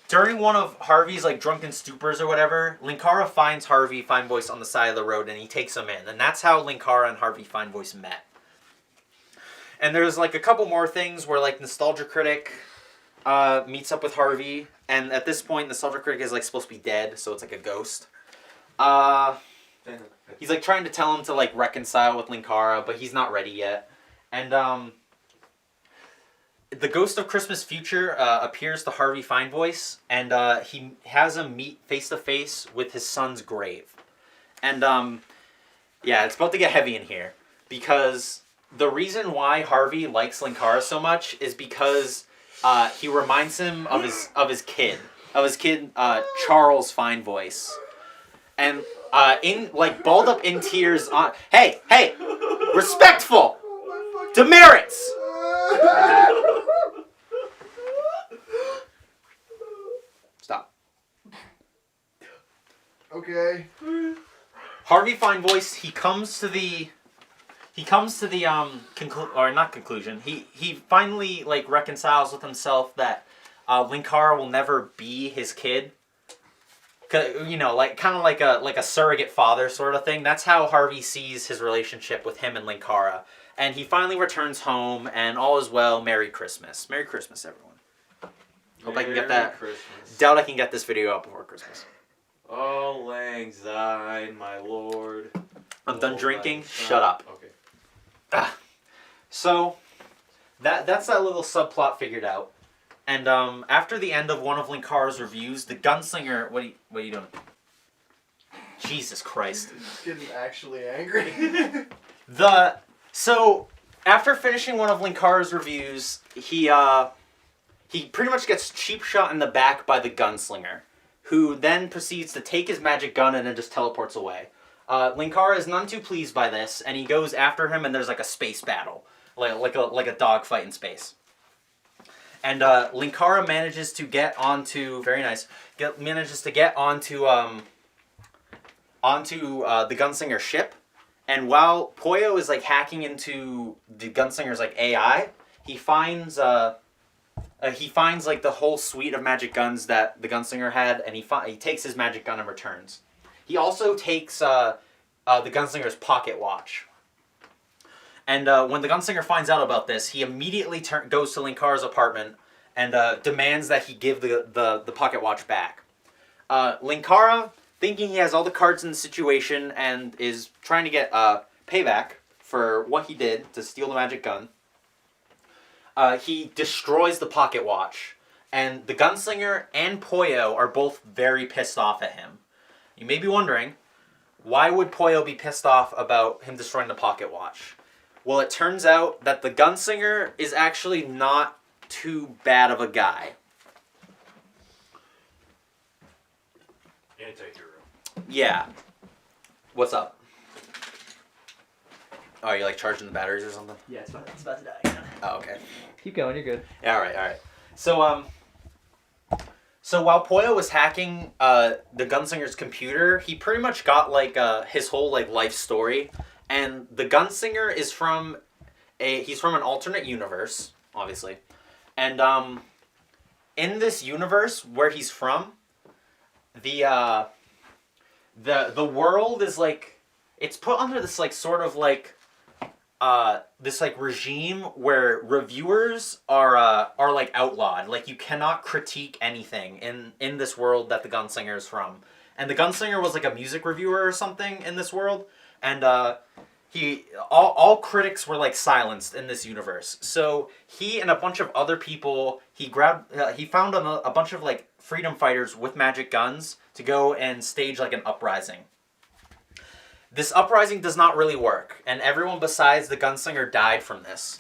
B: during one of Harvey's like drunken stupors or whatever, Linkara finds Harvey Finevoice on the side of the road and he takes him in. And that's how Linkara and Harvey Finevoice met. And there's like a couple more things where like Nostalgia Critic meets up with Harvey. And at this point, Nostalgia Critic is like supposed to be dead, so it's like a ghost. He's like trying to tell him to like reconcile with Linkara, but he's not ready yet. And the ghost of Christmas Future appears to Harvey Finevoice, and he has him meet face to face with his son's grave. And yeah, it's about to get heavy in here, because the reason why Harvey likes Linkara so much is because he reminds him of his kid Charles Fine Voice, and in like balled up in tears on. Hey, respectful, demerits. Stop.
D: Okay.
B: Harvey Fine Voice. He comes to the conclusion. He finally like reconciles with himself that Linkara will never be his kid. You know, like kind of like a surrogate father sort of thing. That's how Harvey sees his relationship with him and Linkara. And he finally returns home, and all is well. Merry Christmas. Merry Christmas, everyone. Hope I can get that.
C: Christmas.
B: Doubt I can get this video up before Christmas.
C: Oh, lang syne, my lord.
B: I'm done
C: Oh,
B: drinking.
C: lang syne.
B: Shut up.
C: Okay.
B: So, that's that little subplot figured out. And after the end of one of Linkara's reviews, the Gunslinger... What are you doing? Jesus Christ.
D: Getting actually angry.
B: So, after finishing one of Linkara's reviews, he pretty much gets cheap shot in the back by the Gunslinger, who then proceeds to take his magic gun and then just teleports away. Linkara is none too pleased by this, and he goes after him, and there's like a space battle, like a dogfight in space. And Linkara manages to get onto the Gunslinger ship, and while Poyo is like hacking into the Gunslinger's like AI, he finds like the whole suite of magic guns that the Gunslinger had, and he takes his magic gun and returns. He also takes the Gunslinger's pocket watch. And when the Gunslinger finds out about this, he immediately goes to Linkara's apartment and demands that he give the pocket watch back. Linkara, thinking he has all the cards in the situation and is trying to get payback for what he did to steal the magic gun, he destroys the pocket watch. And the Gunslinger and Poyo are both very pissed off at him. You may be wondering, why would Poyo be pissed off about him destroying the pocket watch? Well, it turns out that the Gunslinger is actually not too bad of a guy.
F: Anti-hero.
B: Yeah. What's up? Oh, you like charging the batteries or something?
A: Yeah, it's about to die again.
B: Oh, okay.
A: Keep going, you're good.
B: All right. So while Poyo was hacking the Gunslinger's computer, he pretty much got like his whole like life story. And the Gunslinger is he's from an alternate universe, obviously. And in this universe where he's from, the world is like, it's put under this like sort of like this like regime where reviewers are like outlawed. Like you cannot critique anything in this world that the Gunslinger is from. And the Gunslinger was like a music reviewer or something in this world. And all critics were like silenced in this universe. So he and a bunch of other people, he found a bunch of like freedom fighters with magic guns to go and stage like an uprising. This uprising does not really work, and everyone besides the Gunslinger died from this.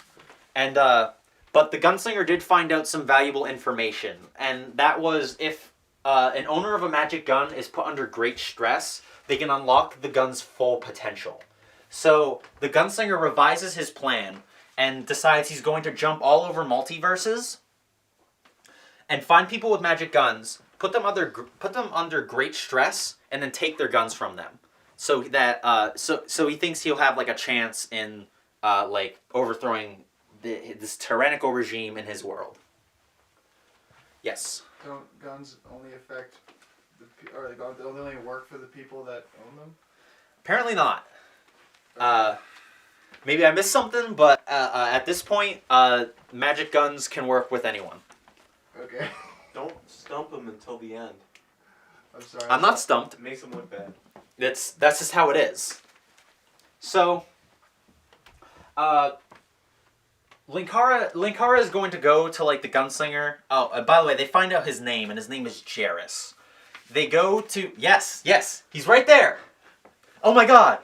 B: And but the Gunslinger did find out some valuable information, and that was if an owner of a magic gun is put under great stress, they can unlock the gun's full potential. So the Gunslinger revises his plan and decides he's going to jump all over multiverses and find people with magic guns, put them under great stress, and then take their guns from them. So that so he thinks he'll have like a chance in like overthrowing this tyrannical regime in his world. Yes.
D: Don't guns only affect or they only work for the people that own them?
B: Apparently not. Maybe I missed something, but at this point, magic guns can work with anyone.
D: Okay.
C: Don't stump him until the end.
D: I'm sorry.
B: I'm not stumped.
C: It makes him look bad.
B: That's just how it is. So, Linkara is going to go to like the Gunslinger. Oh, by the way, they find out his name, and his name is Jairus. They go to yes, he's right there. Oh my God!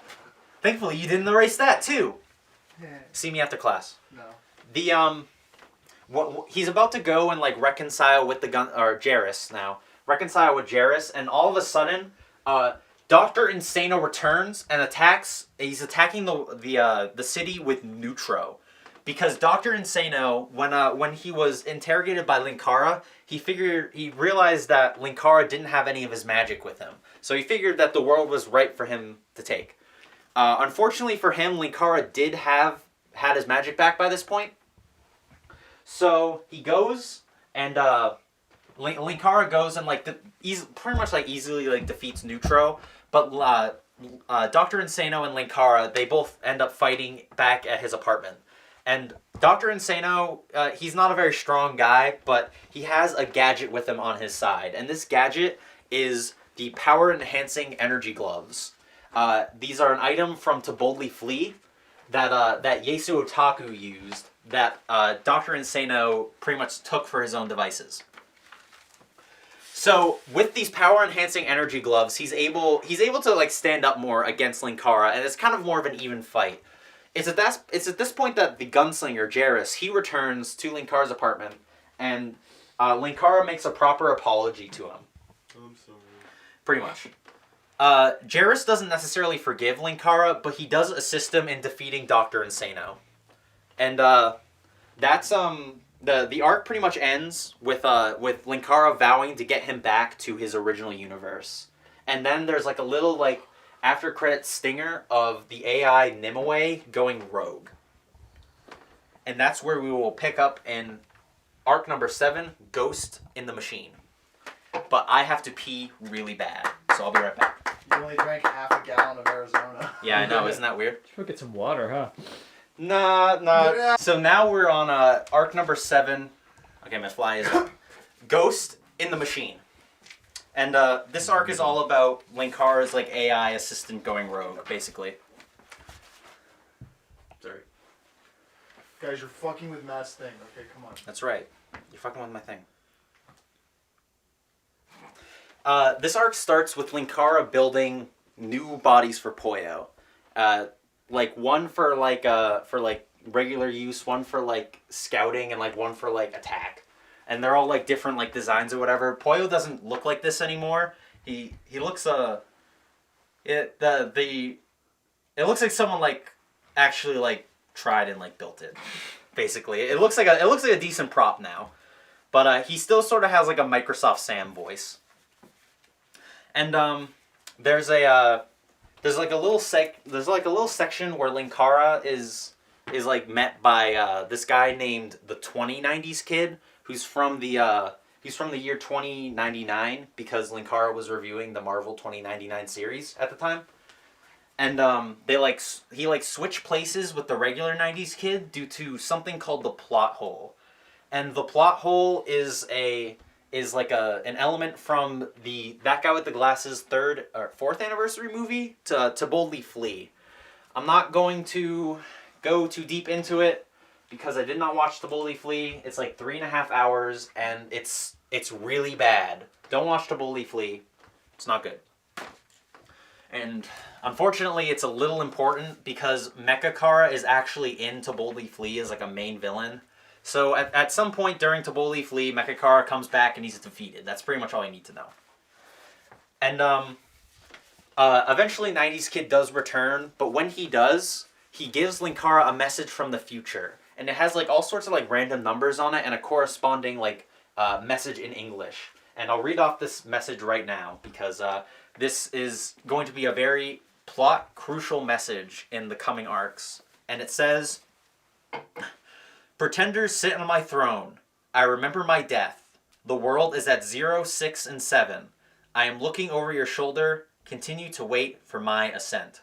B: Thankfully, you didn't erase that too. See me after class.
D: No.
B: He's about to go and like reconcile with Jarrus now. Reconcile with Jarrus, and all of a sudden, Dr. Insano returns and attacks. He's attacking the city with Neutro, because Dr. Insano, when he was interrogated by Linkara, he realized that Linkara didn't have any of his magic with him, so he figured that the world was right for him to take. Unfortunately for him, Linkara had his magic back by this point. So he goes and Linkara goes and pretty much easily defeats Neutro, but Dr. Insano and Linkara, they both end up fighting back at his apartment. And Dr. Insano, he's not a very strong guy, but he has a gadget with him on his side, and this gadget is the power enhancing energy gloves. These are an item from To Boldly Flee that Yasu Otaku used, that Dr. Insano pretty much took for his own devices. So with these power enhancing energy gloves, he's able to stand up more against Linkara, and it's kind of more of an even fight. It's at this point that the Gunslinger, Jarrus, he returns to Linkara's apartment, and Linkara makes a proper apology to him.
C: I'm sorry.
B: Pretty much. Jarrus doesn't necessarily forgive Linkara, but he does assist him in defeating Dr. Insano. And that's the arc pretty much ends with Linkara vowing to get him back to his original universe. And then there's a little after credits stinger of the AI Nimue going rogue. And that's where we will pick up in arc number 7, Ghost in the Machine. But I have to pee really bad, so I'll be right back.
D: You only drank half a gallon of Arizona.
B: Yeah, I know, isn't that weird?
A: Should we get some water, huh?
B: Nah. So now we're on arc number 7. Okay, my fly is up. Ghost in the Machine. And this arc is all about Linkara's AI assistant going rogue, basically.
C: Sorry.
D: Guys, you're fucking with Matt's thing. Okay, come on.
B: That's right. You're fucking with my thing. This arc starts with Linkara building new bodies for Poyo. One for regular use, one for scouting, and one for attack. And they're all different designs or whatever. Poyo doesn't look like this anymore. He looks it looks like someone actually tried and built it. Basically, it looks like a decent prop now. But he still sort of has a Microsoft Sam voice. And there's a little section where Linkara is met by this guy named the 2090s Kid, who's from the year 2099, because Linkara was reviewing the Marvel 2099 series at the time. And he switch places with the regular 90s Kid due to something called the plot hole. And the plot hole is an element from That Guy with the Glasses 3rd or 4th anniversary movie to Boldly Flee. I'm not going to go too deep into it because I did not watch To Boldly Flee. It's 3.5 hours and it's really bad. Don't watch To Boldly Flee. It's not good. And unfortunately, it's a little important because Mecha is actually in To Boldly Flee as a main villain. So at some point during To Boldly Flee, Mecha comes back and he's defeated. That's pretty much all you need to know. And eventually 90s Kid does return, but when he does, he gives Linkara a message from the future. And it has all sorts of random numbers on it and a corresponding message in English. And I'll read off this message right now because this is going to be a very plot crucial message in the coming arcs. And it says, "Pretenders sit on my throne. I remember my death. The world is at 0, 6, and 7. I am looking over your shoulder. Continue to wait for my ascent."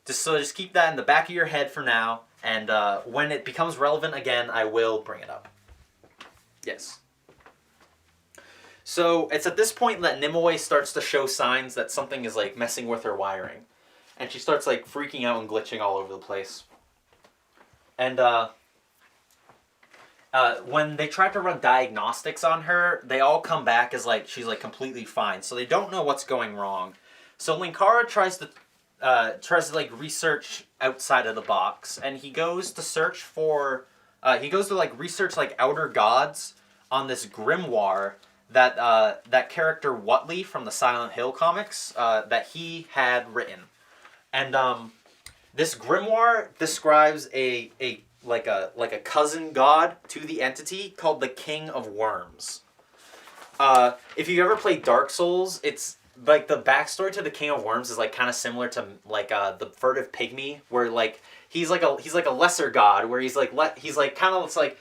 B: Just keep that in the back of your head for now, and when it becomes relevant again, I will bring it up. Yes. So it's at this point that Nimue starts to show signs that something is messing with her wiring, and she starts freaking out and glitching all over the place. And when they try to run diagnostics on her, they all come back as she's completely fine. So they don't know what's going wrong. So Linkara tries to tries to like research outside of the box, and he goes to search for research like outer gods on this grimoire that that character Whatley from the Silent Hill comics that he had written. And this grimoire describes a cousin god to the entity called the King of Worms. If you ever played Dark Souls, it's like the backstory to the King of Worms is like kind of similar to like the Furtive Pygmy, where like he's like a lesser god, where he's like kind of the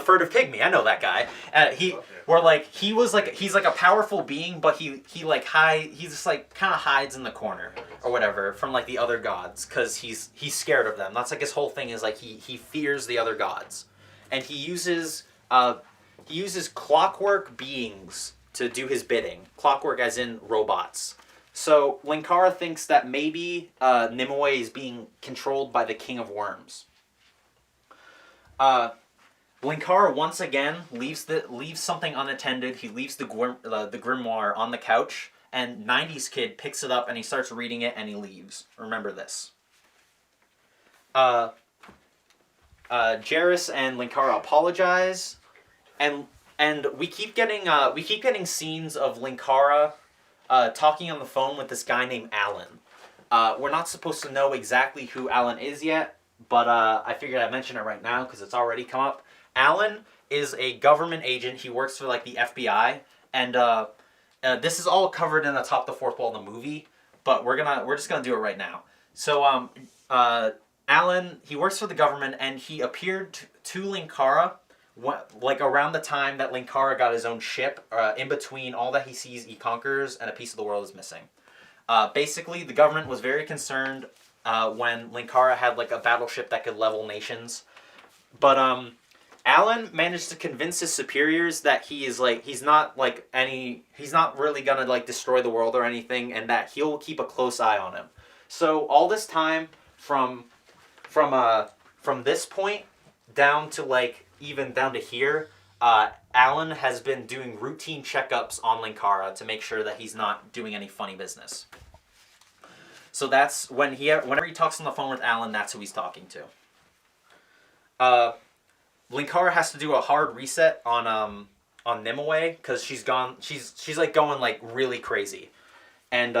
B: Furtive Pygmy. I know that guy. He's like a powerful being, but he just like kind of hides in the corner or whatever from like the other gods because he's scared of them. That's like his whole thing is like he fears the other gods, and he uses clockwork beings to do his bidding. Clockwork as in robots. So Linkara thinks that maybe Nimue is being controlled by the King of Worms. Linkara once again leaves something unattended. He leaves the grimoire on the couch, and 90s Kid picks it up and he starts reading it and he leaves. Remember this. Jairus and Linkara apologize, and we keep getting scenes of Linkara talking on the phone with this guy named Alan. We're not supposed to know exactly who Alan is yet, but I figured I'd mention it right now because it's already come up. Alan is a government agent. He works for like the FBI, and this is all covered in Atop the Fourth Wall in the movie, but we're just gonna do it right now. So Alan, he works for the government, and he appeared to Linkara like around the time that Linkara got his own ship. In between all that he sees, he conquers, and a piece of the world is missing. Basically, the government was very concerned when Linkara had like a battleship that could level nations, but Alan managed to convince his superiors that he's not really gonna like destroy the world or anything, and that he'll keep a close eye on him. So all this time from this point down to here, Alan has been doing routine checkups on Linkara to make sure that he's not doing any funny business. So that's whenever he talks on the phone with Alan, that's who he's talking to. Linkara has to do a hard reset on Nimue because she's like going like really crazy, and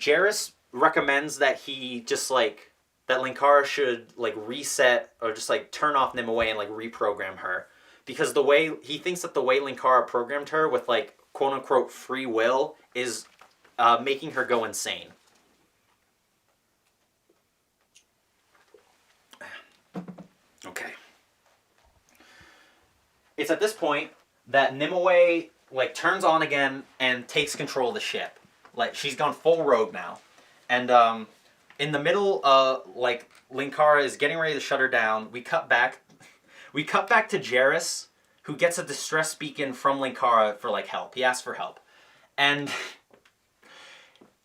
B: Jairus recommends that he just like that Linkara should like reset or just like turn off Nimue and like reprogram her, because the way he thinks that the way Linkara programmed her with like quote unquote free will is making her go insane. Okay. It's at this point that Nimue like turns on again and takes control of the ship. Like she's gone full rogue now, and in the middle, like Linkara is getting ready to shut her down. We cut back to Jairus, who gets a distress beacon from Linkara for like help. He asks for help, and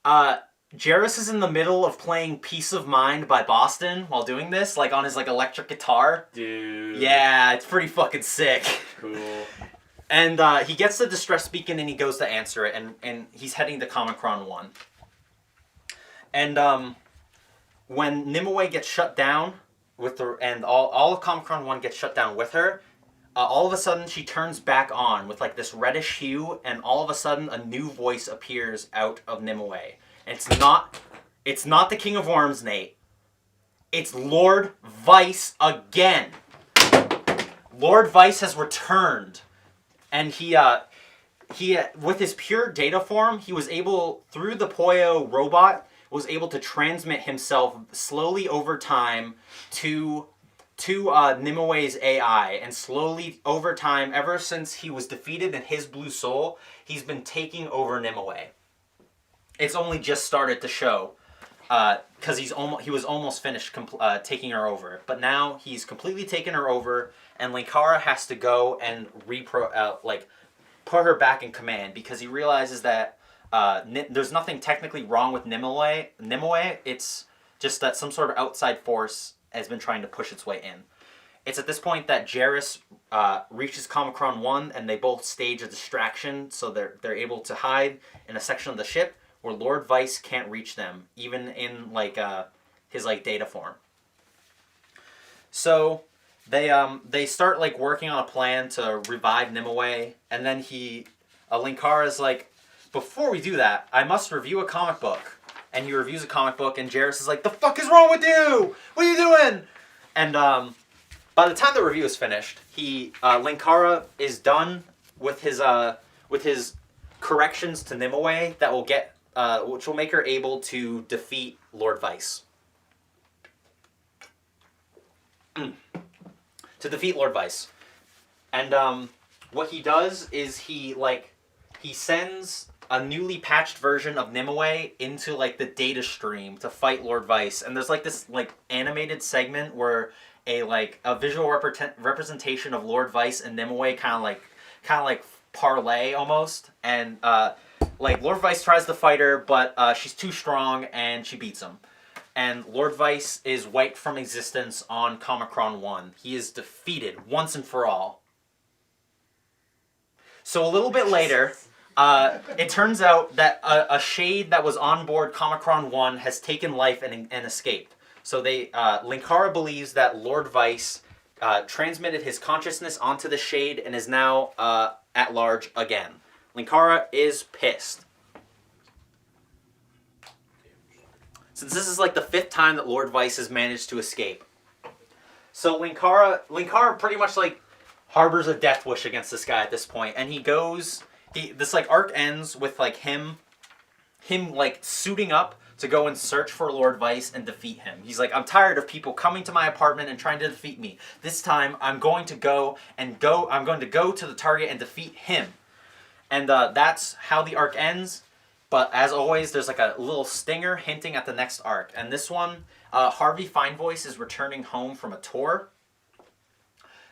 B: Jairus is in the middle of playing "Peace of Mind" by Boston while doing this, like on his like electric guitar.
C: Dude.
B: Yeah, it's pretty fucking sick.
C: Cool.
B: And he gets the distress beacon and he goes to answer it, and he's heading to Comicron 1. And when Nimue gets shut down and all of Comicron 1 gets shut down with her, all of a sudden she turns back on with like this reddish hue, and all of a sudden a new voice appears out of Nimue. And it's not the King of Worms, Nate. It's Lord Vyce again. Lord Vyce has returned, and he with his pure data form, he was able, through the Poyo robot, was able to transmit himself slowly over time to Nimue's AI, and slowly over time, ever since he was defeated in his blue soul, he's been taking over Nimue. It's only just started to show, because he was almost finished taking her over, but now he's completely taken her over, and Linkara has to go and put her back in command, because he realizes that there's nothing technically wrong with Nimue. It's just that some sort of outside force has been trying to push its way in. It's at this point that Jairus reaches Comicron 1, and they both stage a distraction, so they're able to hide in a section of the ship where Lord Vyce can't reach them, even in like his like data form. So they start like working on a plan to revive Nimue, and then Linkara's like, before we do that, I must review a comic book. And he reviews a comic book, and Jairus is like, the fuck is wrong with you? What are you doing? And by the time the review is finished, Linkara is done with his corrections to Nimue that will which will make her able to defeat Lord Vyce. To defeat Lord Vyce. And what he does is he sends a newly patched version of Nimue into like the data stream to fight Lord Vyce. And there's like this like animated segment where a visual representation of Lord Vyce and Nimue kind of like parlay almost. And like Lord Vyce tries to fight her, but she's too strong and she beats him. And Lord Vyce is wiped from existence on Comicron 1. He is defeated once and for all. So a little bit later, it turns out that a shade that was on board Comicron 1 has taken life and escaped. So Linkara believes that Lord Vyce transmitted his consciousness onto the shade and is now at large again. Linkara is pissed. Since this is like the 5th time that Lord Vyce has managed to escape. So Linkara pretty much like harbors a death wish against this guy at this point, and this like arc ends with like him like suiting up to go and search for Lord Vyce and defeat him. He's like, I'm tired of people coming to my apartment and trying to defeat me. This time I'm going to go to the target and defeat him. And that's how the arc ends. But as always, there's like a little stinger hinting at the next arc. And this one, Harvey Finevoice is returning home from a tour.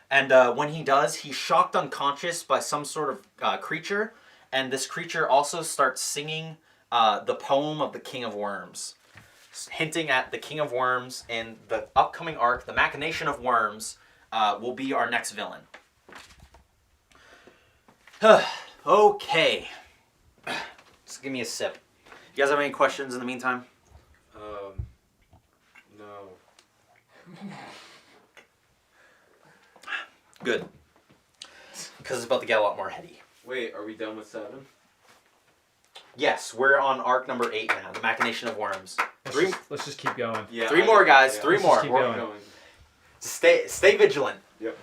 B: And when he does, he's shocked unconscious by some sort of creature. And this creature also starts singing the poem of the King of Worms, hinting at the King of Worms in the upcoming arc, the Machination of Worms, will be our next villain. Okay. Just give me a sip. You guys have any questions in the meantime?
C: No.
B: Good. Because it's about to get a lot more heady.
C: Wait, are we done with 7?
B: Yes, we're on arc number 8 now, the Machination of Worms.
A: Let's just keep going.
C: Yeah.
B: 3 more, guys.
C: Yeah.
B: 3
A: Let's
B: more.
A: just keep
B: We're-
A: going.
B: Stay vigilant.
C: Yep.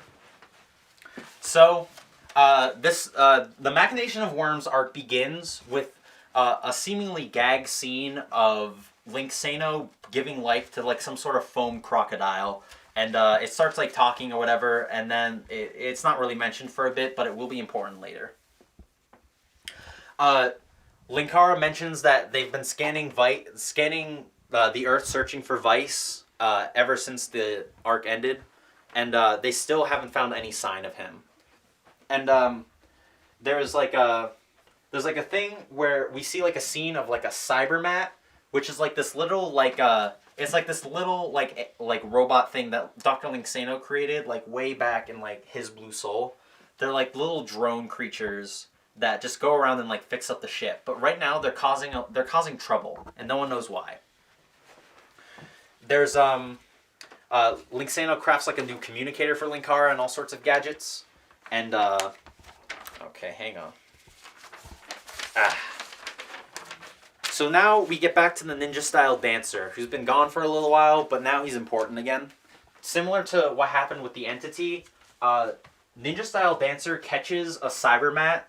B: So, the Machination of Worms arc begins with a seemingly gag scene of Link Sano giving life to like some sort of foam crocodile, and it starts like talking or whatever, and then it's not really mentioned for a bit, but it will be important later. Linkara mentions that they've been scanning the Earth, searching for Vyce ever since the arc ended, and they still haven't found any sign of him. And there's like a thing where we see like a scene of like a cybermat, which is like this little it's like this little like robot thing that Dr. Linksano created like way back in like his Blue Soul. They're like little drone creatures that just go around and like fix up the ship. But right now they're causing trouble, and no one knows why. There's Linksano crafts like a new communicator for Linkara and all sorts of gadgets. And okay, hang on. So now we get back to the ninja-style dancer, who's been gone for a little while, but now he's important again. Similar to what happened with the entity, ninja-style dancer catches a cybermat,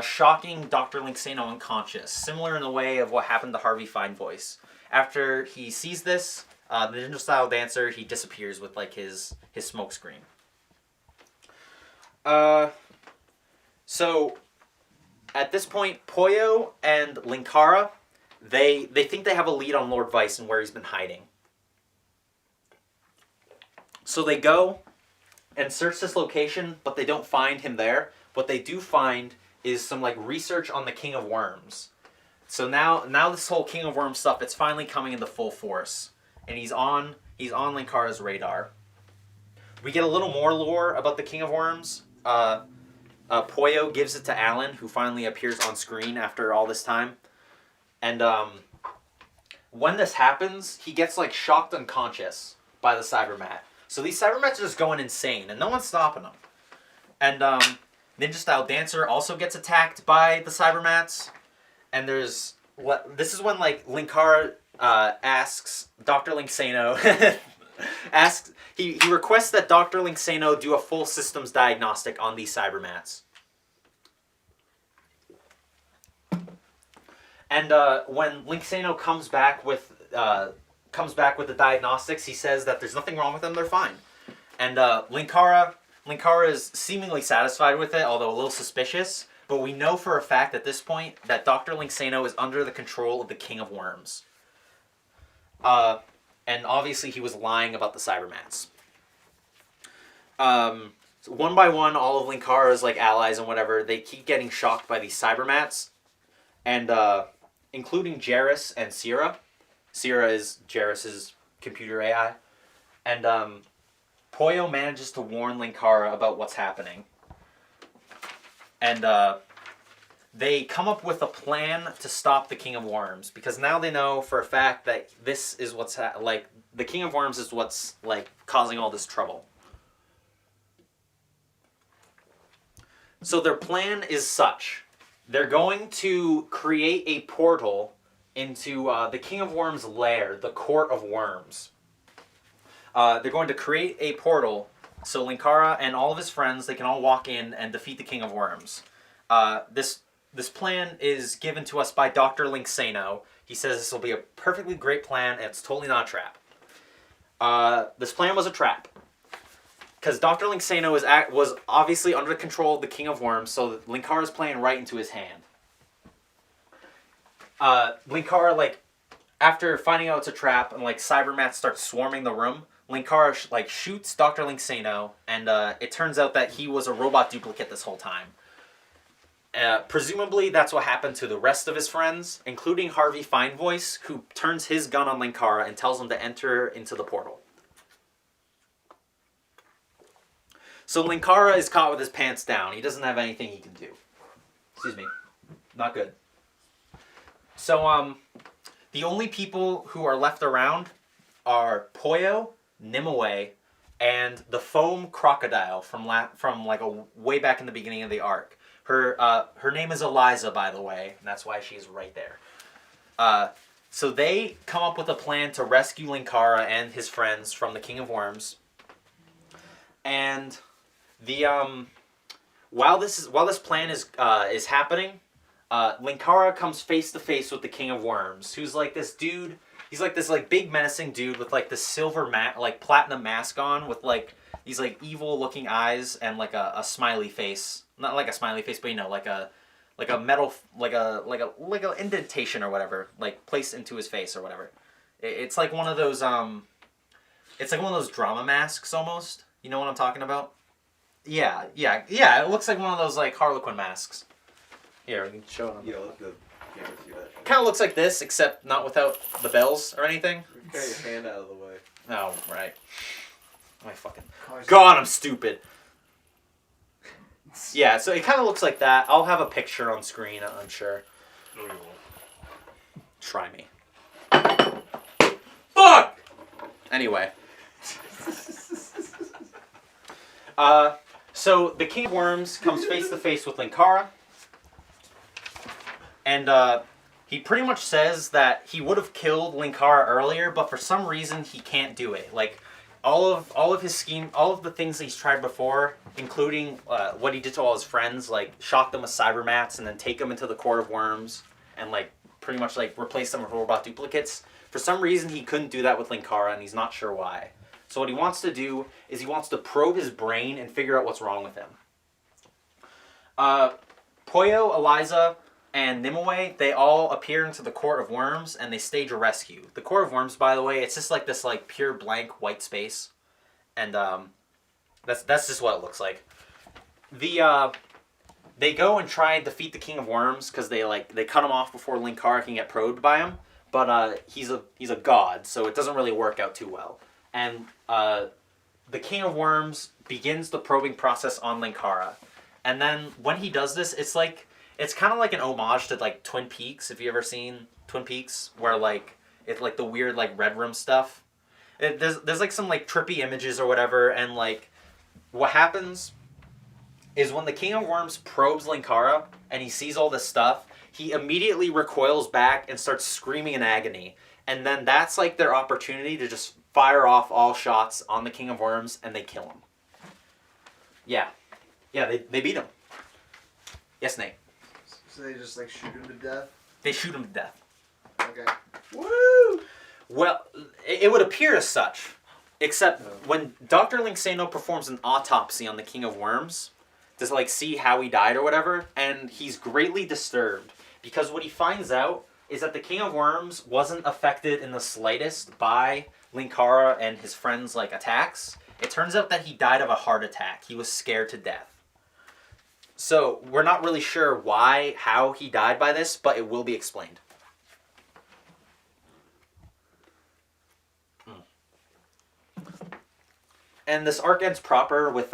B: shocking Dr. Linksano unconscious, similar in the way of what happened to Harvey Finevoice. After he sees this, the ninja-style dancer, he disappears with like his smoke screen. So at this point, Poyo and Linkara, they think they have a lead on Lord Vyce and where he's been hiding. So they go and search this location, but they don't find him there. What they do find is some like research on the King of Worms. So now this whole King of Worms stuff, it's finally coming into full force, and he's on Linkara's radar. We get a little more lore about the King of Worms. Poyo gives it to Alan, who finally appears on screen after all this time. And when this happens, he gets like shocked unconscious by the Cybermat. So these Cybermats are just going insane, and no one's stopping them. And Ninja Style Dancer also gets attacked by the Cybermats. And this is when like Linkara asks Dr. Linksano he requests that Dr. Linksano do a full systems diagnostic on these Cybermats. And when Linksano comes back with the diagnostics, he says that there's nothing wrong with them, they're fine. And Linkara is seemingly satisfied with it, although a little suspicious. But we know for a fact at this point that Dr. Linksano is under the control of the King of Worms. And obviously he was lying about the Cybermats. So one by one, all of Linkara's like allies and whatever, they keep getting shocked by these Cybermats. And including Jarrus and Sierra. Sierra is Jarrus's computer AI. And Poyo manages to warn Linkara about what's happening. And they come up with a plan to stop the King of Worms, because now they know for a fact that this is what's the King of Worms is what's like causing all this trouble. So their plan is such: they're going to create a portal into the King of Worms' lair, the Court of Worms. They're going to create a portal so Linkara and all of his friends, they can all walk in and defeat the King of Worms. This plan is given to us by Dr. Linksano. He says this will be a perfectly great plan, and it's totally not a trap. This plan was a trap, because Dr. Linksano was obviously under the control of the King of Worms, so Linkara is playing right into his hand. Linkara, like, after finding out it's a trap and like Cybermats start swarming the room, Linkara shoots Dr. Linksano, and it turns out that he was a robot duplicate this whole time. Presumably that's what happened to the rest of his friends, including Harvey Finevoice, who turns his gun on Linkara and tells him to enter into the portal. So Linkara is caught with his pants down. He doesn't have anything he can do. Excuse me. Not good. So, the only people who are left around are Poyo, Nimue, and the foam crocodile from like way back in the beginning of the arc. Her name is Eliza, by the way, and that's why she's right there. So they come up with a plan to rescue Linkara and his friends from the King of Worms. And while this plan is happening, Linkara comes face to face with the King of Worms, who's like this dude. He's like this like big menacing dude with like this silver platinum mask on, with like these like evil looking eyes and like a smiley face. Not like a smiley face, but you know, like a metal, like a indentation or whatever, like placed into his face or whatever. It's like one of those it's like one of those drama masks almost. You know what I'm talking about? Yeah. It looks like one of those like Harlequin masks. Here, we can show them.
C: Yeah, let the camera see that.
B: Kind of looks like this, except not without the bells or anything.
C: Get your hand out of the way.
B: Oh, right. My fucking... God, I'm stupid. Yeah, so it kind of looks like that. I'll have a picture on screen, I'm sure.
F: No, you won't.
B: Try me. Fuck! Anyway. So the King of Worms comes face to face with Linkara. And he pretty much says that he would have killed Linkara earlier, but for some reason he can't do it. Like, all of his scheme, all of the things that he's tried before, including what he did to all his friends, like shock them with cybermats and then take them into the Court of Worms and like pretty much like replace them with robot duplicates. For some reason he couldn't do that with Linkara, and he's not sure why. So what he wants to do is he wants to probe his brain and figure out what's wrong with him. Poyo, Eliza, and Nimue, they all appear into the Court of Worms and they stage a rescue. The Court of Worms, by the way, it's just like this like pure blank white space. And that's just what it looks like. They go and try and defeat the King of Worms because they cut him off before Linkara can get probed by him. But he's a god, so it doesn't really work out too well. And the King of Worms begins the probing process on Linkara. And then when he does this, it's like It's kind of like an homage to like Twin Peaks. If you ever seen Twin Peaks, where like it's like the weird like red room stuff. There's like some like trippy images or whatever, and like what happens is when the King of Worms probes Linkara and he sees all this stuff, he immediately recoils back and starts screaming in agony. And then that's like their opportunity to just fire off all shots on the King of Worms, and they kill him. Yeah. Yeah, they beat him. Yes, Nate.
D: So they just like shoot him to death?
B: They shoot him to death.
D: Okay.
B: Woo! Well, it would appear as such. Except when Dr. Linksano performs an autopsy on the King of Worms, to like see how he died or whatever, and he's greatly disturbed. Because what he finds out is that the King of Worms wasn't affected in the slightest by Linkara and his friends' like attacks. It turns out that he died of a heart attack. He was scared to death. So we're not really sure how he died by this, but it will be explained. And this arc ends proper with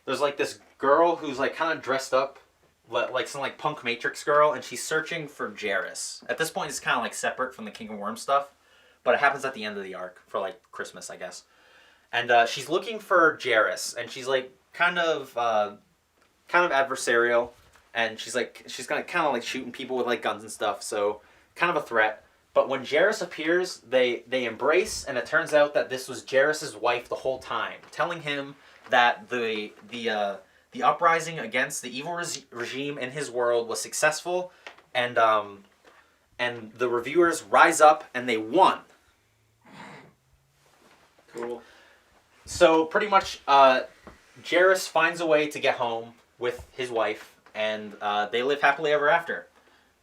B: there's like this girl who's like kind of dressed up like some like punk Matrix girl, and she's searching for Jairus. At this point, it's kind of like separate from the King of Worms stuff, but it happens at the end of the arc for like Christmas, I guess. And she's looking for Jairus, and she's like kind of adversarial, and she's kind of like shooting people with like guns and stuff, so kind of a threat. But when Jairus appears, they embrace, and it turns out that this was Jairus' wife the whole time, telling him that the uprising against the evil regime in his world was successful, and the reviewers rise up and they won.
C: Cool.
B: So pretty much, Jairus finds a way to get home with his wife, and they live happily ever after.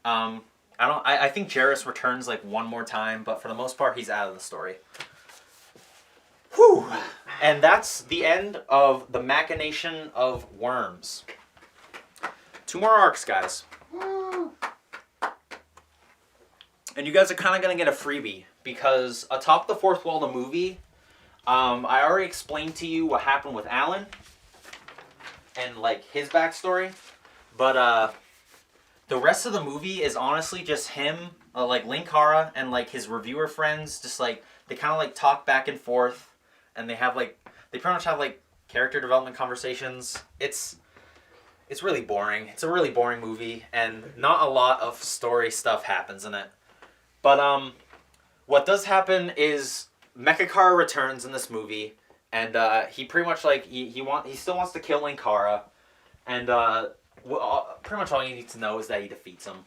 B: I think Jairus returns like one more time, but for the most part, he's out of the story. Whew! And that's the end of the Machination of Worms. 2 more arcs, guys. And you guys are kind of going to get a freebie, because Atop the Fourth Wall, the movie, I already explained to you what happened with Alan and like his backstory, but the rest of the movie is honestly just him, like Linkara and like his reviewer friends, just like they kind of like talk back and forth, and they pretty much have like character development conversations. It's really boring. It's a really boring movie, and not a lot of story stuff happens in it. But what does happen is Mechakara returns in this movie, and he pretty much like he still wants to kill Linkara, and pretty much all you need to know is that he defeats him.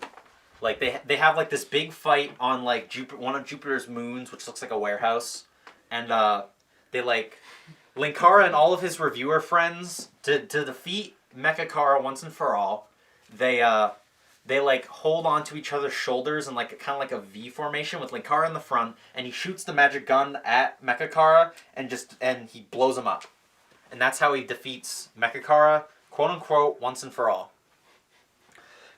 B: Like they have like this big fight on like one of Jupiter's moons, which looks like a warehouse, and they like Linkara and all of his reviewer friends to defeat Mechakara once and for all. They like hold on to each other's shoulders in like kind of like a V formation with Linkara in the front, and he shoots the magic gun at Mechakara and he blows him up, and that's how he defeats Mechakara, quote unquote, once and for all.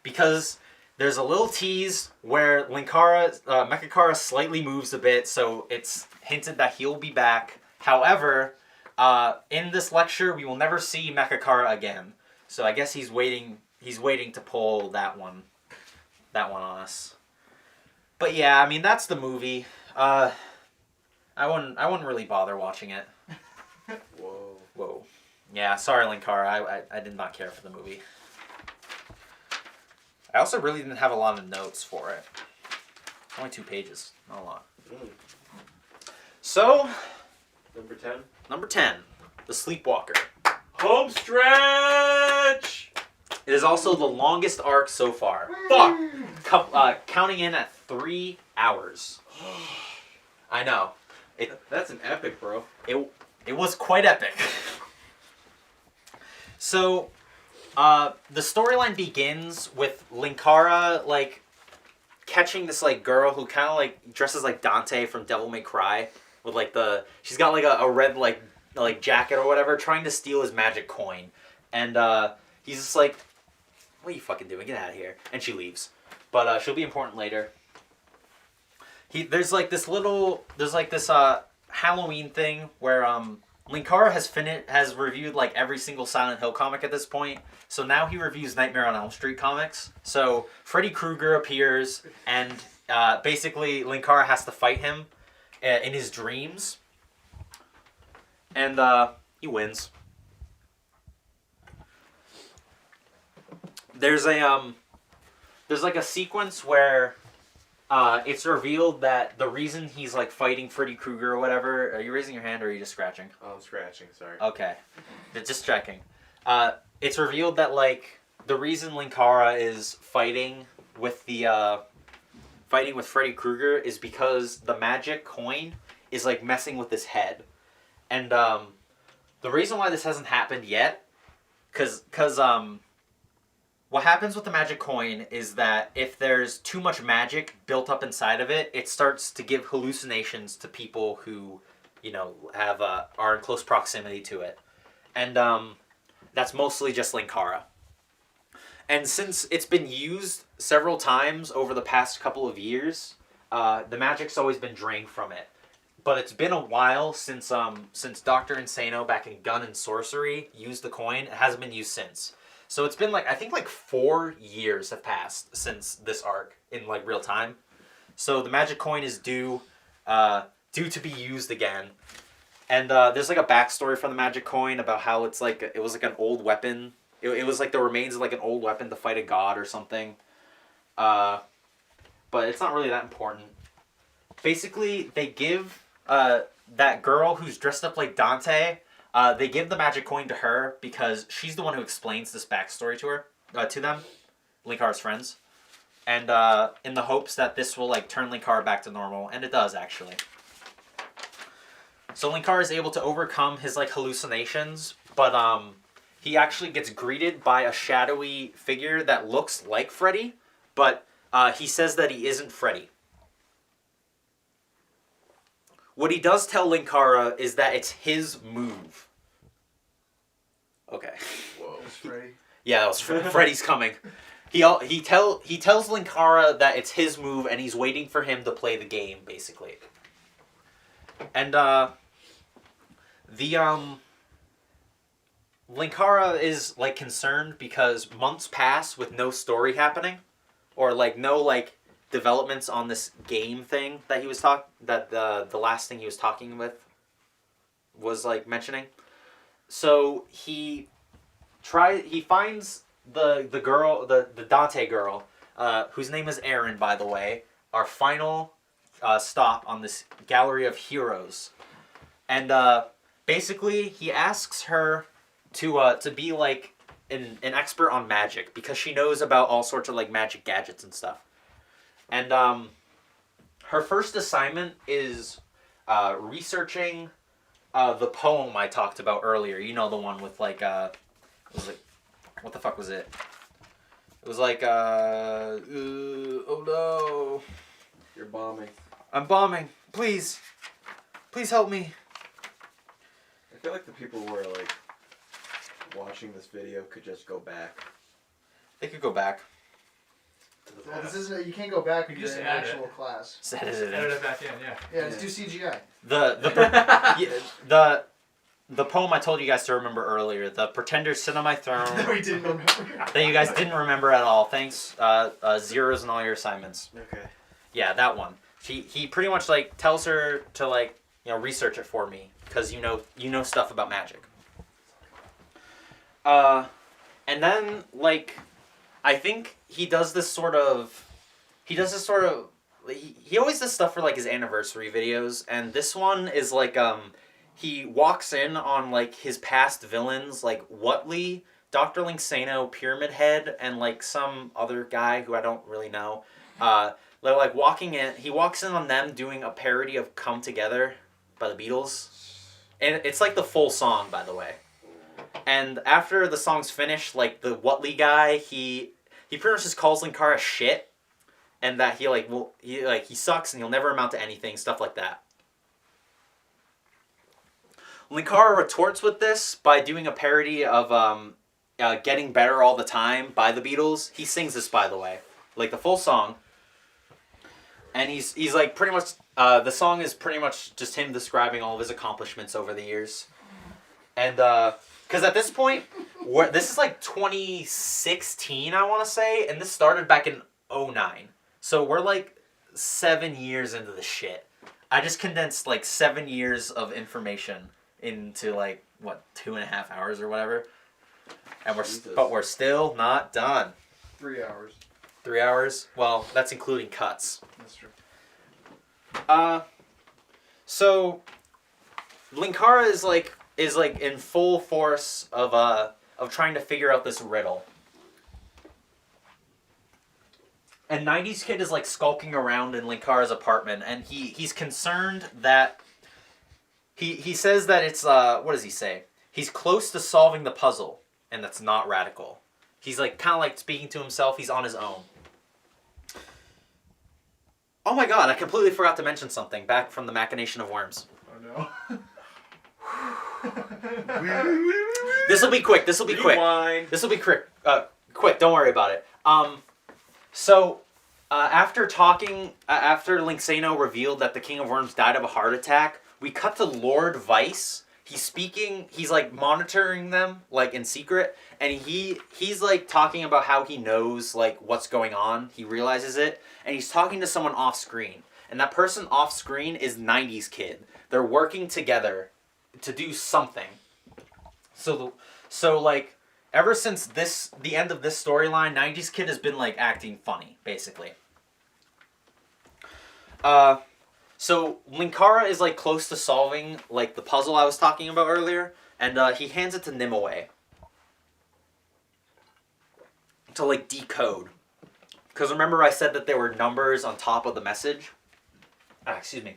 B: Because there's a little tease where Mechakara slightly moves a bit, so it's hinted that he'll be back. However, in this lecture, we will never see Mechakara again. So I guess he's waiting to pull that one on us. But yeah, I mean that's the movie. I wouldn't really bother watching it. Whoa. Yeah, sorry Linkara, I did not care for the movie. I also really didn't have a lot of notes for it. Only 2 pages, not a lot. So, Number 10, The Sleepwalker.
C: Home stretch!
B: It is also the longest arc so far.
C: Fuck!
B: Counting in at 3 hours. I know.
C: That's an epic, bro.
B: It was quite epic. So, the storyline begins with Linkara, like, catching this, like, girl who kind of, like, dresses like Dante from Devil May Cry. With, like, she's got, like, a red, like jacket or whatever, trying to steal his magic coin. And, he's just like, what are you fucking doing? Get out of here. And she leaves. But, she'll be important later. There's this Halloween thing where, Linkara has reviewed like every single Silent Hill comic at this point. So now he reviews Nightmare on Elm Street comics. So Freddy Krueger appears, and basically Linkara has to fight him in his dreams, and he wins. There's like a sequence where it's revealed that the reason he's like fighting Freddy Krueger or whatever. Are you raising your hand or are you just scratching?
C: Oh, I'm scratching. Sorry.
B: Okay, just checking. It's revealed that like the reason Linkara is fighting with Freddy Krueger is because the magic coin is like messing with his head, and the reason why this hasn't happened yet, because what happens with the magic coin is that if there's too much magic built up inside of it, it starts to give hallucinations to people who, have are in close proximity to it, and that's mostly just Linkara. And since it's been used several times over the past couple of years, the magic's always been drained from it. But it's been a while since Dr. Insano back in Gun and Sorcery used the coin. It hasn't been used since. So it's been I think 4 years have passed since this arc in real time. So the magic coin is due to be used again. And there's a backstory for the magic coin about how it was an old weapon. It was the remains of an old weapon to fight a god or something. But it's not really that important. Basically, they give that girl who's dressed up like Dante. They give the magic coin to her because she's the one who explains this backstory to them, Linkara's friends, and in the hopes that this will turn Linkara back to normal, and it does actually. So Linkara is able to overcome his hallucinations, but he actually gets greeted by a shadowy figure that looks like Freddy, but he says that he isn't Freddy. What he does tell Linkara is that it's his move. Okay.
D: Whoa. That's Freddy.
B: Yeah, that was Freddy's coming. He tells Linkara that it's his move and he's waiting for him to play the game, basically. And Linkara is concerned because months pass with no story happening, or no developments on this game thing that he was the last thing he was talking with was mentioning. So he finds the girl, the Dante girl, whose name is Erin, by the way, our final stop on this gallery of heroes, and basically he asks her to be an expert on magic because she knows about all sorts of magic gadgets and stuff. And her first assignment is researching the poem I talked about earlier. You know, the one with what the fuck was it? It was oh no.
C: You're bombing.
B: I'm bombing. Please help me.
C: I feel like the people who are watching this video could just go back.
B: They could go back.
D: Well, this isn't. You can't go back and
F: You just
D: do an
F: edit
D: actual
F: it.
D: class.
B: Just edit it in.
F: Edit it back in, yeah.
D: Yeah, just do CGI.
B: The poem I told you guys to remember earlier. The pretenders sit on my throne.
D: No, we didn't remember.
B: That you guys didn't remember at all. Thanks. Zeros in all your assignments.
C: Okay.
B: Yeah, that one. He pretty much tells her to research it for me because you know stuff about magic. And then I think he does this sort of. He always does stuff for his anniversary videos, and this one is he walks in on his past villains Whatley, Dr. Linksano, Pyramid Head, and some other guy who I don't really know. They're walking in. He walks in on them doing a parody of "Come Together" by the Beatles, and it's the full song, by the way. And after the song's finished, the Whatley guy, he pretty much just calls Linkara shit, and that he sucks and he'll never amount to anything, stuff like that. Linkara retorts with this by doing a parody of "Getting Better All the Time" by the Beatles. He sings this, by the way, the full song. And he's pretty much the song is pretty much just him describing all of his accomplishments over the years. And because at this point, this is like 2016, I want to say, and this started back in 2009. So we're like 7 years into the shit. I just condensed like 7 years of information into like, what, 2.5 hours or whatever. And we're still not done.
D: 3 hours.
B: 3 hours? Well, that's including cuts.
D: That's true.
B: So Linkara is like in full force of trying to figure out this riddle. And 90s Kid is like skulking around in Linkara's apartment, and he's concerned that he says that it's what does he say? He's close to solving the puzzle, and that's not radical. He's like kind of like speaking to himself. He's on his own. Oh my god, I completely forgot to mention something back from the Machination of Worms.
D: Oh no.
B: This will be quick. This will be quick.
C: Rewind.
B: This will be quick. Quick. Don't worry about it. So after Linksano revealed that the King of Worms died of a heart attack, we cut to Lord Vyce. He's speaking. He's like monitoring them like in secret, and he's like talking about how he knows like what's going on. He realizes it, and he's talking to someone off screen, and that person off screen is 90s Kid. They're working together to do something. So like ever since the end of this storyline, 90s Kid has been like acting funny, basically. So Linkara is like close to solving like the puzzle I was talking about earlier, and he hands it to Nimue to like decode. Because remember I said that there were numbers on top of the message? Excuse me.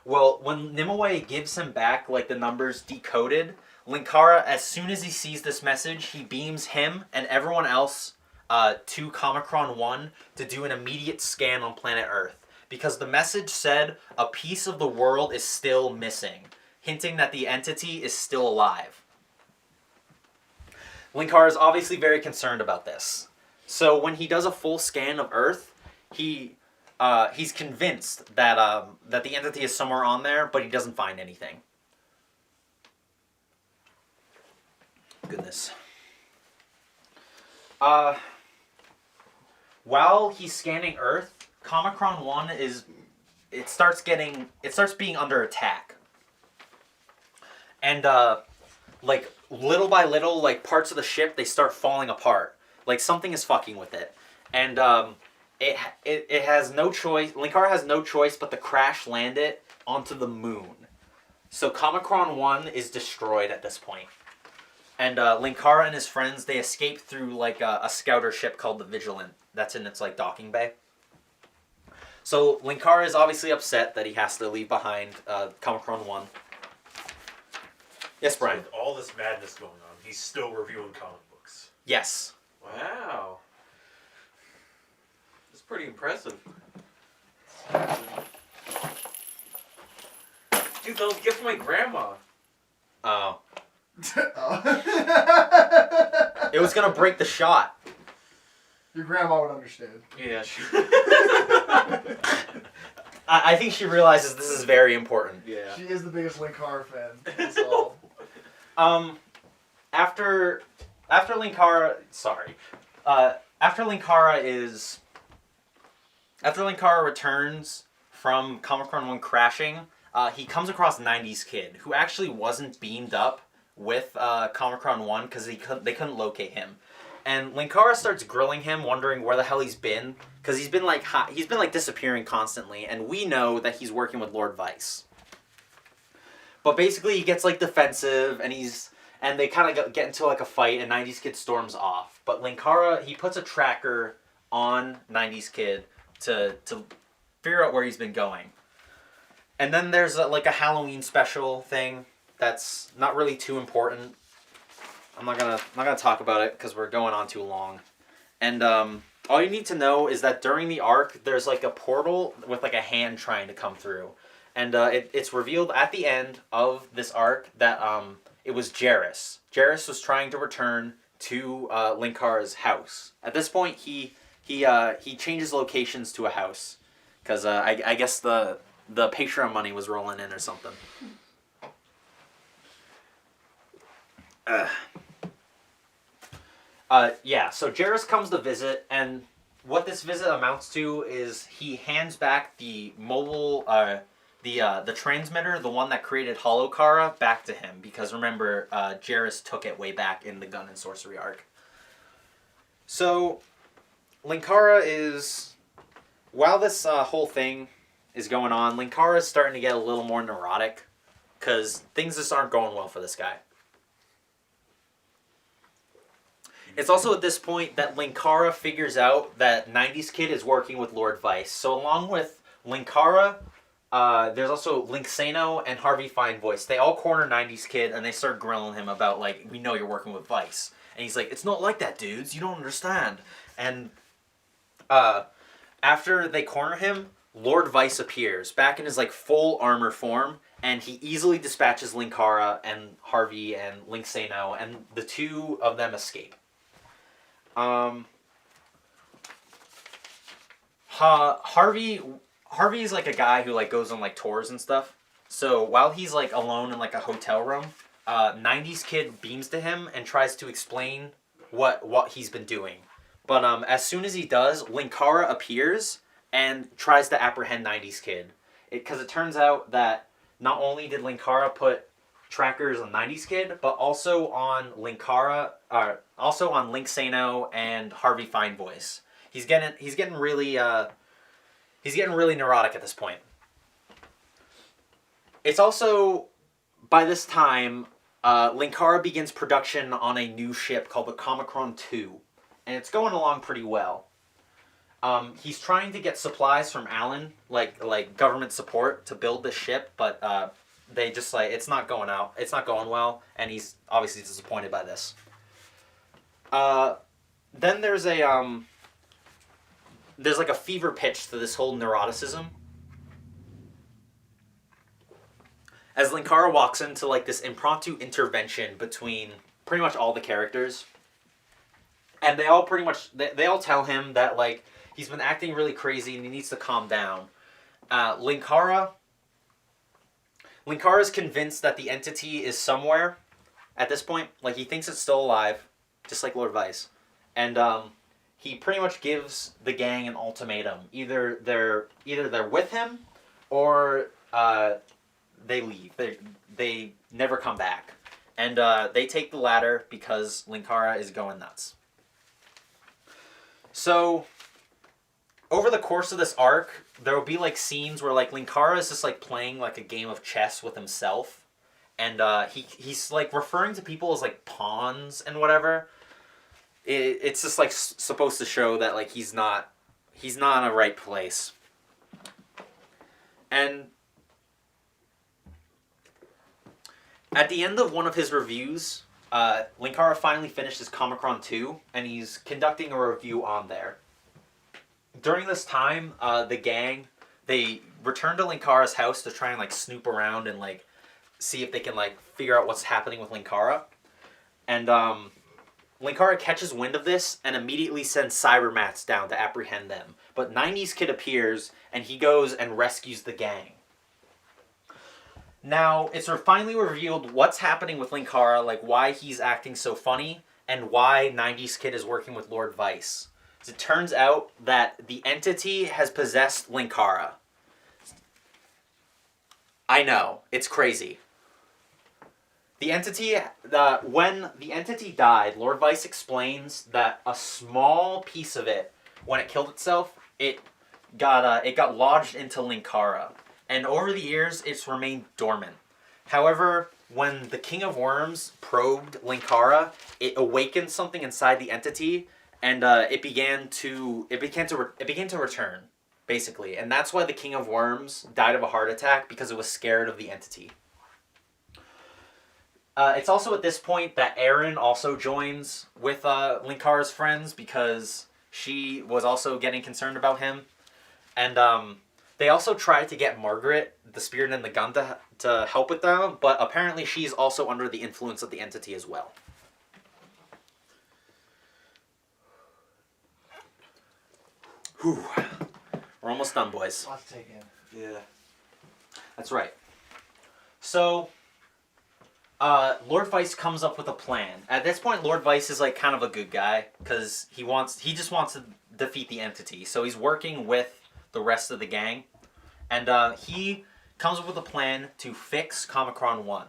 B: Well, when Nimue gives him back like the numbers decoded, Linkara, as soon as he sees this message, he beams him and everyone else to Comicron 1 to do an immediate scan on planet Earth. Because the message said a piece of the world is still missing, hinting that the entity is still alive. Linkara is obviously very concerned about this. So when he does a full scan of Earth, he's convinced that that the entity is somewhere on there, but he doesn't find anything. Goodness. While he's scanning Earth, Comicron 1 starts being under attack. And like little by little, like parts of the ship, they start falling apart. Like something is fucking with it. And it has no choice. Linkara has no choice but to crash land it onto the moon. So Comicron 1 is destroyed at this point. And Linkara and his friends, they escape through like a scouter ship called the Vigilant. That's in its like docking bay. So Linkara is obviously upset that he has to leave behind Comicron 1. Yes, Brian?
F: So with all this madness going on, he's still reviewing comic books.
B: Yes.
C: Wow. That's pretty impressive. Dude, that was a gift from my grandma.
B: Oh. It was gonna break the shot.
D: Your grandma would understand.
C: Yeah, sure.
B: I think she realizes this is very important.
C: Yeah.
D: She is the biggest Linkara fan. That's all.
B: After Linkara returns from Comicron 1 crashing, he comes across 90s Kid, who actually wasn't beamed up with Comicron 1 because they couldn't locate him. And Linkara starts grilling him, wondering where the hell he's been, because he's been like disappearing constantly, and we know that he's working with Lord Vyce. But basically, he gets like defensive, and they kind of get into like a fight, and 90s Kid storms off. But Linkara, he puts a tracker on 90s Kid to figure out where he's been going. And then there's like a Halloween special thing that's not really too important. I'm not gonna talk about it because we're going on too long. And all you need to know is that during the arc, there's like a portal with like a hand trying to come through, and it's revealed at the end of this arc that it was Jarrus. Jarrus was trying to return to Linkara's house. At this point, he changes locations to a house because I guess the Patreon money was rolling in or something. Yeah, so Jarrus comes to visit, and what this visit amounts to is he hands back the mobile, the transmitter, the one that created Holokara, back to him, because remember, Jarrus took it way back in the Gun and Sorcery arc. So, Linkara is, while this whole thing is going on, Linkara is starting to get a little more neurotic, because things just aren't going well for this guy. It's also at this point that Linkara figures out that 90s Kid is working with Lord Vyce. So along with Linkara, there's also Linksano and Harvey Finevoice. They all corner 90s Kid and they start grilling him about, like, we know you're working with Vyce. And he's like, it's not like that, dudes. You don't understand. And after they corner him, Lord Vyce appears, back in his, like, full armor form. And he easily dispatches Linkara and Harvey and Linksano. And the two of them escape. Harvey is like a guy who like goes on like tours and stuff. So while he's like alone in like a hotel room, 90s Kid beams to him and tries to explain what he's been doing. But as soon as he does, Linkara appears and tries to apprehend 90s Kid. Because it turns out that not only did Linkara put trackers on 90s Kid, but also on Linkara, also on Linksano and Harvey Finevoice. He's getting really neurotic at this point. It's also by this time Linkara begins production on a new ship called the Comicron 2, and it's going along pretty well. He's trying to get supplies from Alan, like government support, to build this ship, but they just like it's not going well, and he's obviously disappointed by this. Then there's like a fever pitch to this whole neuroticism. As Linkara walks into like this impromptu intervention between pretty much all the characters, and they all they all tell him that like he's been acting really crazy and he needs to calm down. Linkara is convinced that the entity is somewhere at this point. Like, he thinks it's still alive, just like Lord Vyce. And he pretty much gives the gang an ultimatum. Either they're with him or they leave. They never come back. And they take the latter because Linkara is going nuts. So over the course of this arc, there will be like scenes where like Linkara is just like playing like a game of chess with himself, and he's like referring to people as like pawns and whatever. It's just like supposed to show that like he's not in a right place. And at the end of one of his reviews, Linkara finally finished his Comicron 2, and he's conducting a review on there. During this time, the gang, they return to Linkara's house to try and like snoop around and like see if they can like figure out what's happening with Linkara. And Linkara catches wind of this and immediately sends Cybermats down to apprehend them. But 90s Kid appears and he goes and rescues the gang. Now, it's finally revealed what's happening with Linkara, like why he's acting so funny and why 90s Kid is working with Lord Vyce. It turns out that the entity has possessed Linkara. I know, it's crazy. The entity, when the entity died, Lord Vyce explains that a small piece of it, when it killed itself, it got lodged into Linkara, and over the years, it's remained dormant. However, when the King of Worms probed Linkara, it awakened something inside the entity. And it began to return, basically, and that's why the King of Worms died of a heart attack, because it was scared of the entity. It's also at this point that Erin also joins with Linkara's friends, because she was also getting concerned about him, and they also tried to get Margaret, the spirit and the gun, to help with them, but apparently she's also under the influence of the entity as well. Whew. We're almost done, boys.
D: Lots to take in.
C: Yeah.
B: That's right. So, Lord Vyce comes up with a plan. At this point, Lord Vyce is like kind of a good guy because he just wants to defeat the entity. So he's working with the rest of the gang, and he comes up with a plan to fix Comicron 1.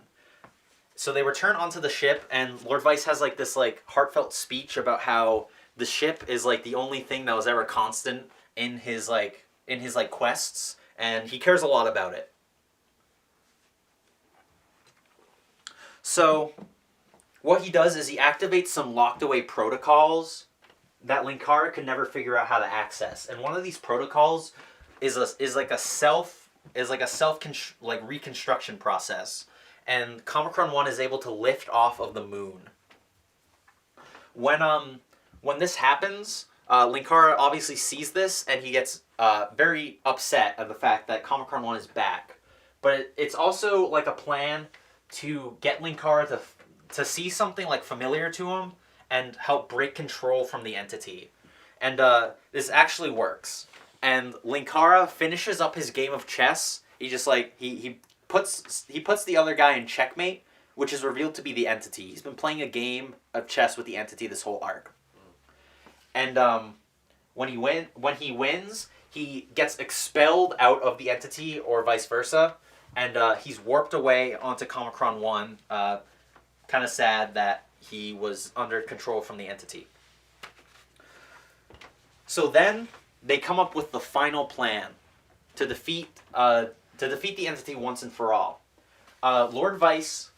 B: So they return onto the ship, and Lord Vyce has like this like heartfelt speech about how the ship is like the only thing that was ever constant in his quests, and he cares a lot about it. So what he does is he activates some locked away protocols that Linkara could never figure out how to access. And one of these protocols is like a self reconstruction process. And Comicron 1 is able to lift off of the moon. When this happens, Linkara obviously sees this, and he gets very upset at the fact that Comicron 1 is back. But it's also like a plan to get Linkara to see something like familiar to him and help break control from the entity. And this actually works. And Linkara finishes up his game of chess. He just like he puts the other guy in checkmate, which is revealed to be the entity. He's been playing a game of chess with the entity this whole arc. And when he wins, he gets expelled out of the entity or vice versa. And he's warped away onto Comicron 1. Kind of sad that he was under control from the entity. So then they come up with the final plan to defeat the entity once and for all. Lord Vyce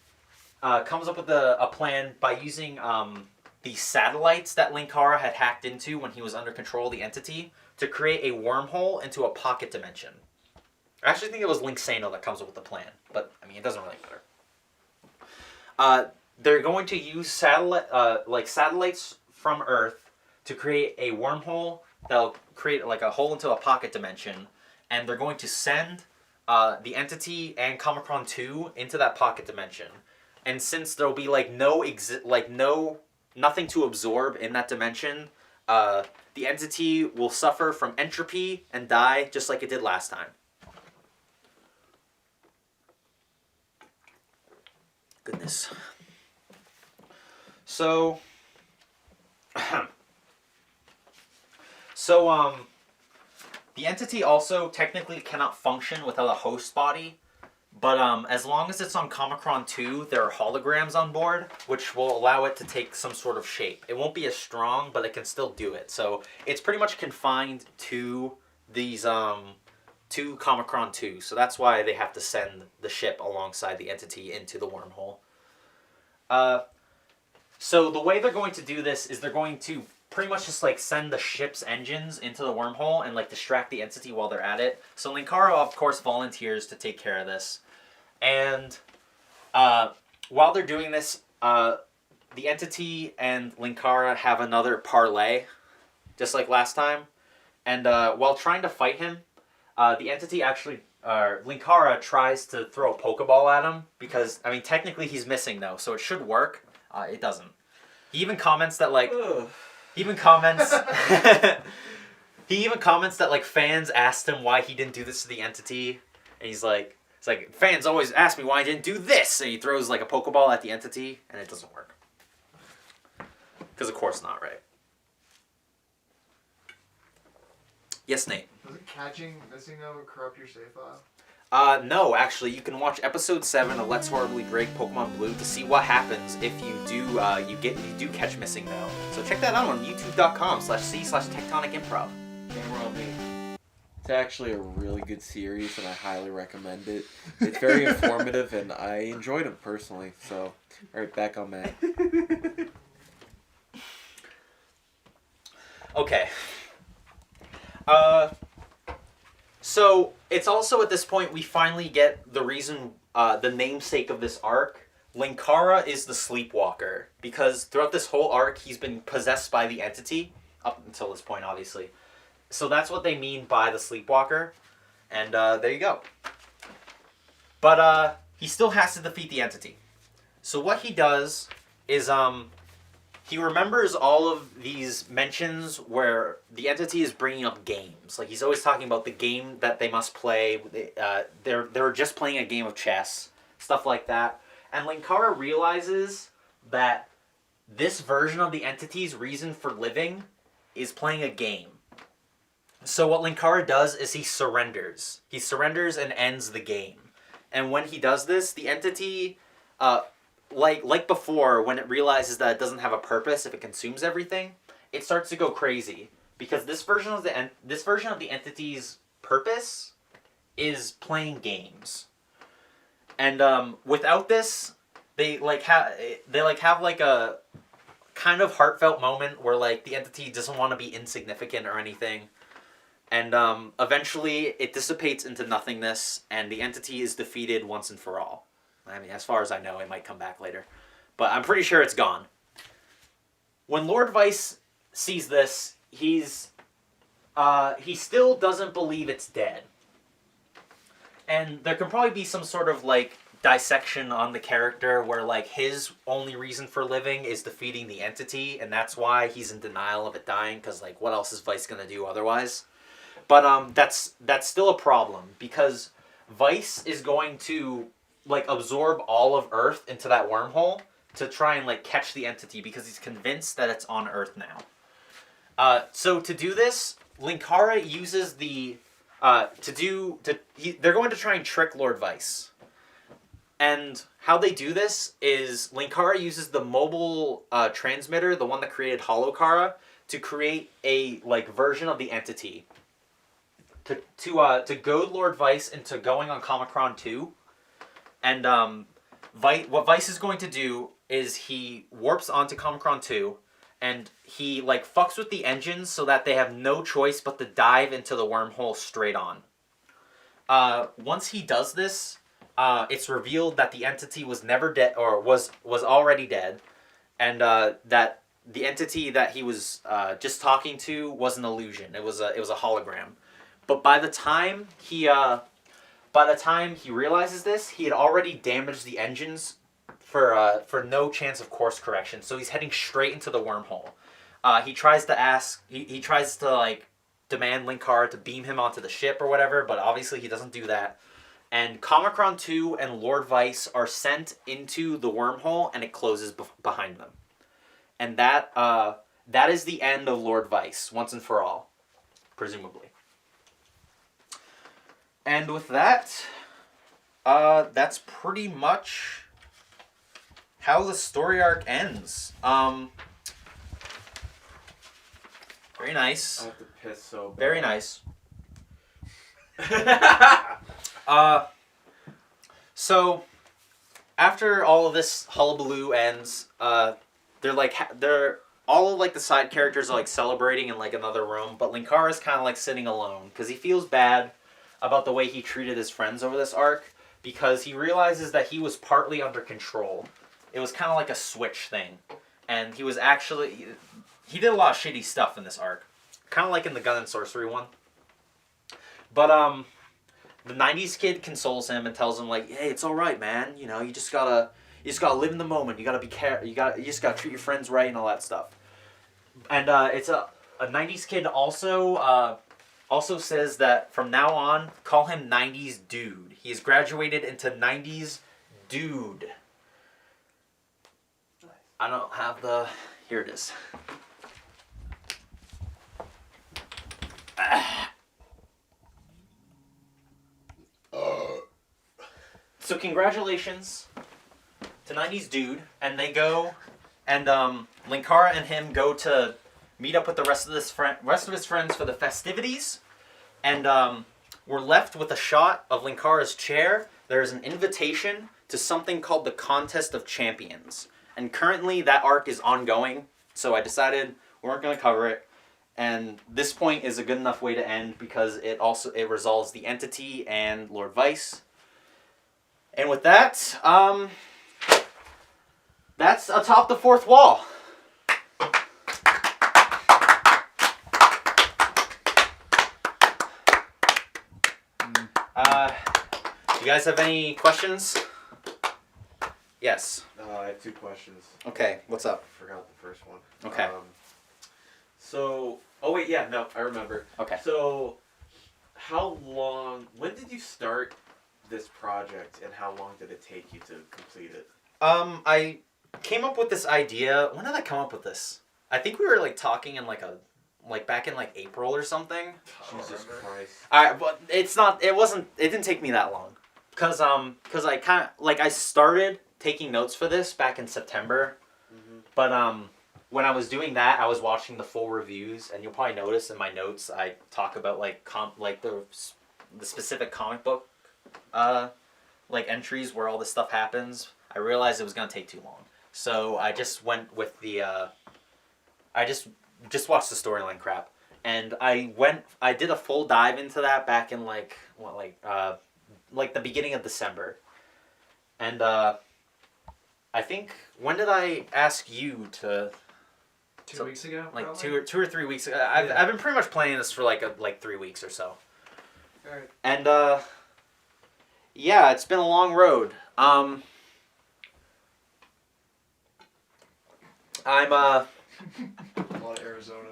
B: comes up with a plan by using the satellites that Linkara had hacked into when he was under control of the entity to create a wormhole into a pocket dimension. I actually think it was Linksano that comes up with the plan, but I mean it doesn't really matter. They're going to use satellites from Earth to create a wormhole that'll create like a hole into a pocket dimension, and they're going to send the entity and Comicron 2 into that pocket dimension. And since there'll be nothing to absorb in that dimension, the entity will suffer from entropy and die just like it did last time. Goodness. So the entity also technically cannot function without a host body, but as long as it's on Comicron 2, there are holograms on board, which will allow it to take some sort of shape. It won't be as strong, but it can still do it. So it's pretty much confined to these to Comicron 2. So that's why they have to send the ship alongside the entity into the wormhole. So the way they're going to do this is they're going to pretty much just like send the ship's engines into the wormhole and like distract the entity while they're at it. So Linkara, of course, volunteers to take care of this. And while they're doing this, the entity and Linkara have another parlay, just like last time. And while trying to fight him, the entity actually, Linkara tries to throw a Pokeball at him because, I mean, technically he's missing though, so it should work. It doesn't. He even comments that like, he even comments that like fans asked him why he didn't do this to the entity, and he's like, it's like fans always ask me why I didn't do this, and he throws like a Pokeball at the entity, and it doesn't work. Because of course not, right? Yes, Nate.
D: Does it catching missing though corrupt your save file?
B: No, actually, you can watch episode 7 of Let's Horribly Break Pokemon Blue to see what happens if you do catch missing now. So check that out on youtube.com/c/TectonicImprov.
C: It's actually a really good series, and I highly recommend it. It's very informative, and I enjoyed it personally. So, all right, back on Matt.
B: Okay. So it's also at this point we finally get the reason, the namesake of this arc. Linkara is the sleepwalker, because throughout this whole arc he's been possessed by the entity, up until this point obviously. So that's what they mean by the sleepwalker, and there you go. But he still has to defeat the entity. So what he does is he remembers all of these mentions where the entity is bringing up games. Like, he's always talking about the game that they must play. They were just playing a game of chess, stuff like that. And Linkara realizes that this version of the entity's reason for living is playing a game. So what Linkara does is he surrenders. He surrenders and ends the game. And when he does this, the entity, like before, when it realizes that it doesn't have a purpose if it consumes everything, it starts to go crazy. Because this version of the entity's purpose is playing games. And without this, they have like a kind of heartfelt moment where like the entity doesn't want to be insignificant or anything. And eventually it dissipates into nothingness, and the entity is defeated once and for all. I mean, as far as I know, it might come back later. But I'm pretty sure it's gone. When Lord Vyce sees this, he still doesn't believe it's dead. And there can probably be some sort of like dissection on the character where like his only reason for living is defeating the entity, and that's why he's in denial of it dying, because like what else is Vyce gonna do otherwise? But that's still a problem, because Vyce is going to like absorb all of Earth into that wormhole to try and like catch the entity, because he's convinced that it's on Earth now. So to do this, Linkara uses the they're going to try and trick Lord Vyce. And how they do this is Linkara uses the mobile transmitter, the one that created Holokara, to create a like version of the entity. To goad Lord Vyce into going on Comicron 2. And what Vyce is going to do is he warps onto Comicron 2, and he like fucks with the engines so that they have no choice but to dive into the wormhole straight on. Once he does this, it's revealed that the entity was never dead, or was already dead, and that the entity that he was just talking to was an illusion. It was a hologram. But by the time he realizes this, he had already damaged the engines for no chance of course correction. So he's heading straight into the wormhole. He tries to like demand Linkara to beam him onto the ship or whatever, but obviously he doesn't do that. And Comicron 2 and Lord Vyce are sent into the wormhole, and it closes behind them. And that is the end of Lord Vyce, once and for all, presumably. And with that, that's pretty much how the story arc ends. Very nice.
C: I have to piss so bad.
B: Very nice. So after all of this hullabaloo ends, they're all of like the side characters are like celebrating in like another room, but Linkara's kind of like sitting alone because he feels bad about the way he treated his friends over this arc, because he realizes that he was partly under control. It was kind of like a switch thing, and he did a lot of shitty stuff in this arc, kind of like in the Gun and Sorcery one. But the 90s kid consoles him and tells him like, hey, it's all right, man. You know, you just gotta live in the moment. You gotta be you just gotta treat your friends right and all that stuff. And it's a 90s kid also says that from now on, call him 90s Dude. He has graduated into 90s Dude. I don't have the... Here it is. So congratulations to 90s Dude. And they go... And Linkara and him go to meet up with the rest of his friends for the festivities, and we're left with a shot of Linkara's chair. There's an invitation to something called the Contest of Champions, and currently that arc is ongoing, so I decided we weren't going to cover it, and this point is a good enough way to end because it resolves the entity and Lord Vyce. And with that, that's Atop the Fourth Wall. You guys have any questions? Yes.
C: I have two questions.
B: Okay, what's up?
C: I forgot the first one.
B: Okay.
C: I remember.
B: Okay.
C: So, when did you start this project, and how long did it take you to complete it?
B: I came up with this idea. When did I come up with this? I think we were like talking in like back in like April or something.
C: Jesus Christ.
B: Alright, but it didn't take me that long. Cause I kind of, like, I started taking notes for this back in September.
C: Mm-hmm.
B: But, when I was doing that, I was watching the full reviews, and you'll probably notice in my notes, I talk about, like, the specific comic book, like, entries where all this stuff happens. I realized it was gonna take too long. So I just went with the, I just watched the storyline crap. And I did a full dive into that back in, like the beginning of December. And, I think, when did I ask you to...
A: 2 weeks ago?
B: Like
A: probably?
B: two or 3 weeks ago. I've been pretty much planning this for like 3 weeks or so.
A: Alright.
B: And, yeah, it's been a long road. I'm,
D: A lot of Arizona.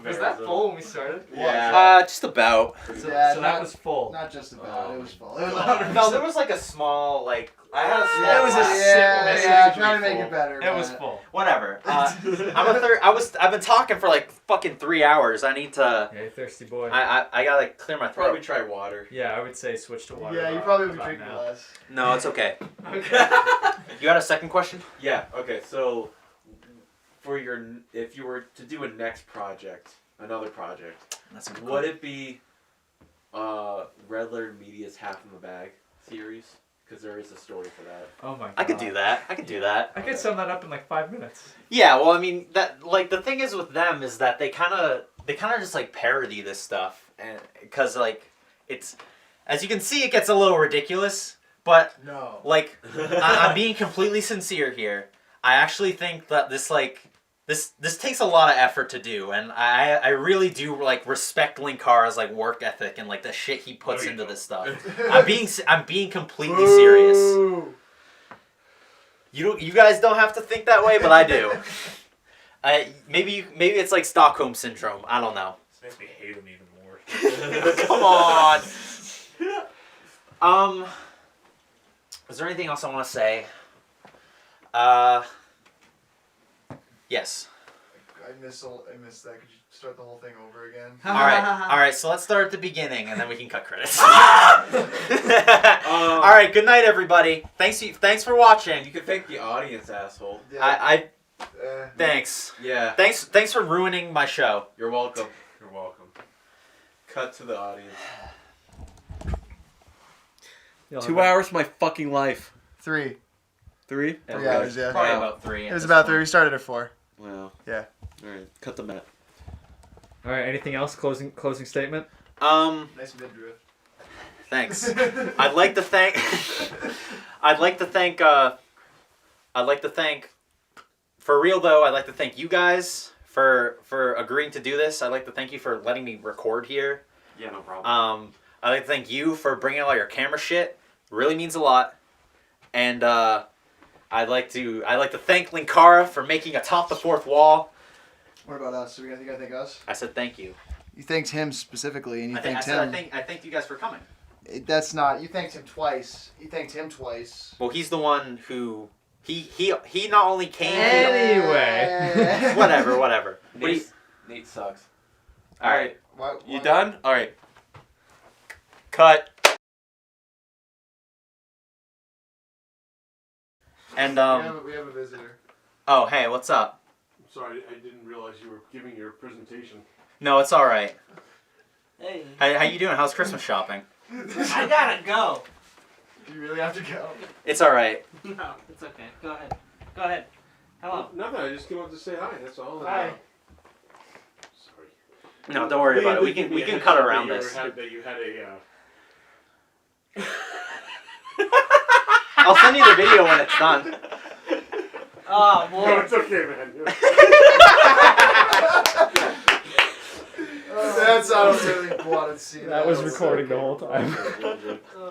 A: Was that full when we started?
C: Yeah.
B: Just about.
D: Yeah,
A: So that was full.
D: Not just about. It was full. It was
A: God.
B: No, there was like a small, like, I had a small...
A: It was a
D: yeah,
A: sick
D: yeah,
A: message.
D: trying to make it better.
A: It was
D: but-
A: full.
B: Whatever. I've been talking for like fucking 3 hours. I need to...
A: Yeah, you thirsty boy.
B: I gotta clear my throat.
C: Probably try water.
A: Yeah, I would say switch to water.
D: Yeah, you
A: about-
D: probably would be
A: about
D: drinking
A: now.
D: less.
B: No, it's okay.
A: Okay.
B: You got a second question?
C: Yeah. Okay. So, if you were to do another project,
B: That's a good
C: would it be Red Letter Media's Half in the Bag series? Because there is a story for that.
A: Oh my god.
B: I could do that. I
A: I could sum that up in like 5 minutes.
B: Yeah, well, I mean, that, like, the thing is with them is that they kind of just like parody this stuff, and because like it's, as you can see, it gets a little ridiculous. But
D: No.
B: like, I'm being completely sincere here. I actually think that this takes a lot of effort to do, and I really do like respect Linkara's like work ethic and like the shit he puts into this stuff. I'm being completely serious.
D: Ooh.
B: You guys don't have to think that way, but I do. Maybe it's like Stockholm syndrome. I don't know.
F: This makes me hate him even more.
B: Come on. Is there anything else I want to say? Yes.
D: I missed that. Could you start the whole thing over again?
B: All right. So let's start at the beginning, and then we can cut credits. All right. Good night, everybody. Thanks for watching.
C: You can thank the audience, asshole.
B: I
D: Eh.
B: thanks.
C: Yeah.
B: Thanks for ruining my show.
C: You're welcome.
F: You're welcome.
C: Cut to the audience.
A: You'll
C: 2
A: have
C: hours of my fucking life.
D: 3.
C: 3?
D: 3 hours, yeah.
B: Probably
C: Wow.
B: about 3.
D: It was about 3. We started at 4.
C: Wow.
D: Yeah.
C: Alright. Cut the mat.
A: All right. Anything else? Closing statement.
D: Nice midriff.
B: Thanks. I'd like to thank. For real though, I'd like to thank you guys for agreeing to do this. I'd like to thank you for letting me record here.
C: Yeah, no problem.
B: I'd like to thank you for bringing all your camera shit. Really means a lot. And I'd like to thank Linkara for making Atop the Fourth Wall.
D: What about us? Are we gonna thank us?
B: I said thank you.
D: You thanked him specifically, and you thanked him.
B: I thanked you guys for coming.
D: That's not. You thanked him twice. You thanked him twice.
B: Well, he's the one who he not only came.
A: Anyway.
B: Whatever. But
C: Nate sucks.
B: all right.
D: What?
C: You done? Alright.
B: Cut. And
D: We have a visitor.
B: oh hey, what's up?
F: I'm sorry, I didn't realize you were giving your presentation.
B: No, it's all right.
E: Hey,
B: How you doing? How's Christmas shopping?
E: I gotta go.
D: You really have to go.
B: It's all right.
E: No, it's okay. Go ahead. Go ahead. Hello.
F: Nothing, I just came up to say hi, that's all.
E: Hi.
F: Sorry.
B: No, don't worry about it. We can cut around this.
F: That you had a,
B: I'll send you the video when it's done.
E: Oh,
F: No,
E: boy.
F: it's okay, man.
D: That's I don't really want to see.
A: That was recording the whole time.
E: Oh.